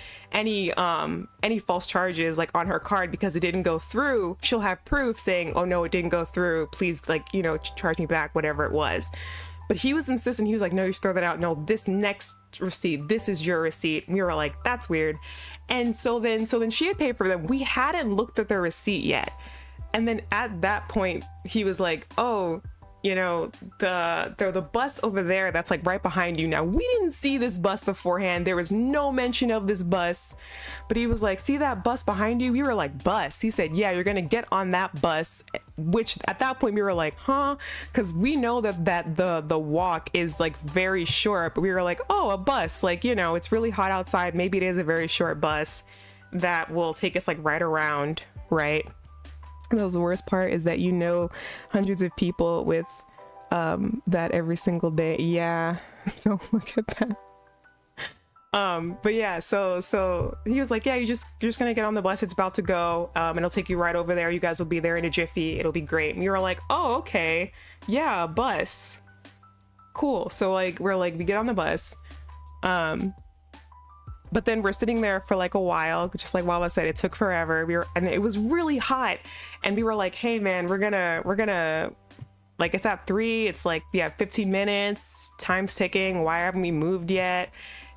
false charges like on her card because it didn't go through, she'll have proof saying, oh no, it didn't go through, please, like, you know, charge me back, whatever it was. But he was insistent. He was like, no, you should throw that out. No, this next receipt, this is your receipt. And we were like, that's weird. And so then she had paid for them. We hadn't looked at the receipt yet. And then at that point, he was like, oh, you know, the bus over there that's like right behind you. Now, we didn't see this bus beforehand. There was no mention of this bus. But he was like, see that bus behind you? We were like, bus? He said, yeah, you're going to get on that bus. Which at that point we were like, huh? Because we know that the walk is like very short. But we were like, oh, a bus. Like, you know, it's really hot outside. Maybe it is a very short bus that will take us like right around, right? The worst part is that, you know, hundreds of people with that every single day. Yeah, don't look at that. But yeah, so he was like, yeah, you're just gonna get on the bus, it's about to go, and it'll take you right over there, you guys will be there in a jiffy, it'll be great. And we were like, oh, okay, yeah, bus, cool. So like, we get on the bus, but then we're sitting there for like a while, just like Wawa said, it took forever. And it was really hot, and we were like, hey man, we're gonna like, it's at 3, it's like, yeah, 15 minutes, time's ticking, why haven't we moved yet?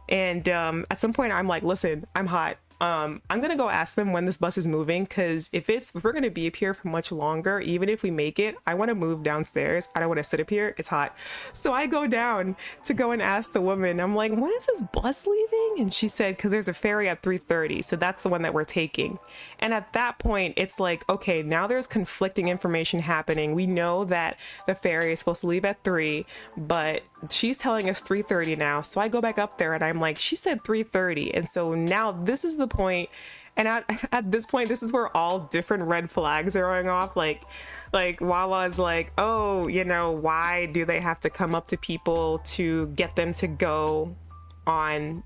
And at some point I'm like, listen, I'm hot. I'm gonna go ask them when this bus is moving, because if we're gonna be up here for much longer, even if we make it, I want to move downstairs. I don't want to sit up here, it's hot. So I go down to go and ask the woman, I'm like, when is this bus leaving? And she said, because there's a ferry at 3:30, so that's the one that we're taking. And at that point it's like, okay, now there's conflicting information happening. We know that the ferry is supposed to leave at 3, but she's telling us 3:30 now. So I go back up there and I'm like, she said 3:30. And so now this is the point, and at this point, this is where all different red flags are going off. Like Wawa's like, oh, you know, why do they have to come up to people to get them to go on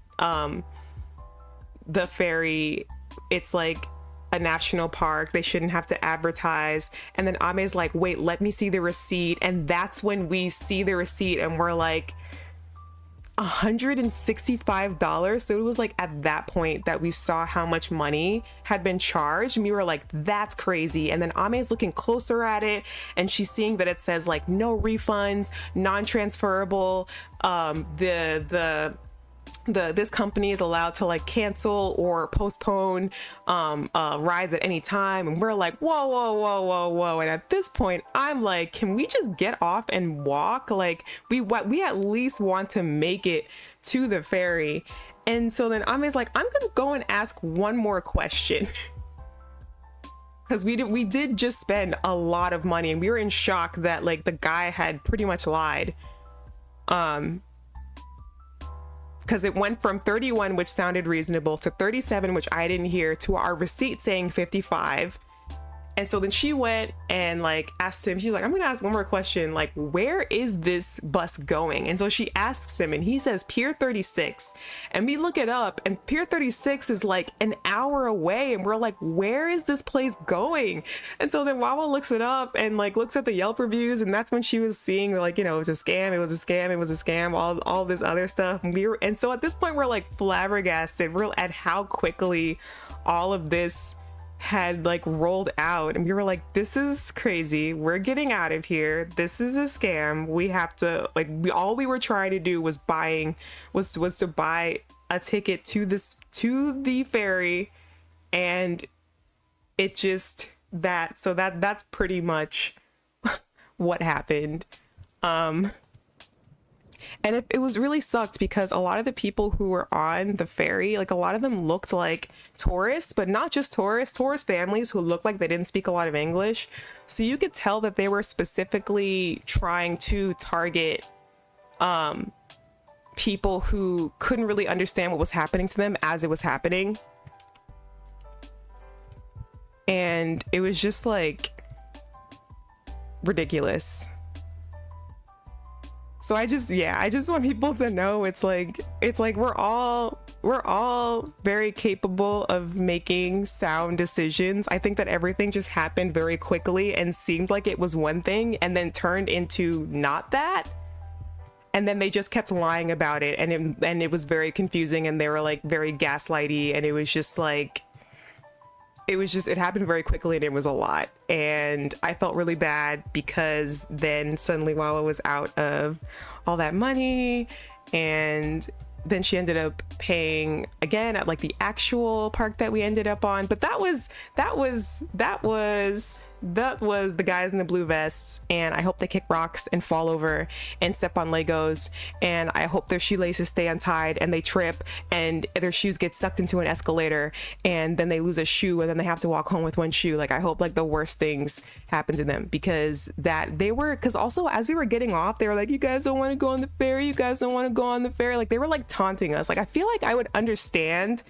the ferry? It's like a national park, they shouldn't have to advertise. And then Ame's like, wait, let me see the receipt. And that's when we see the receipt and we're like, $165. So it was like at that point that we saw how much money had been charged, and we were like, that's crazy. And then Ame is looking closer at it, and she's seeing that it says like no refunds, non-transferable, this company is allowed to like cancel or postpone rides at any time. And we're like, whoa. And at this point I'm like, can we just get off and walk? Like we at least want to make it to the ferry. And so then Ame's like, I'm gonna go and ask one more question. Because we did just spend a lot of money, and we were in shock that like the guy had pretty much lied. Because it went from 31, which sounded reasonable, to 37, which I didn't hear, to our receipt saying 55. And so then she went and like asked him, she's like, I'm gonna ask one more question, like, where is this bus going? And so she asks him and he says Pier 36. And we look it up and Pier 36 is like an hour away, and we're like, where is this place going? And so then Wawa looks it up and like looks at the Yelp reviews, and that's when she was seeing like, you know, it was a scam, it was a scam, it was a scam, all this other stuff. And so at this point we're like flabbergasted at how quickly all of this had like rolled out, and we were like, this is crazy, we're getting out of here, this is a scam, we have to like, all we were trying to do was to buy a ticket to the ferry, and it just that's pretty much what happened. And it was really sucked because a lot of the people who were on the ferry, like a lot of them looked like tourists, but not just tourist families who looked like they didn't speak a lot of English. So you could tell that they were specifically trying to target people who couldn't really understand what was happening to them as it was happening. And it was just like ridiculous. So I just want people to know it's like we're all very capable of making sound decisions. I think that everything just happened very quickly and seemed like it was one thing and then turned into not that. And then they just kept lying about it, and it was very confusing, and they were like very gaslighty, and it was just like it happened very quickly, and it was a lot. And I felt really bad because then suddenly Wawa was out of all that money, and then she ended up paying again at like the actual park that we ended up on. But that was the guys in the blue vests, and I hope they kick rocks and fall over and step on Legos, and I hope their shoelaces stay untied and they trip and their shoes get sucked into an escalator and then they lose a shoe and then they have to walk home with one shoe. Like, I hope like the worst things happen to them, because also as we were getting off, they were like, you guys don't want to go on the ferry, you guys don't want to go on the ferry. Like, they were like taunting us. Like, I feel like I would understand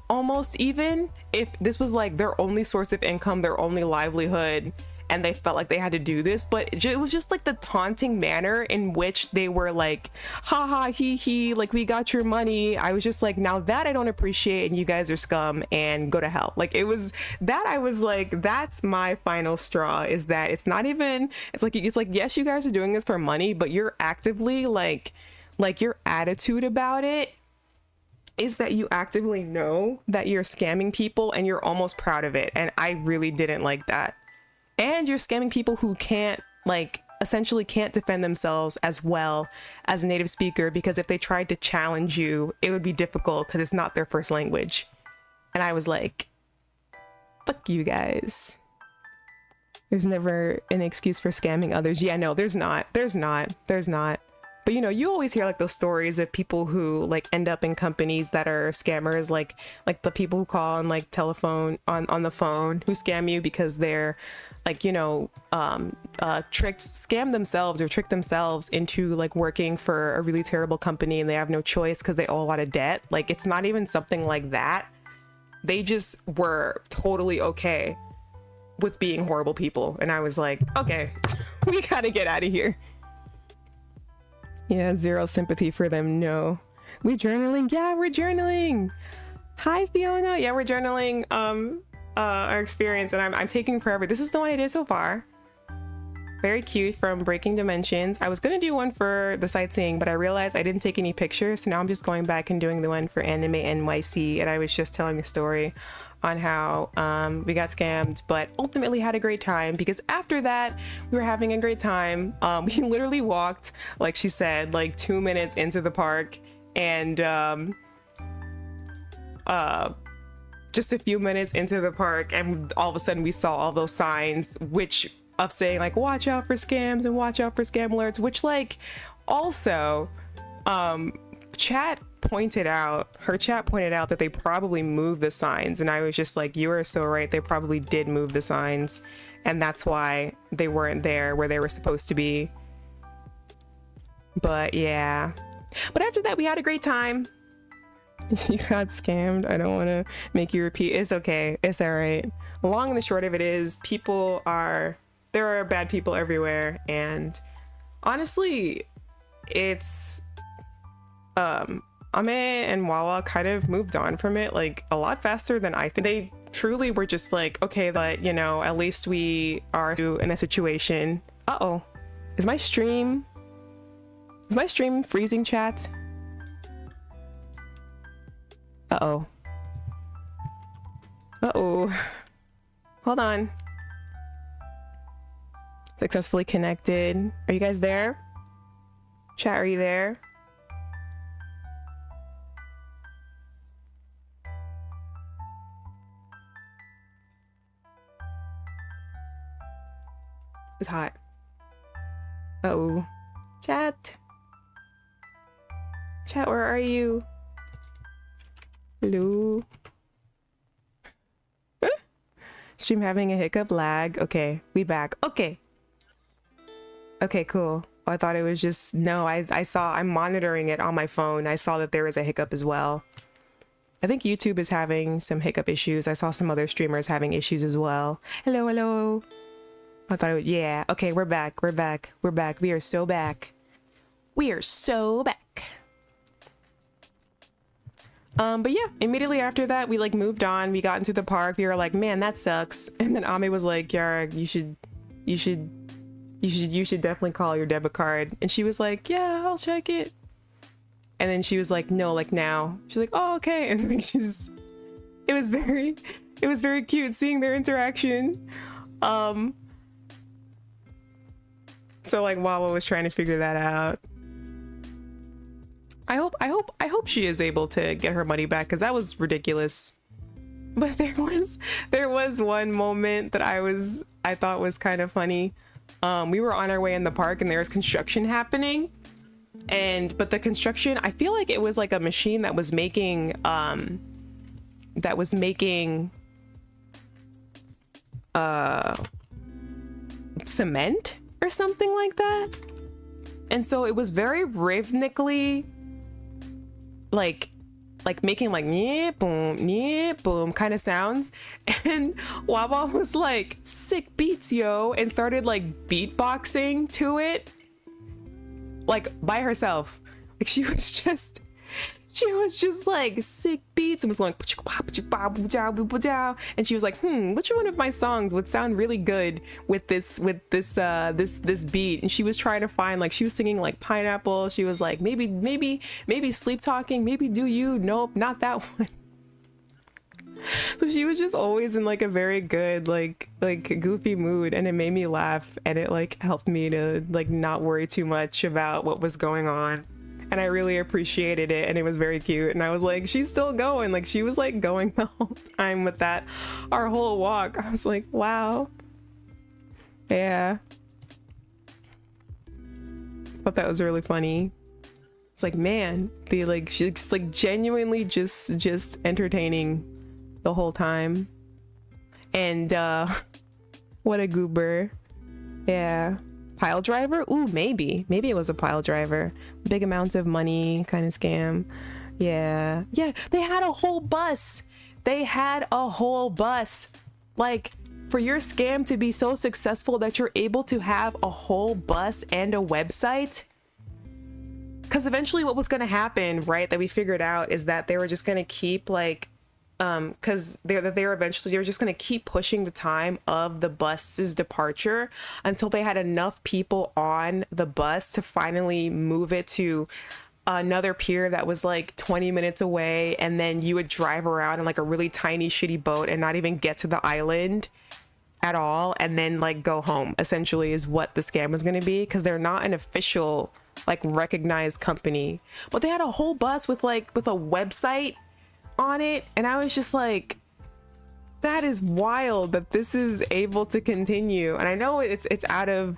almost, even if this was like their only source of income, their only livelihood, and they felt like they had to do this. But it was just like the taunting manner in which they were like, haha, he, like, we got your money. I was just like, now that I don't appreciate, and you guys are scum and go to hell. Like, it was that I was like, that's my final straw, is that it's like yes, you guys are doing this for money, but you're actively like your attitude about it is that you actively know that you're scamming people and you're almost proud of it. And I really didn't like that. And you're scamming people who essentially can't defend themselves as well as a native speaker, because if they tried to challenge you, it would be difficult because it's not their first language. And I was like, fuck you guys. There's never an excuse for scamming others. Yeah, no, there's not. But you know, you always hear like those stories of people who like end up in companies that are scammers, like the people who call on like telephone on the phone who scam you because they're like, you know, trick themselves into like working for a really terrible company, and they have no choice because they owe a lot of debt. Like, it's not even something like that. They just were totally okay with being horrible people. And I was like, okay, we gotta get out of here. Yeah, zero sympathy for them. No. We journaling? Yeah, we're journaling. Hi, Fiona. Yeah, we're journaling our experience, and I'm taking forever. This is the one I did so far. Very cute, from Breaking Dimensions. I was gonna do one for the sightseeing, but I realized I didn't take any pictures, so now I'm just going back and doing the one for AnimeNYC, and I was just telling a story on how we got scammed, but ultimately had a great time, because after that we were having a great time. We literally walked, like she said, like 2 minutes into the park, and just a few minutes into the park, and all of a sudden we saw all those signs of saying like, watch out for scams and watch out for scam alerts, which like also chat pointed out that they probably moved the signs, and I was just like, you are so right, they probably did move the signs, and that's why they weren't there where they were supposed to be. But yeah, but after that we had a great time. You got scammed. I don't want to make you repeat. It's okay. It's all right. Long and the short of it is, there are bad people everywhere, and honestly, it's Ame and Wawa kind of moved on from it like a lot faster than I think. They truly were just like, okay, but you know, at least we are in a situation. Uh-oh. Is my stream freezing, chat? Uh-oh. Uh-oh. Hold on. Successfully connected. Are you guys there? Chat, are you there? It's hot. Uh-oh. Chat. Chat, where are you? Hello? Stream having a hiccup, lag. Okay, we back. Okay. Okay, cool. I thought it was just, no, I'm monitoring it on my phone. I saw that there was a hiccup as well. I think YouTube is having some hiccup issues. I saw some other streamers having issues as well. Hello, hello. I thought it would, yeah. Okay, we're back. We're back. We're back. We are so back. We are so back. But yeah, immediately after that, we like moved on. We got into the park. We were like, man, that sucks. And then Ame was like, Yara, you should definitely call your debit card. And she was like, yeah, I'll check it. And then she was like, no, like now. She's like, oh, okay. And like it was very cute seeing their interaction. So like Wawa was trying to figure that out. I hope she is able to get her money back, because that was ridiculous. But there was one moment that I thought was kind of funny. We were on our way in the park and there was construction happening, but the construction, I feel like it was like a machine that was making cement or something like that. And so it was very rhythmically like making like yeah boom kind of sounds, and Wawa was like, sick beats, yo, and started like beatboxing to it like by herself. Like she was just like, sick beats, and was going, and she was like, which one of my songs would sound really good with this beat? And she was trying to find, like, she was singing like Pineapple. She was like, maybe Sleep Talking, maybe Do You. Nope, not that one. So she was just always in like a very good like goofy mood, and it made me laugh, and it like helped me to like not worry too much about what was going on. And I really appreciated it, and it was very cute. And I was like, she's still going. Like, she was like going the whole time with that, our whole walk. I was like, wow. Yeah. Thought that was really funny. It's like, man, she's like genuinely just entertaining the whole time. And what a goober. Yeah. Pile driver? Ooh, maybe it was a pile driver. Big amounts of money kind of scam. Yeah, they had a whole bus. Like, for your scam to be so successful that you're able to have a whole bus and a website. Because eventually what was going to happen, right, that we figured out, is that they were just going to keep like because they were just going to keep pushing the time of the bus's departure until they had enough people on the bus to finally move it to another pier that was like 20 minutes away, and then you would drive around in like a really tiny shitty boat and not even get to the island at all, and then like go home, essentially, is what the scam was going to be, because they're not an official like recognized company. But they had a whole bus with a website on it, and I was just like, that is wild that this is able to continue. And I know it's out of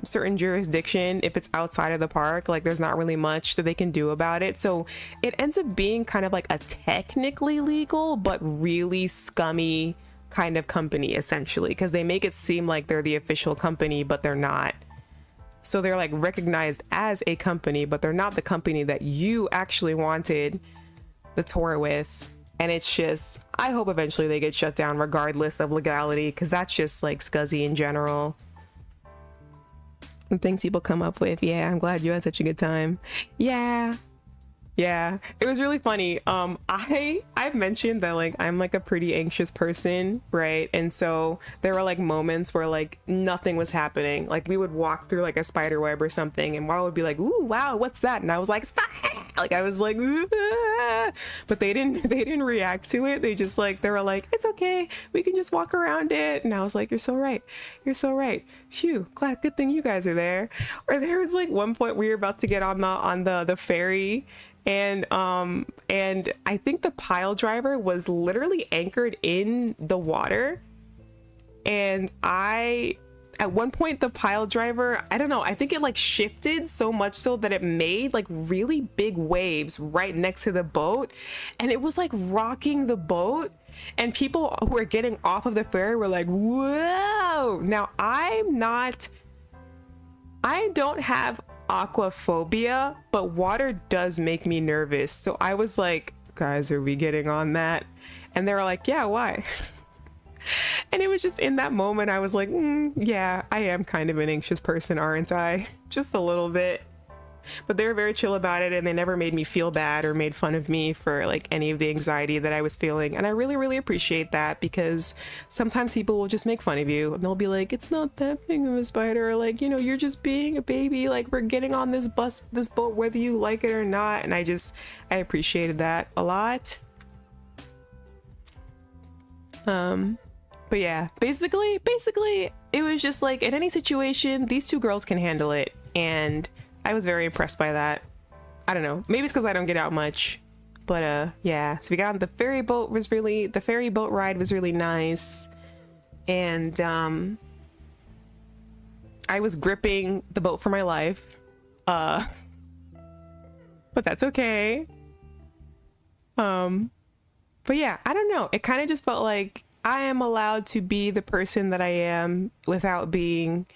certain jurisdiction. If it's outside of the park, like there's not really much that they can do about it, so it ends up being kind of like a technically legal but really scummy kind of company, essentially, because they make it seem like they're the official company, but they're not. So they're like recognized as a company, but they're not the company that you actually wanted. the tour with. And it's just, I hope eventually they get shut down regardless of legality, because that's just like scuzzy in general. And things people come up with. Yeah, I'm glad you had such a good time. Yeah. Yeah, it was really funny. I've mentioned that like I'm like a pretty anxious person, right? And so there were like moments where like nothing was happening. Like we would walk through like a spider web or something, and Wawa would be like, "Ooh, wow, what's that?" And I was like, "Spider!" Like I was like, "Ooh, ah." But they didn't react to it. They just like, they were like, "It's okay, we can just walk around it." And I was like, "You're so right. You're so right. Phew, glad, good thing you guys are there." Or there was like one point we were about to get on the ferry. And I think the pile driver was literally anchored in the water, and at one point the pile driver, I don't know, I think it like shifted so much so that it made like really big waves right next to the boat, and it was like rocking the boat, and people who were getting off of the ferry were like, whoa. Now I don't have aquaphobia, but water does make me nervous. So I was like, guys, are we getting on that? And they were like, yeah, why? And it was just in that moment I was like, yeah, I am kind of an anxious person, aren't I? Just a little bit. But they were very chill about it, and they never made me feel bad or made fun of me for like any of the anxiety that I was feeling. And I really, really appreciate that, because sometimes people will just make fun of you and they'll be like, it's not that big of a spider, or like, you know, you're just being a baby, like we're getting on this boat whether you like it or not. And I appreciated that a lot. But yeah, basically it was just like, in any situation, these two girls can handle it, and I was very impressed by that. I don't know, maybe it's because I don't get out much, but yeah. So we got on the ferry boat. The ferry boat ride was really nice, and I was gripping the boat for my life, but that's okay. But yeah, I don't know, it kind of just felt like I am allowed to be the person that I am without being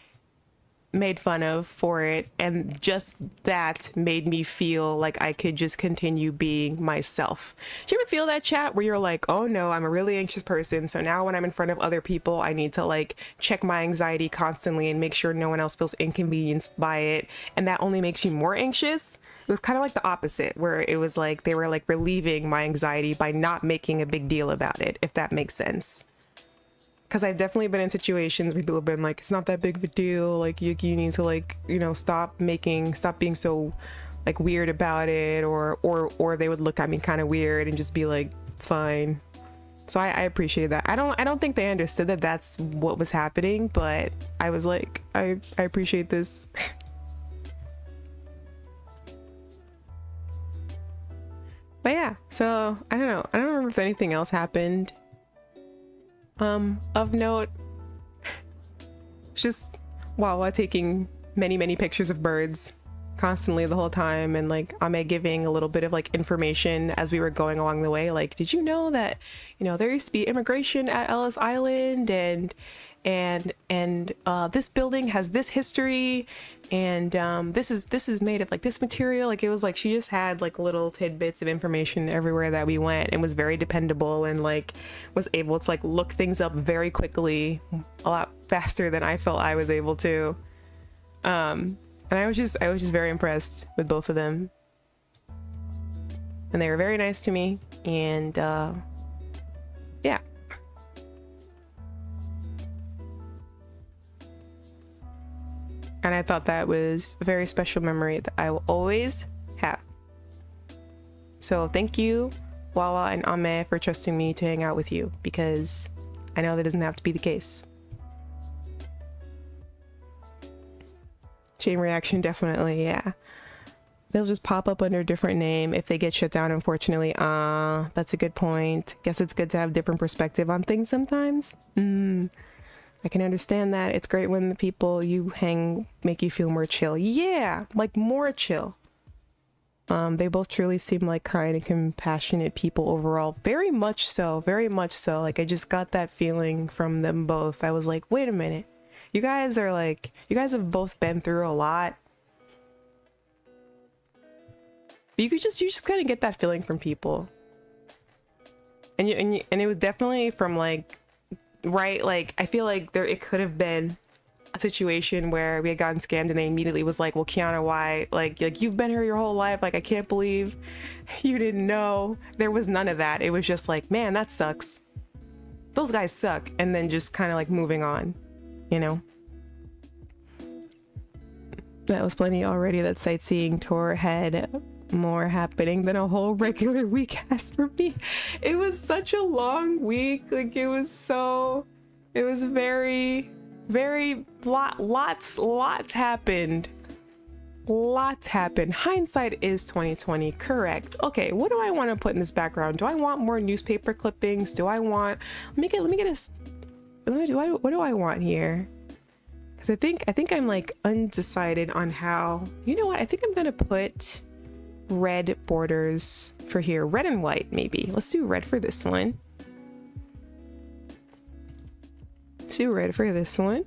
made fun of for it, and just that made me feel like I could just continue being myself. Do you ever feel that, chat, where you're like, oh no, I'm a really anxious person, so now when I'm in front of other people I need to like check my anxiety constantly and make sure no one else feels inconvenienced by it, and that only makes you more anxious? It was kind of like the opposite, where it was like they were like relieving my anxiety by not making a big deal about it, if that makes sense. Because I've definitely been in situations where people have been like, it's not that big of a deal, like you need to like, you know, stop being so like weird about it, or they would look at me kind of weird and just be like, it's fine. So I appreciated that. I don't think they understood that that's what was happening, but I was like, I appreciate this. But yeah, so I don't know, I don't remember if anything else happened of note. Just Wawa taking many pictures of birds constantly the whole time, and like Ame giving a little bit of like information as we were going along the way, like, did you know that, you know, there used to be immigration at Ellis Island, and this building has this history, and this is made of like this material. Like it was like she just had like little tidbits of information everywhere that we went, and was very dependable, and like was able to like look things up very quickly, a lot faster than I felt I was able to. And I was just very impressed with both of them, and they were very nice to me, and yeah. And I thought that was a very special memory that I will always have. So thank you, Wawa and Ame, for trusting me to hang out with you, because I know that doesn't have to be the case. Chain reaction, definitely, yeah. They'll just pop up under a different name if they get shut down, unfortunately. That's a good point. Guess it's good to have different perspective on things sometimes. I can understand that. It's great when the people you hang make you feel more chill. Yeah, like more chill. They both truly seem like kind and compassionate people overall. Very much so, very much so. Like I just got that feeling from them both. I was like, wait a minute. You guys have both been through a lot. You just kind of get that feeling from people. And it was definitely from like, right, like I feel like it could have been a situation where we had gotten scammed and they immediately was like, well, kiANNa, why, like you've been here your whole life, like I can't believe you didn't know. There was none of that. It was just like, man, that sucks, those guys suck, and then just kind of like moving on, you know. That was plenty already. That sightseeing tour had more happening than a whole regular week has for me. It was such a long week. Like it was very lots happened. Lots happened. Hindsight is 2020, correct. Okay, what do I want to put in this background? Do I want more newspaper clippings? Do I want, what do I want here? Because I think I'm like undecided on how, you know what, I think I'm gonna put red borders for here. Red and white, maybe. Let's do red for this one. Let's do red for this one.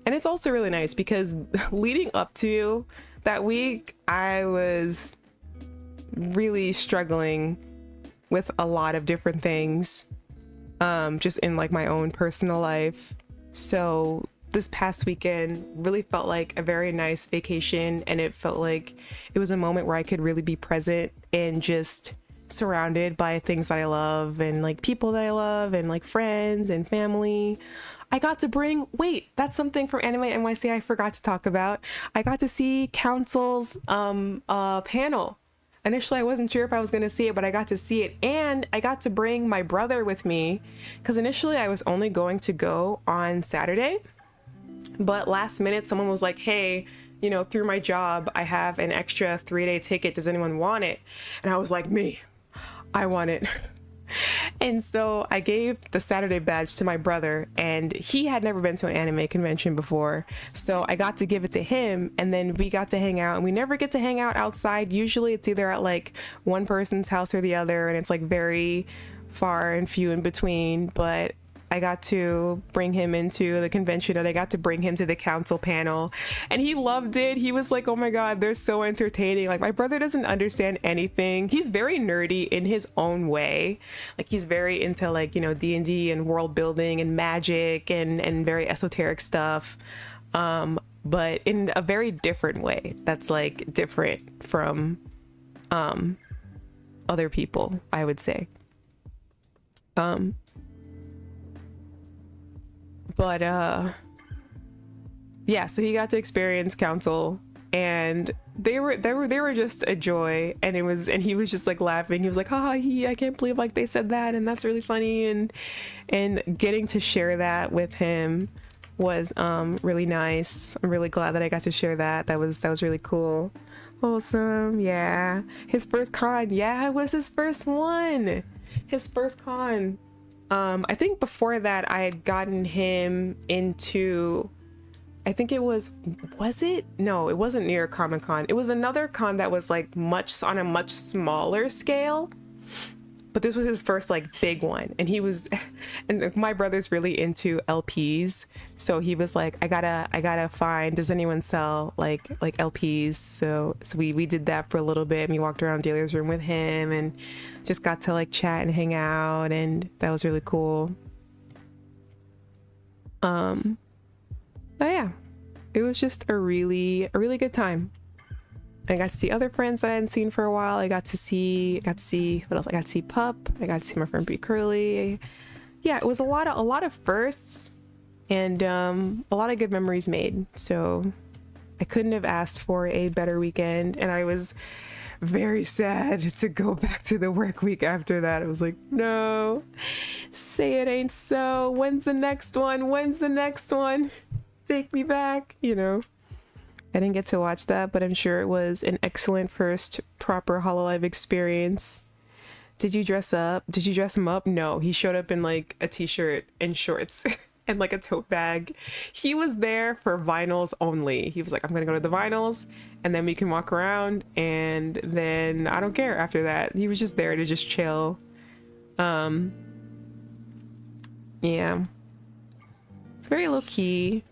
And it's also really nice because leading up to that week, I was really struggling with a lot of different things, just in like my own personal life. So this past weekend really felt like a very nice vacation, and it felt like it was a moment where I could really be present and just surrounded by things that I love and like people that I love and like friends and family. I got to bring, wait, that's something from AnimeNYC I forgot to talk about. I got to see Council's panel. Initially, I wasn't sure if I was going to see it, but I got to see it. And I got to bring my brother with me because initially I was only going to go on Saturday. But last minute, someone was like, hey, you know, through my job, I have an extra 3-day ticket. Does anyone want it? And I was like, me, I want it. And so I gave the Saturday badge to my brother, and he had never been to an anime convention before. So I got to give it to him, and then we got to hang out, and we never get to hang out outside. Usually it's either at like one person's house or the other, and it's like very far and few in between. But I got to bring him into the convention, and I got to bring him to the council panel, and he loved it. He was like, oh my God, they're so entertaining. Like, my brother doesn't understand anything. He's very nerdy in his own way. Like, he's very into like, you know, D&D and world building and magic and very esoteric stuff. But in a very different way. That's like different from other people, I would say. But yeah, so he got to experience council, and they were just a joy, and he was just like laughing. He was like, haha, I can't believe like they said that, and that's really funny, and getting to share that with him was really nice. I'm really glad that I got to share that. That was really cool. Awesome. Yeah, his first con. Yeah, it was his first one. His first con. I think before that I had gotten him into, I think it was it? No, it wasn't near Comic-Con. It was another con that was like on a much smaller scale, but this was his first like big one. And he was, and my brother's really into LPs. So he was like, I gotta find, does anyone sell like LPs? So we did that for a little bit, and we walked around Delia's room with him and just got to like chat and hang out, and that was really cool. But yeah, it was just a really good time. I got to see other friends that I hadn't seen for a while. I got to see what else? I got to see Pup. I got to see my friend Bree Curly. Yeah, it was a lot of firsts, and a lot of good memories made. So I couldn't have asked for a better weekend, and I was very sad to go back to the work week after that. I was like, no, say it ain't so. When's the next one? Take me back, you know. I didn't get to watch that, but I'm sure it was an excellent first proper HoloLive experience. Did you dress up? Did you dress him up? No, he showed up in like a t-shirt and shorts and like a tote bag. He was there for vinyls only. He was like, I'm gonna go to the vinyls, and then we can walk around, and then I don't care after that. He was just there to just chill. Yeah, very low key.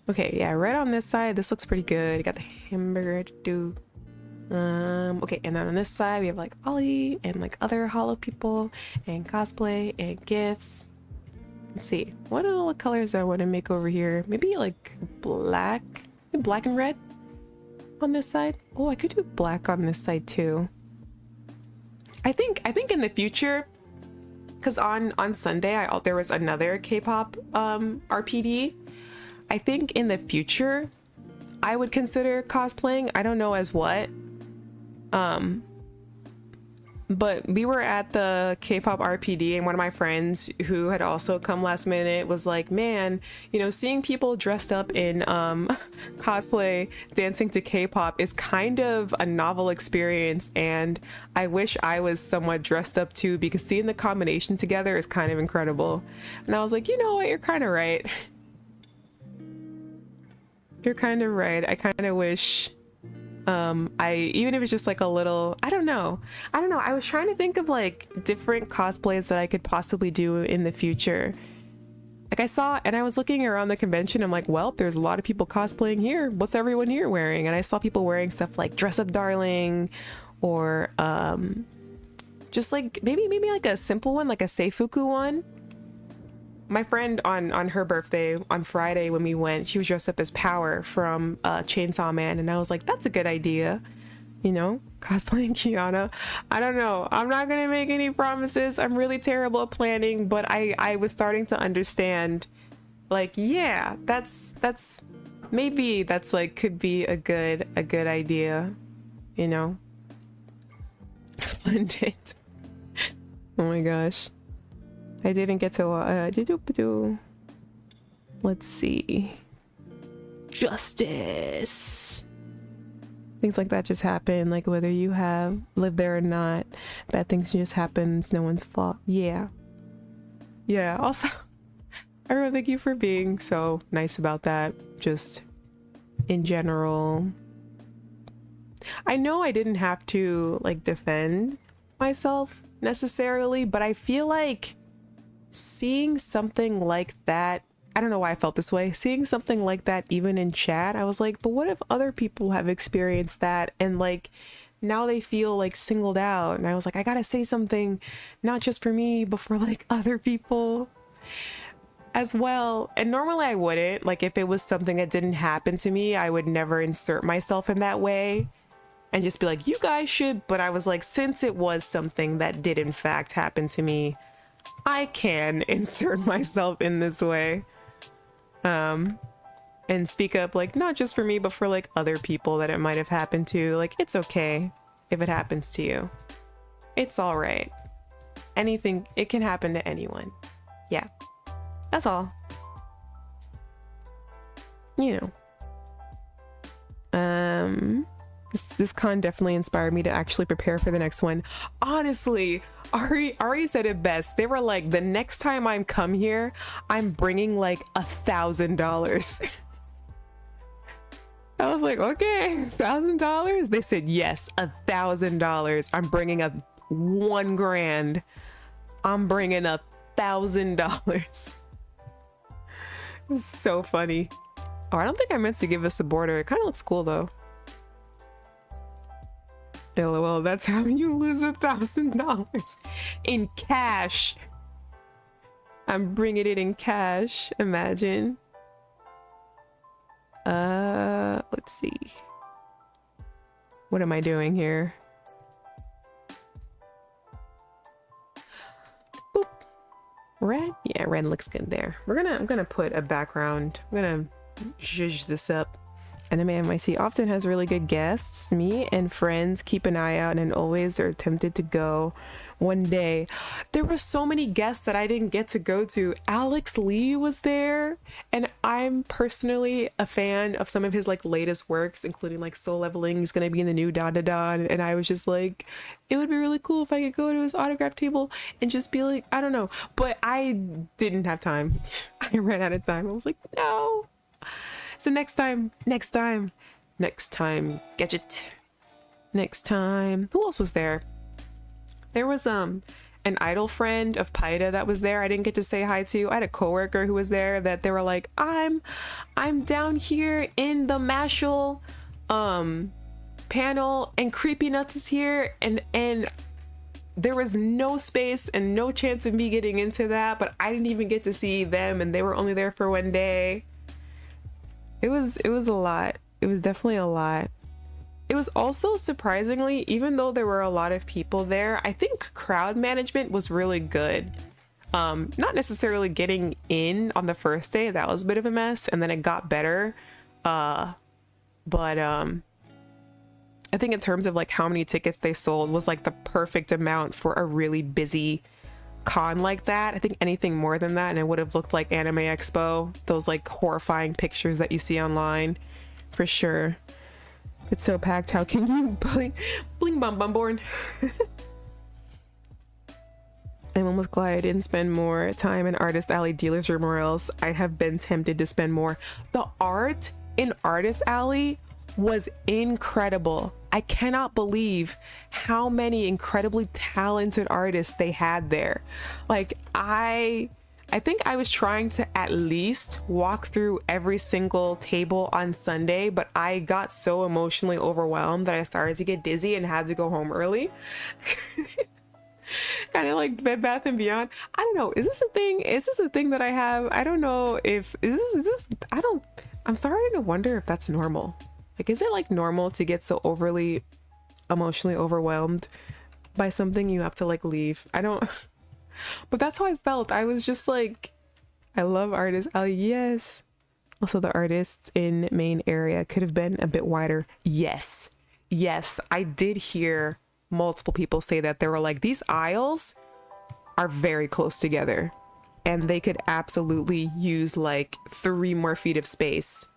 Okay, yeah, right on this side, this looks pretty good. Got the hamburger to do. Okay, and then on this side we have like Ollie and like other hollow people and cosplay and gifts. Let's see, what are the colors I want to make over here? Maybe like black, maybe black and red on this side. Oh, I could do black on this side too. I think in the future, because on Sunday there was another K-pop RPD. I think in the future I would consider cosplaying. I don't know as what. But we were at the K-pop RPD and one of my friends who had also come last minute was like, man, you know, seeing people dressed up in cosplay dancing to K-pop is kind of a novel experience, and I wish I was somewhat dressed up too, because seeing the combination together is kind of incredible. And I was like, you know what, you're kind of right. You're kind of right. I kind of wish even if it's just like a little, I don't know. I was trying to think of like different cosplays that I could possibly do in the future. Like I saw, and I was looking around the convention, I'm like, well, there's a lot of people cosplaying here. What's everyone here wearing? And I saw people wearing stuff like Dress Up Darling, or just like maybe like a simple one, like a Seifuku one. My friend on her birthday on Friday when we went, she was dressed up as Power from Chainsaw Man, and I was like, that's a good idea, you know, cosplaying kiANNa. I don't know, I'm not gonna make any promises. I'm really terrible at planning, but I was starting to understand, like, yeah, that's maybe that's like could be a good idea, you know. Fund it. Oh my gosh. I didn't get to let's see. Justice. Things like that just happen, like whether you have lived there or not. Bad things just happen. It's no one's fault. Yeah. Yeah, also, everyone, thank you for being so nice about that. Just in general. I know I didn't have to like defend myself necessarily, but I feel like seeing something like that, I don't know why I felt this way, seeing something like that even in chat, I was like, but what if other people have experienced that and like now they feel like singled out? And I was like, I gotta say something not just for me but for like other people as well. And normally I wouldn't, like if it was something that didn't happen to me, I would never insert myself in that way and just be like, you guys should. But I was like, since it was something that did in fact happen to me, I can insert myself in this way, and speak up, like not just for me but for like other people that it might have happened to. Like, it's okay if it happens to you, it's all right. Anything, it can happen to anyone. Yeah, that's all, you know. This con definitely inspired me to actually prepare for the next one. Honestly, Ari said it best. They were like, the next time I come here, I'm bringing like $1,000. I was like, okay, $1,000? They said, yes, $1,000. I'm bringing up $1,000. I'm bringing $1,000. It's so funny. Oh, I don't think I meant to give this a border. It kind of looks cool though. LOL, that's how you lose $1,000 in cash. I'm bringing it in cash. Imagine. Let's see. What am I doing here? Boop. Red? Yeah, red looks good there. I'm gonna put a background. I'm gonna zhuzh this up. AnimeNYC often has really good guests. Me and friends keep an eye out and always are tempted to go one day. There were so many guests that I didn't get to go to. Alex Lee was there, and I'm personally a fan of some of his like latest works, including like Soul Leveling. He's gonna be in the new Da Da Da, and I was just like, it would be really cool if I could go to his autograph table and just be like, I don't know, but I didn't have time. I ran out of time. I was like, no. So next time, gadget. Next time. Who else was there? There was an idol friend of Paida that was there I didn't get to say hi to. I had a coworker who was there that they were like, I'm down here in the Mashal panel and Creepy Nuts is here, and there was no space and no chance of me getting into that, but I didn't even get to see them and they were only there for one day. It was a lot. It was definitely a lot. It was also surprisingly, even though there were a lot of people there, I think crowd management was really good. Not necessarily getting in on the first day, that was a bit of a mess, and then it got better. But I think in terms of like how many tickets they sold was like the perfect amount for a really busy con like that. I think anything more than that and it would have looked like Anime Expo, those like horrifying pictures that you see online, for sure. It's so packed, how can you bling bum bum born? I'm almost glad I didn't spend more time in Artist Alley Dealer's Room, or else I'd have been tempted to spend more. The art in Artist Alley was incredible. I cannot believe how many incredibly talented artists they had there. Like I think I was trying to at least walk through every single table on Sunday, but I got so emotionally overwhelmed that I started to get dizzy and had to go home early. Kind of like Bed Bath and Beyond. I don't know. Is this a thing? Is this a thing that I have? I don't know if I'm starting to wonder if that's normal. Like, is it like normal to get so overly emotionally overwhelmed by something you have to like leave? I don't. But that's how I felt. I was just like, I love Artist Alley. Yes. Also, the artists in main area could have been a bit wider. Yes. Yes. I did hear multiple people say that. They were like, these aisles are very close together and they could absolutely use like 3 more feet of space.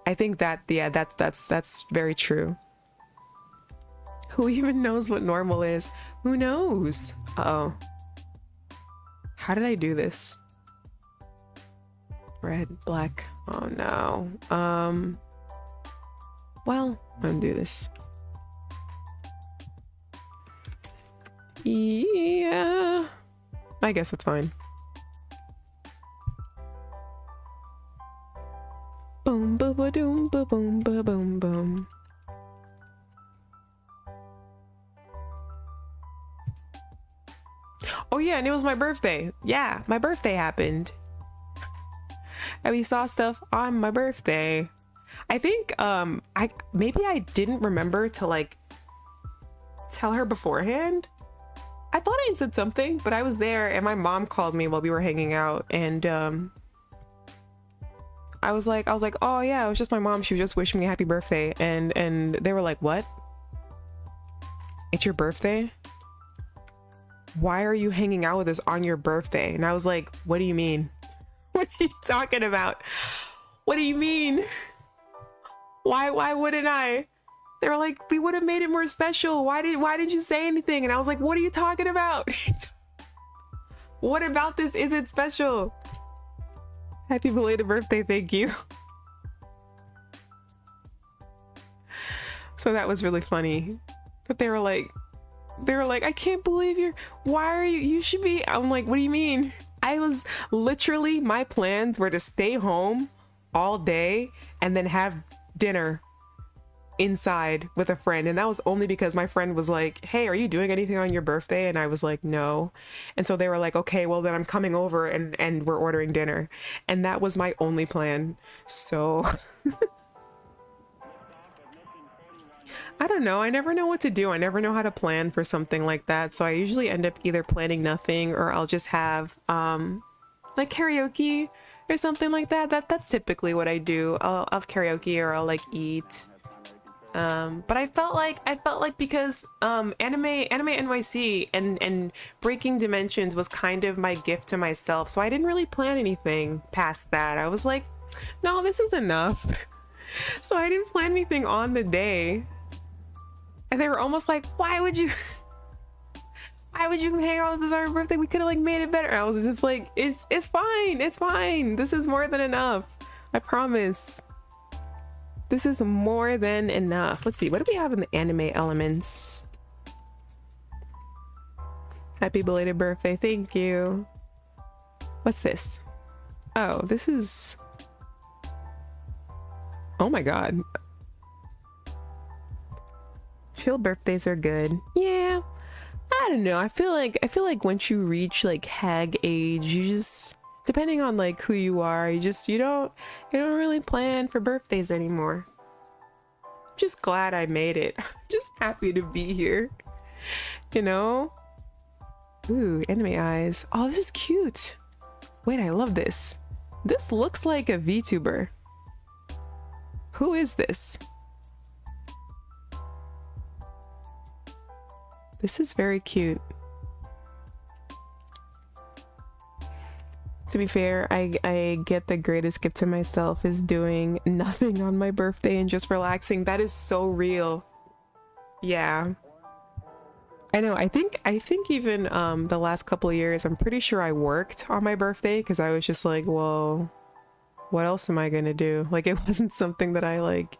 I think that, yeah, that's very true. Who even knows what normal is? Who knows? Uh-oh. How did I do this? Red, black. Oh no. Well, I'm gonna do this. Yeah. I guess that's fine. Boom, boom, boom, boom, boom, boom, boom, boom. Oh yeah, and it was my birthday. Yeah, my birthday happened. And we saw stuff on my birthday. I think maybe I didn't remember to like tell her beforehand. I thought I had said something, but I was there and my mom called me while we were hanging out, and I was like, oh yeah, it was just my mom. She was just wishing me a happy birthday, and they were like, what? It's your birthday? Why are you hanging out with us on your birthday? And I was like, what do you mean? What are you talking about? What do you mean? Why wouldn't I? They were like, we would have made it more special. Why did you say anything? And I was like, what are you talking about? What about this isn't special? Happy belated birthday, thank you. So that was really funny. But they were like, I can't believe why are you should be. I'm like, what do you mean? I was literally, my plans were to stay home all day and then have dinner inside with a friend. And that was only because my friend was like, hey, are you doing anything on your birthday? And I was like, no. And so they were like, okay, well then I'm coming over and we're ordering dinner. And that was my only plan. So I don't know. I never know what to do. I never know how to plan for something like that. So I usually end up either planning nothing, or I'll just have like karaoke or something like that. That's typically what I do. I'll have karaoke, or I'll like eat. But I felt like because AnimeNYC and Breaking Dimensions was kind of my gift to myself, so I didn't really plan anything past that. I was like, no, this is enough. So I didn't plan anything on the day. And they were almost like, why would you hang out with us on our birthday? We could have like made it better. I was just like, it's fine. It's fine. This is more than enough. I promise. This is more than enough. Let's see. What do we have in the anime elements? Happy belated birthday. Thank you. What's this? Oh, this is... Oh my god. Chill birthdays are good. Yeah. I don't know. I feel like once you reach like hag age, you just, depending on like who you are, you don't really plan for birthdays anymore. Just glad I made it. Just happy to be here. You know? Ooh, anime eyes. Oh, this is cute. Wait, I love this. This looks like a VTuber. Who is this? This is very cute. To be fair, I get the greatest gift to myself is doing nothing on my birthday and just relaxing. That is so real. Yeah. I know. I think even the last couple of years, I'm pretty sure I worked on my birthday because I was just like, well, what else am I gonna do? Like, it wasn't something that I like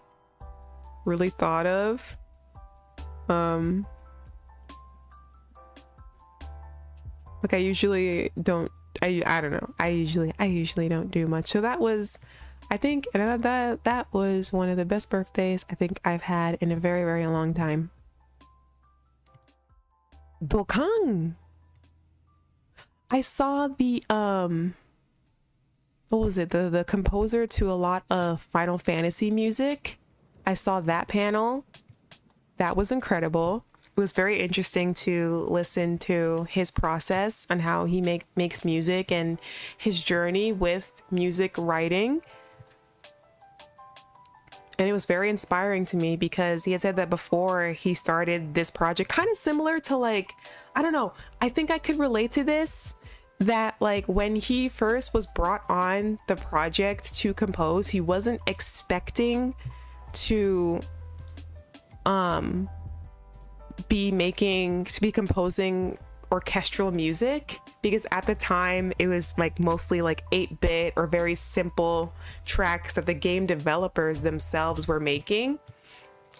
really thought of. Like, I usually don't. I don't know. I usually don't do much. So that was, I think, that was one of the best birthdays I think I've had in a very, very long time. Dokkan. I saw the what was it? The composer to a lot of Final Fantasy music. I saw that panel. That was incredible. It was very interesting to listen to his process on how he makes music and his journey with music writing. And it was very inspiring to me because he had said that before he started this project, kind of similar to like, I don't know, I think I could relate to this, that like when he first was brought on the project to compose, he wasn't expecting to be composing orchestral music, because at the time it was like mostly like 8-bit or very simple tracks that the game developers themselves were making,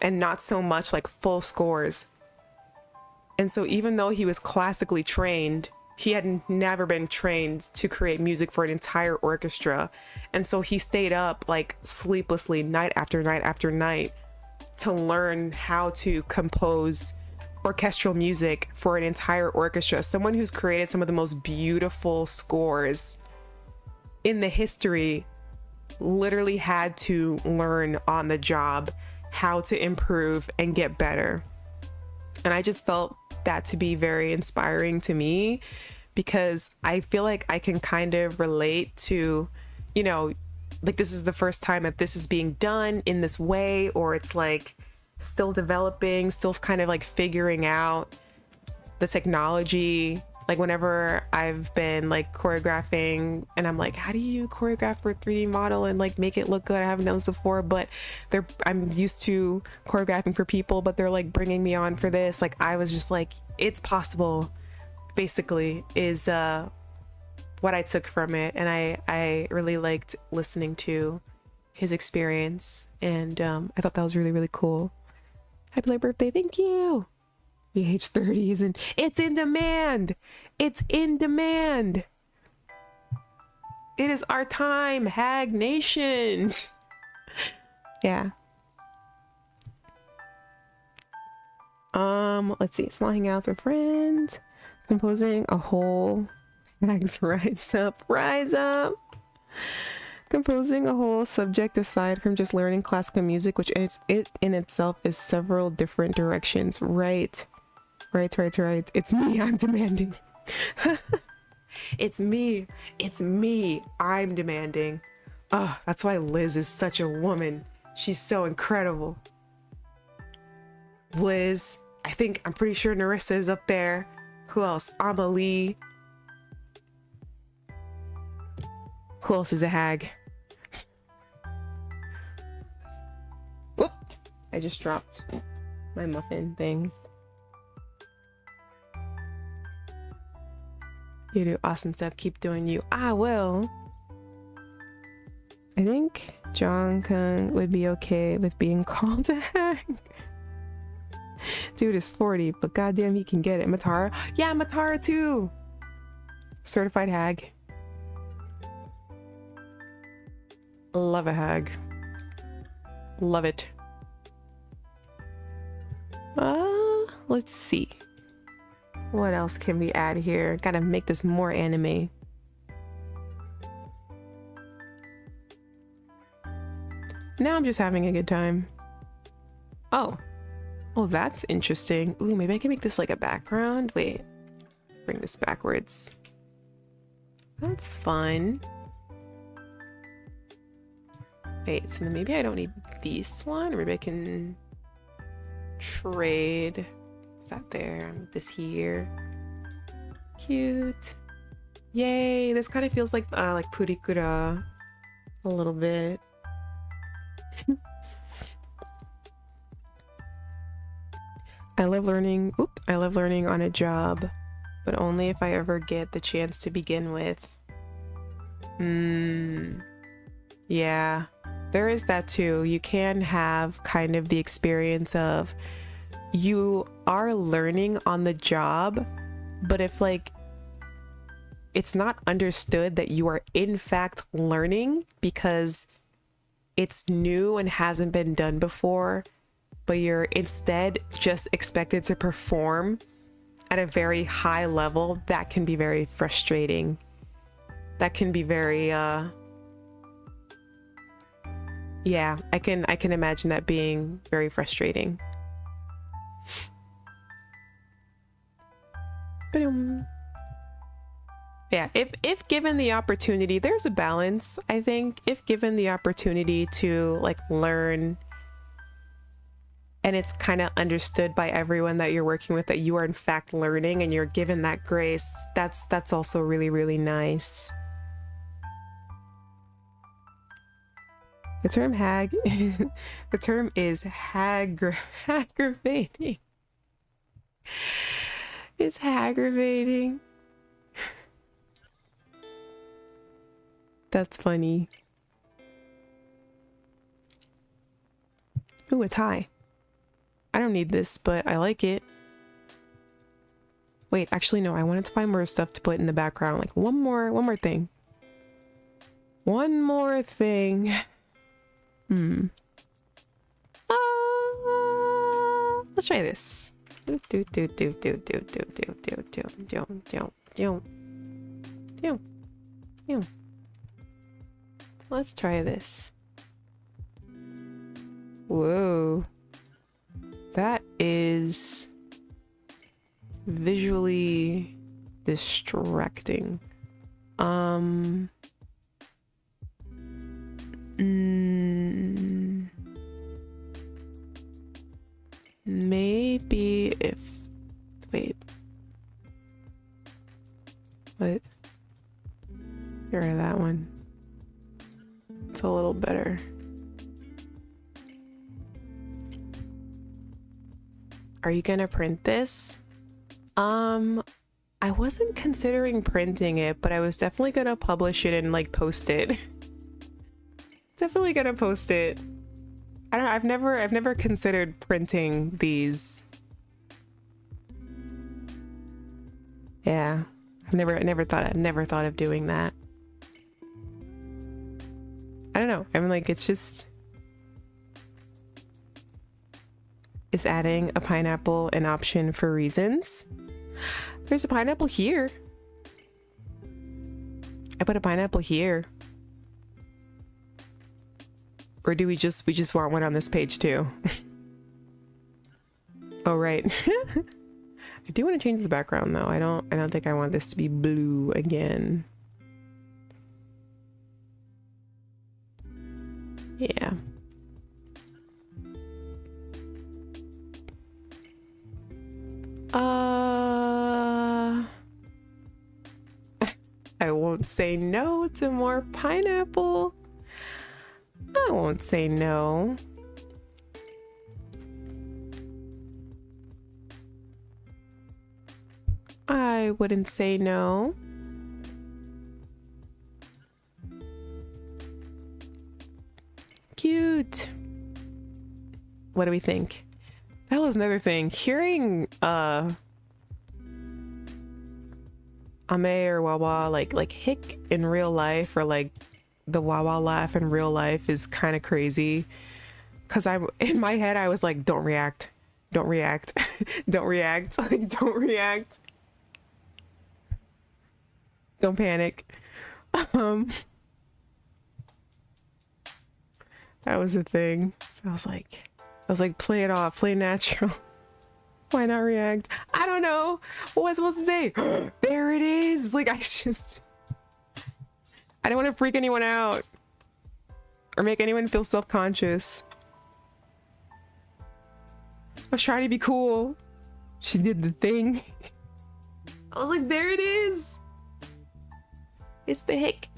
and not so much like full scores. And so even though he was classically trained, he had never been trained to create music for an entire orchestra. And so he stayed up like sleeplessly night after night after night to learn how to compose orchestral music for an entire orchestra. Someone who's created some of the most beautiful scores in the history literally had to learn on the job how to improve and get better. And I just felt that to be very inspiring to me, because I feel like I can kind of relate to, you know, like this is the first time that this is being done in this way, or it's like still developing, still kind of like figuring out the technology. Like whenever I've been like choreographing and I'm like, how do you choreograph for a 3D model and like make it look good? I haven't done this before, but I'm used to choreographing for people, but they're like bringing me on for this. Like I was just like, it's possible, basically, is what I took from it. And I really liked listening to his experience, and I thought that was really, really cool. Happy late birthday. Thank you. The age 30 is it's in demand. It's in demand. It is our time, Hag Nation. Yeah. Let's see. Small hangouts with friends. Composing a whole Hags rise up. Rise up. Composing a whole subject aside from just learning classical music, which it in itself is several different directions. Right. It's me, I'm demanding. It's me. I'm demanding. Oh, that's why Liz is such a woman. She's so incredible. Liz, I'm pretty sure Narissa is up there. Who else? Amelie. Who else is a hag? Whoop! I just dropped my muffin thing. You do awesome stuff. Keep doing you. I will. I think Jongkung would be okay with being called a hag. dude is 40, but goddamn he can get it. Matara? Yeah, Matara too! Certified hag. Love a hag. Love it. Let's see. What else can we add here? Gotta make this more anime. Now I'm just having a good time. Oh. Well, that's interesting. Ooh, maybe I can make this like a background. Wait. Bring this backwards. That's fun. Wait, so then maybe I don't need this one, or maybe I can trade that there, this here. Cute. Yay, this kind of feels like Purikura a little bit. I love learning on a job, but only if I ever get the chance to begin with. Yeah, there is that too. You can have kind of the experience of you are learning on the job, but if like it's not understood that you are in fact learning because it's new and hasn't been done before, but you're instead just expected to perform at a very high level, that can be very frustrating. That can be very yeah, I can imagine that being very frustrating. Yeah, if given the opportunity, there's a balance. I think if given the opportunity to like learn, and it's kind of understood by everyone that you're working with that you are in fact learning and you're given that grace, that's also really, really nice. The term hag, the term is aggravating. It's aggravating. That's funny. Ooh, a tie. I don't need this, but I like it. Wait, actually no, I wanted to find more stuff to put in the background. Like one more thing. One more thing. Let's try this. Let's try this. Whoa. That is visually distracting. Maybe if... Wait. What? Get rid of that one. It's a little better. Are you gonna print this? I wasn't considering printing it, but I was definitely gonna publish it and like post it. Definitely gonna post it. I don't know, I've never considered printing these. Yeah. I've never thought of doing that. I don't know. I mean, like, it's just... Is adding a pineapple an option for reasons? There's a pineapple here. I put a pineapple here. Or do we just want one on this page too? Oh, right. I do want to change the background though. I don't think I want this to be blue again. Yeah. I won't say no to more pineapple. I won't say no. I wouldn't say no. Cute. What do we think? That was another thing. Hearing Ame or Wawa like hick in real life, or like the Wawa laugh in real life, is kind of crazy. Cause in my head I was like, don't react, don't react, don't react, like don't react, don't panic. That was the thing. I was like, play it off, play natural. Why not react? I don't know. What was I supposed to say? There it is. Like, I don't want to freak anyone out or make anyone feel self-conscious. I was trying to be cool. She did the thing. I was like, there it is. It's the hick.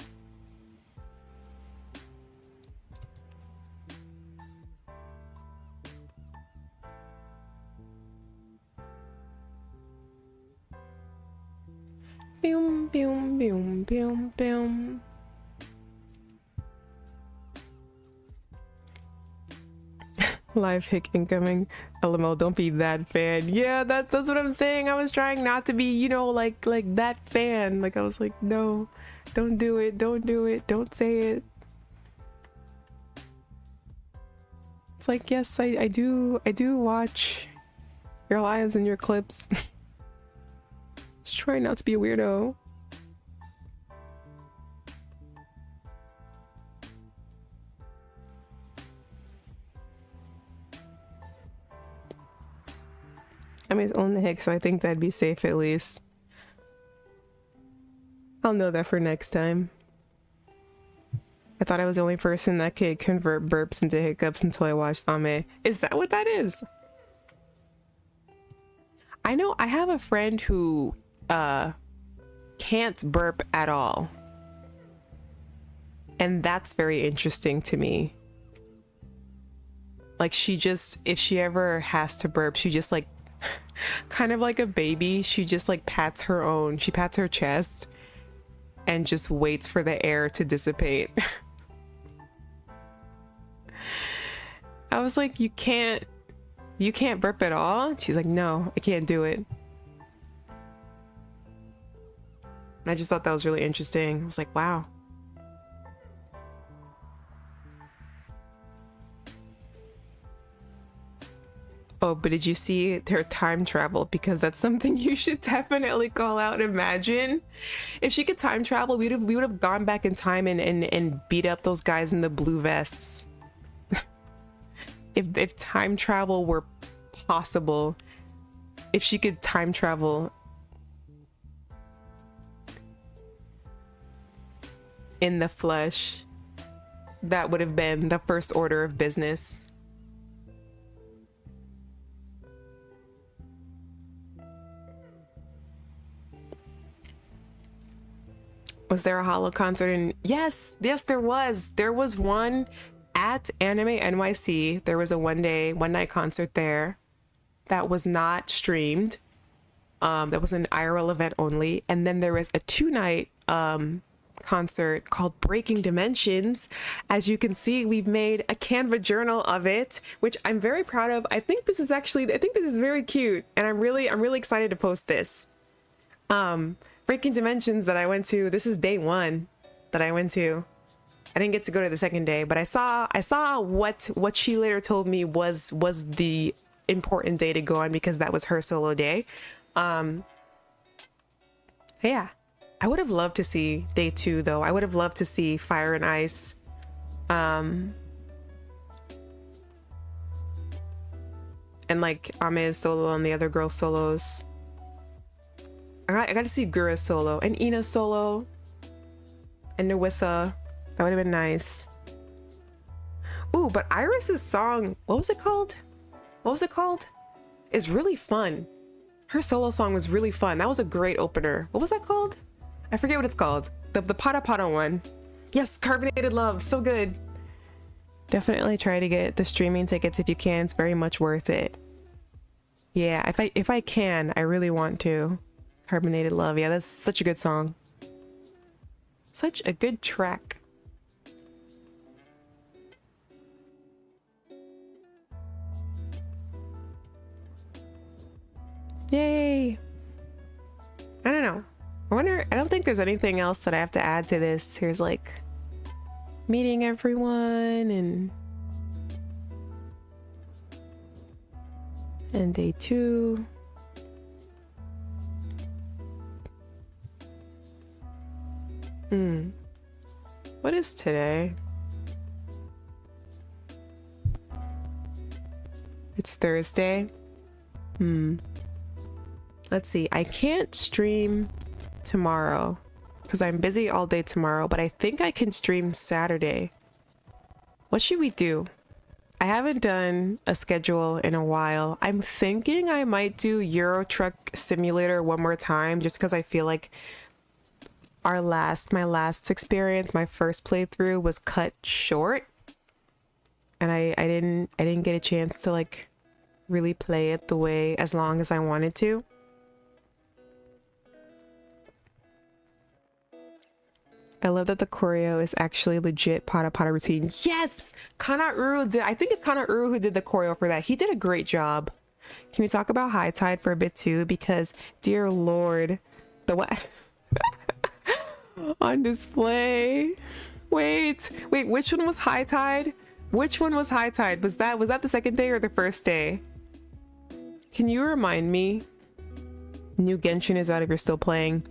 Boom, boom, boom, boom, boom. Live hick incoming. LML, don't be that fan. Yeah, that's what I'm saying. I was trying not to be, you know, like that fan. Like, I was like, no, don't do it, don't do it, don't say it. It's like, yes, I do watch your lives and your clips. Just trying not to be a weirdo. I mean, it's on the hick, so I think that'd be safe at least. I'll know that for next time. I thought I was the only person that could convert burps into hiccups until I watched Ame. Is that what that is? I know I have a friend who can't burp at all. And that's very interesting to me. Like, she just, if she ever has to burp, she just like, kind of like a baby, she just like pats her chest and just waits for the air to dissipate. I was like, you can't burp at all? She's like, no, I can't do it. And I just thought that was really interesting. I was like, wow. Oh, but did you see their time travel? Because that's something you should definitely call out. Imagine if she could time travel, we would have gone back in time and beat up those guys in the blue vests. If time travel were possible, if she could time travel in the flesh, that would have been the first order of business. Was there a holo concert? And yes, there was one at AnimeNYC. There was a one night concert there that was not streamed. That was an IRL event only. And then there was a 2-night concert called Breaking Dimensions. As you can see, we've made a Canva journal of it, which I'm very proud of. I think this is very cute, and I'm really excited to post this. Breaking Dimensions that I went to, this is day 1 that I went to. I didn't get to go to the second day, but I saw what she later told me was the important day to go on, because that was her solo day. Yeah, I would have loved to see day 2 though. I would have loved to see Fire and Ice. And like Ame's solo and the other girl solos. I got to see Gura's solo and Ina's solo and Nawissa. That would have been nice. Ooh, but Iris's song, what was it called? It's really fun. Her solo song was really fun. That was a great opener. What was that called? I forget what it's called. The Pada Pada one. Yes, Carbonated Love. So good. Definitely try to get the streaming tickets if you can. It's very much worth it. Yeah, if I can, I really want to. Carbonated Love. Yeah, that's such a good song. Such a good track. Yay! I don't know. I don't think there's anything else that I have to add to this. Here's like meeting everyone and day 2. What is today? It's Thursday. Let's see. I can't stream tomorrow because I'm busy all day tomorrow, but I think I can stream Saturday. What should we do? I haven't done a schedule in a while. I'm thinking I might do Euro Truck Simulator one more time just because I feel like my last experience, my first playthrough was cut short, and I didn't get a chance to like really play it the way as long as I wanted to. I love that the choreo is actually legit Pata Pata routine. Yes! kiANNa did. I think it's kiANNa who did the choreo for that. He did a great job. Can we talk about High Tide for a bit too? Because dear Lord, the what? On display. Wait, which one was High Tide? Which one was High Tide? Was that the second day or the first day? Can you remind me? New Genshin is out if you're still playing.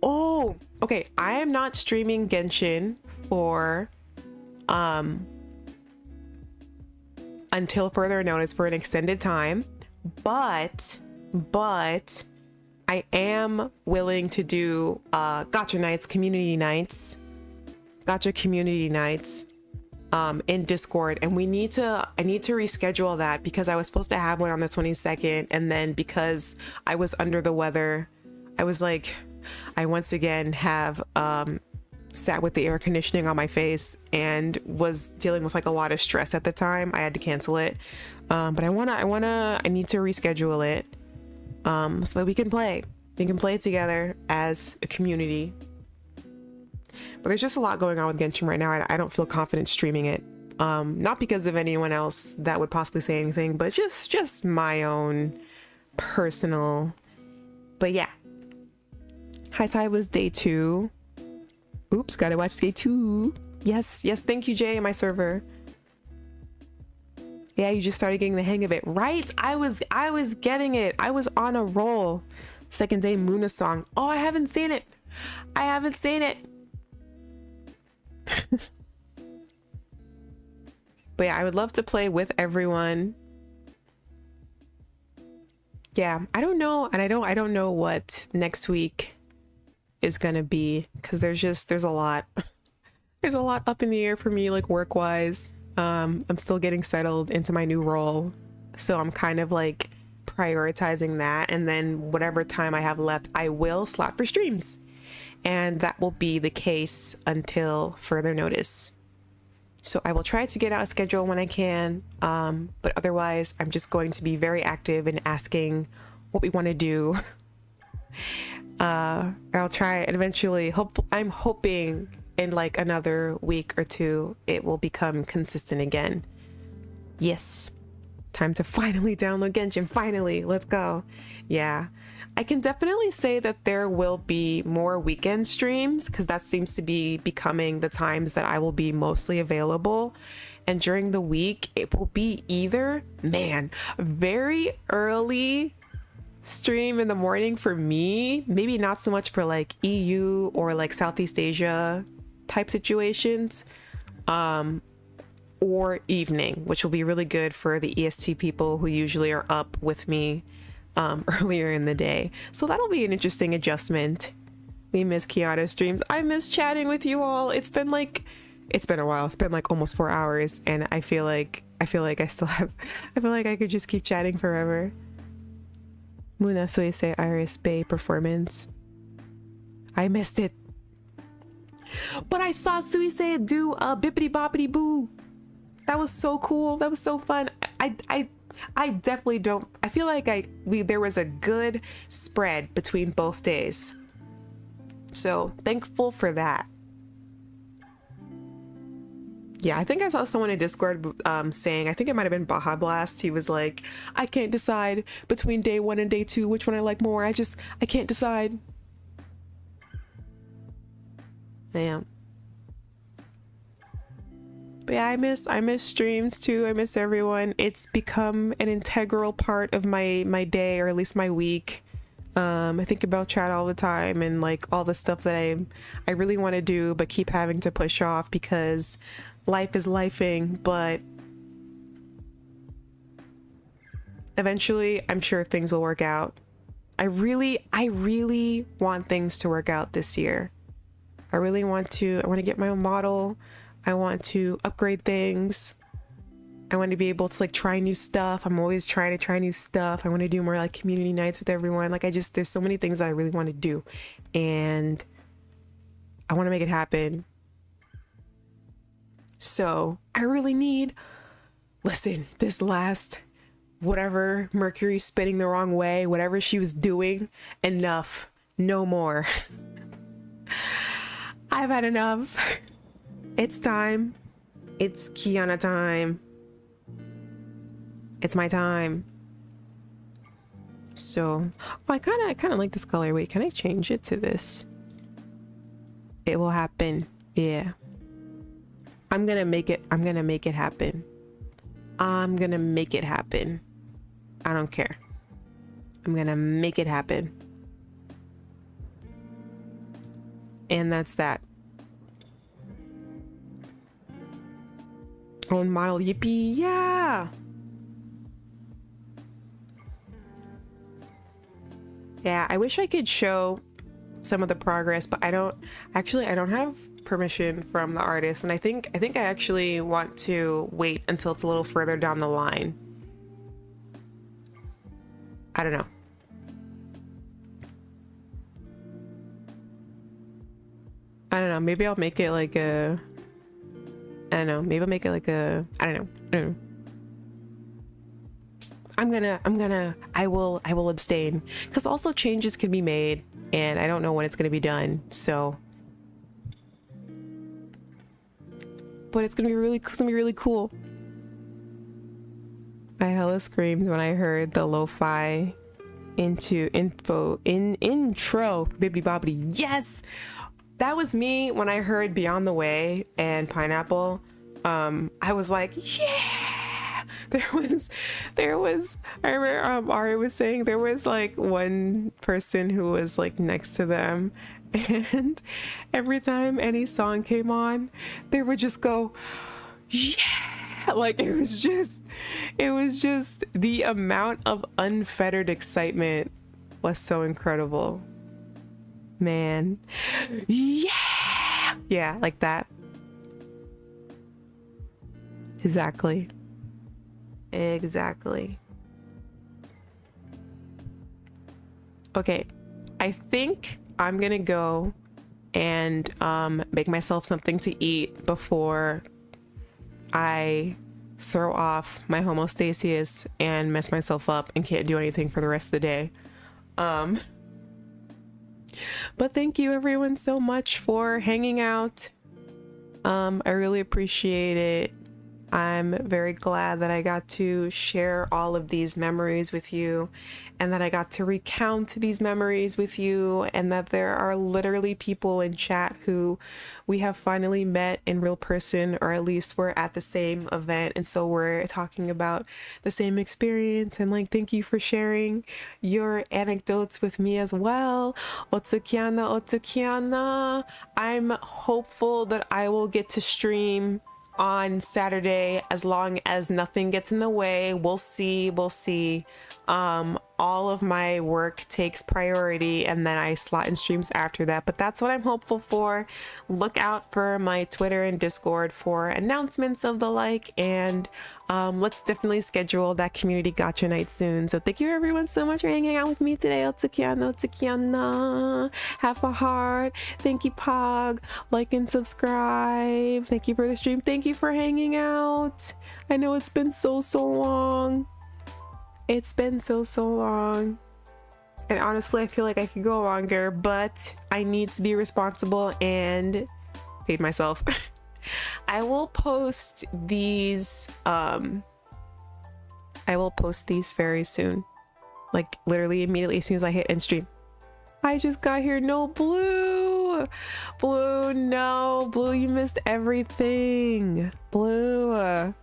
Oh, okay. I am not streaming Genshin for until further notice for an extended time, but I am willing to do gacha nights, community nights, gacha community nights in Discord, and I need to reschedule that because I was supposed to have one on the 22nd, and then because I was under the weather, I was like, I once again have sat with the air conditioning on my face and was dealing with like a lot of stress at the time. I had to cancel it, but I need to reschedule it so that we can play together as a community. But there's just a lot going on with Genshin right now. I don't feel confident streaming it. Not because of anyone else that would possibly say anything, but just my own personal. But yeah. High Tide was day 2. Oops, gotta watch day 2. Yes, thank you, Jay, my server. Yeah, you just started getting the hang of it. Right? I was getting it. I was on a roll. Second day Muna song. Oh, I haven't seen it. But yeah, I would love to play with everyone. Yeah, I don't know, and I don't know what next week is gonna be, because there's a lot there's a lot up in the air for me, like work wise. I'm still getting settled into my new role, so I'm kind of like prioritizing that, and then whatever time I have left I will slot for streams, and that will be the case until further notice. So I will try to get out a schedule when I can, but otherwise I'm just going to be very active in asking what we want to do. I'll try, and eventually I'm hoping in like another week or 2 it will become consistent again. Yes, time to finally download Genshin. Finally, let's go. Yeah, I can definitely say that there will be more weekend streams, because that seems to be becoming the times that I will be mostly available. And during the week, it will be either, very early stream in the morning for me, maybe not so much for like EU or like Southeast Asia type situations, or evening, which will be really good for the EST people who usually are up with me earlier in the day. So that'll be an interesting adjustment. We miss kiANNa streams. I miss chatting with you all. It's been a while. It's been like almost 4 hours, and I feel like I could just keep chatting forever. Muna Suise Iris Bay performance. I missed it. But I saw Suise do a bippity boppity boo. That was so cool. That was so fun. I definitely don't. I feel like there was a good spread between both days. So thankful for that. Yeah, I think I saw someone in Discord saying, I think it might have been Baja Blast. He was like, I can't decide between day 1 and day 2 which one I like more. I can't decide. Damn. But yeah, I miss streams too. I miss everyone. It's become an integral part of my day, or at least my week. I think about chat all the time and like all the stuff that I really want to do but keep having to push off because life is lifing. But eventually I'm sure things will work out. I really want things to work out this year. I want to get my own model. I want to upgrade things. I want to be able to like try new stuff. I'm always trying to try new stuff. I want to do more like community nights with everyone. Like there's so many things that I really want to do and I want to make it happen. So I really need, listen, this last, whatever, Mercury spinning the wrong way, whatever she was doing, enough, no more. I've had enough. It's time. It's kiANNa time. It's my time. So, oh, I kind of like this color. Wait, can I change it to this? It will happen. Yeah. I'm gonna make it happen. I'm gonna make it happen. I don't care. I'm gonna make it happen. And that's that. Own model, yippee, yeah! Yeah, I wish I could show some of the progress, but I don't have permission from the artist, and I think I actually want to wait until it's a little further down the line. I don't know. I don't know, maybe I'll make it like a, I don't know, maybe I'll make it like a, I don't know. I will abstain because also changes can be made and I don't know when it's going to be done. So, but it's going to be really cool. I hella screamed when I heard the lo-fi intro for Bibbidi Bobbidi. Yes, that was me when I heard Beyond the Way and Pineapple. I was like, yeah. There was I remember Ari was saying there was like one person who was like next to them, and every time any song came on they would just go, yeah, like it was just the amount of unfettered excitement was so incredible, man. Yeah, like that. Exactly. Okay, I think I'm gonna go and make myself something to eat before I throw off my homostasis and mess myself up and can't do anything for the rest of the day. But thank you everyone so much for hanging out. I really appreciate it. I'm very glad that I got to share all of these memories with you and that I got to recount these memories with you, and that there are literally people in chat who we have finally met in real person, or at least we're at the same event, and so we're talking about the same experience. And like, thank you for sharing your anecdotes with me as well. Otsu kiANNa. I'm hopeful that I will get to stream on Saturday as long as nothing gets in the way. We'll see. All of my work takes priority and then I slot in streams after that, but that's what I'm hopeful for. Look out for my Twitter and Discord for announcements of the like, and let's definitely schedule that community gotcha night soon. So thank you everyone so much for hanging out with me today. Otsu kiANNa. Have a heart. Thank you, Pog. Like and subscribe. Thank you for the stream. Thank you for hanging out. I know it's been so long. It's been so long, and honestly I feel like I could go longer, but I need to be responsible and feed myself. I will post these very soon. Like literally immediately as soon as I hit end stream. I just got here. No, Blue. Blue, no. Blue, you missed everything. Blue.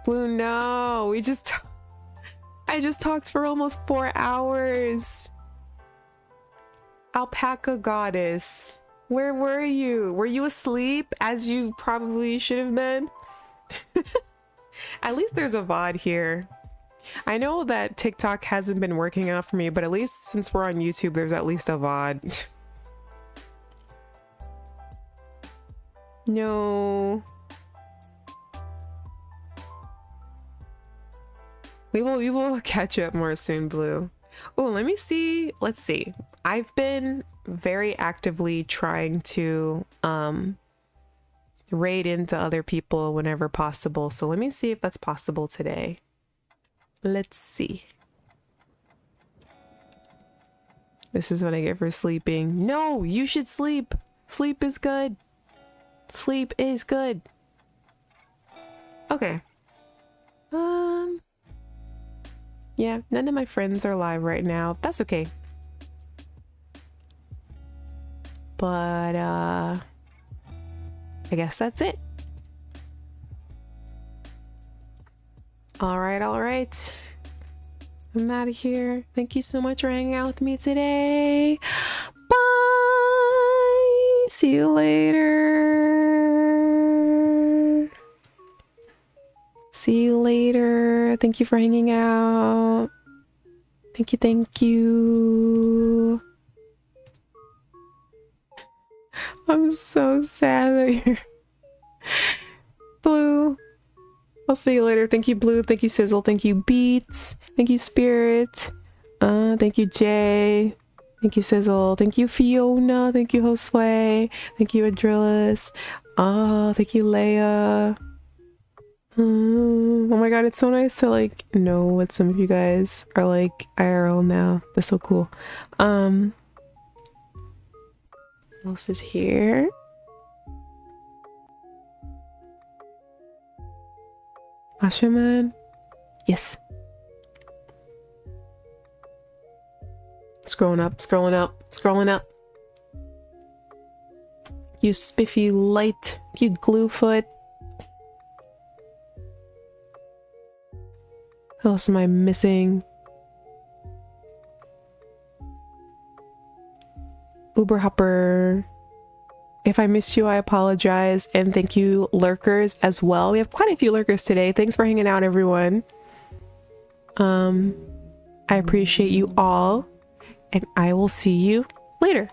Blue, no. I just talked for almost 4 hours. Alpaca goddess. Where were you? Were you asleep as you probably should have been? At least there's a VOD here. I know that TikTok hasn't been working out for me, but at least since we're on YouTube, there's at least a VOD. No. We will catch up more soon, Blue. Oh, let me see. Let's see. I've been very actively trying to raid into other people whenever possible. So let me see if that's possible today. Let's see. This is what I get for sleeping. No, you should sleep. Sleep is good. Sleep is good. Okay. Yeah, none of my friends are live right now. That's okay. But I guess that's it. All right. I'm out of here. Thank you so much for hanging out with me today. Bye. See you later. See you later. Thank you for hanging out. Thank you. I'm so sad that you're Blue. I'll see you later. Thank you, Blue. Thank you, Sizzle. Thank you, Beats. Thank you, Spirit. Thank you, Jay. Thank you, Sizzle. Thank you, Fiona. Thank you, Josue. Thank you, Adrillis. Thank you, Leia. Oh my god, it's so nice to like know what some of you guys are like IRL now. That's so cool. What else is here? Ashaman? Yes. Scrolling up. You spiffy light. You glue foot. What else am I missing? Uber Hopper. If I missed you, I apologize. And thank you, lurkers, as well. We have quite a few lurkers today. Thanks for hanging out, everyone. I appreciate you all. And I will see you later.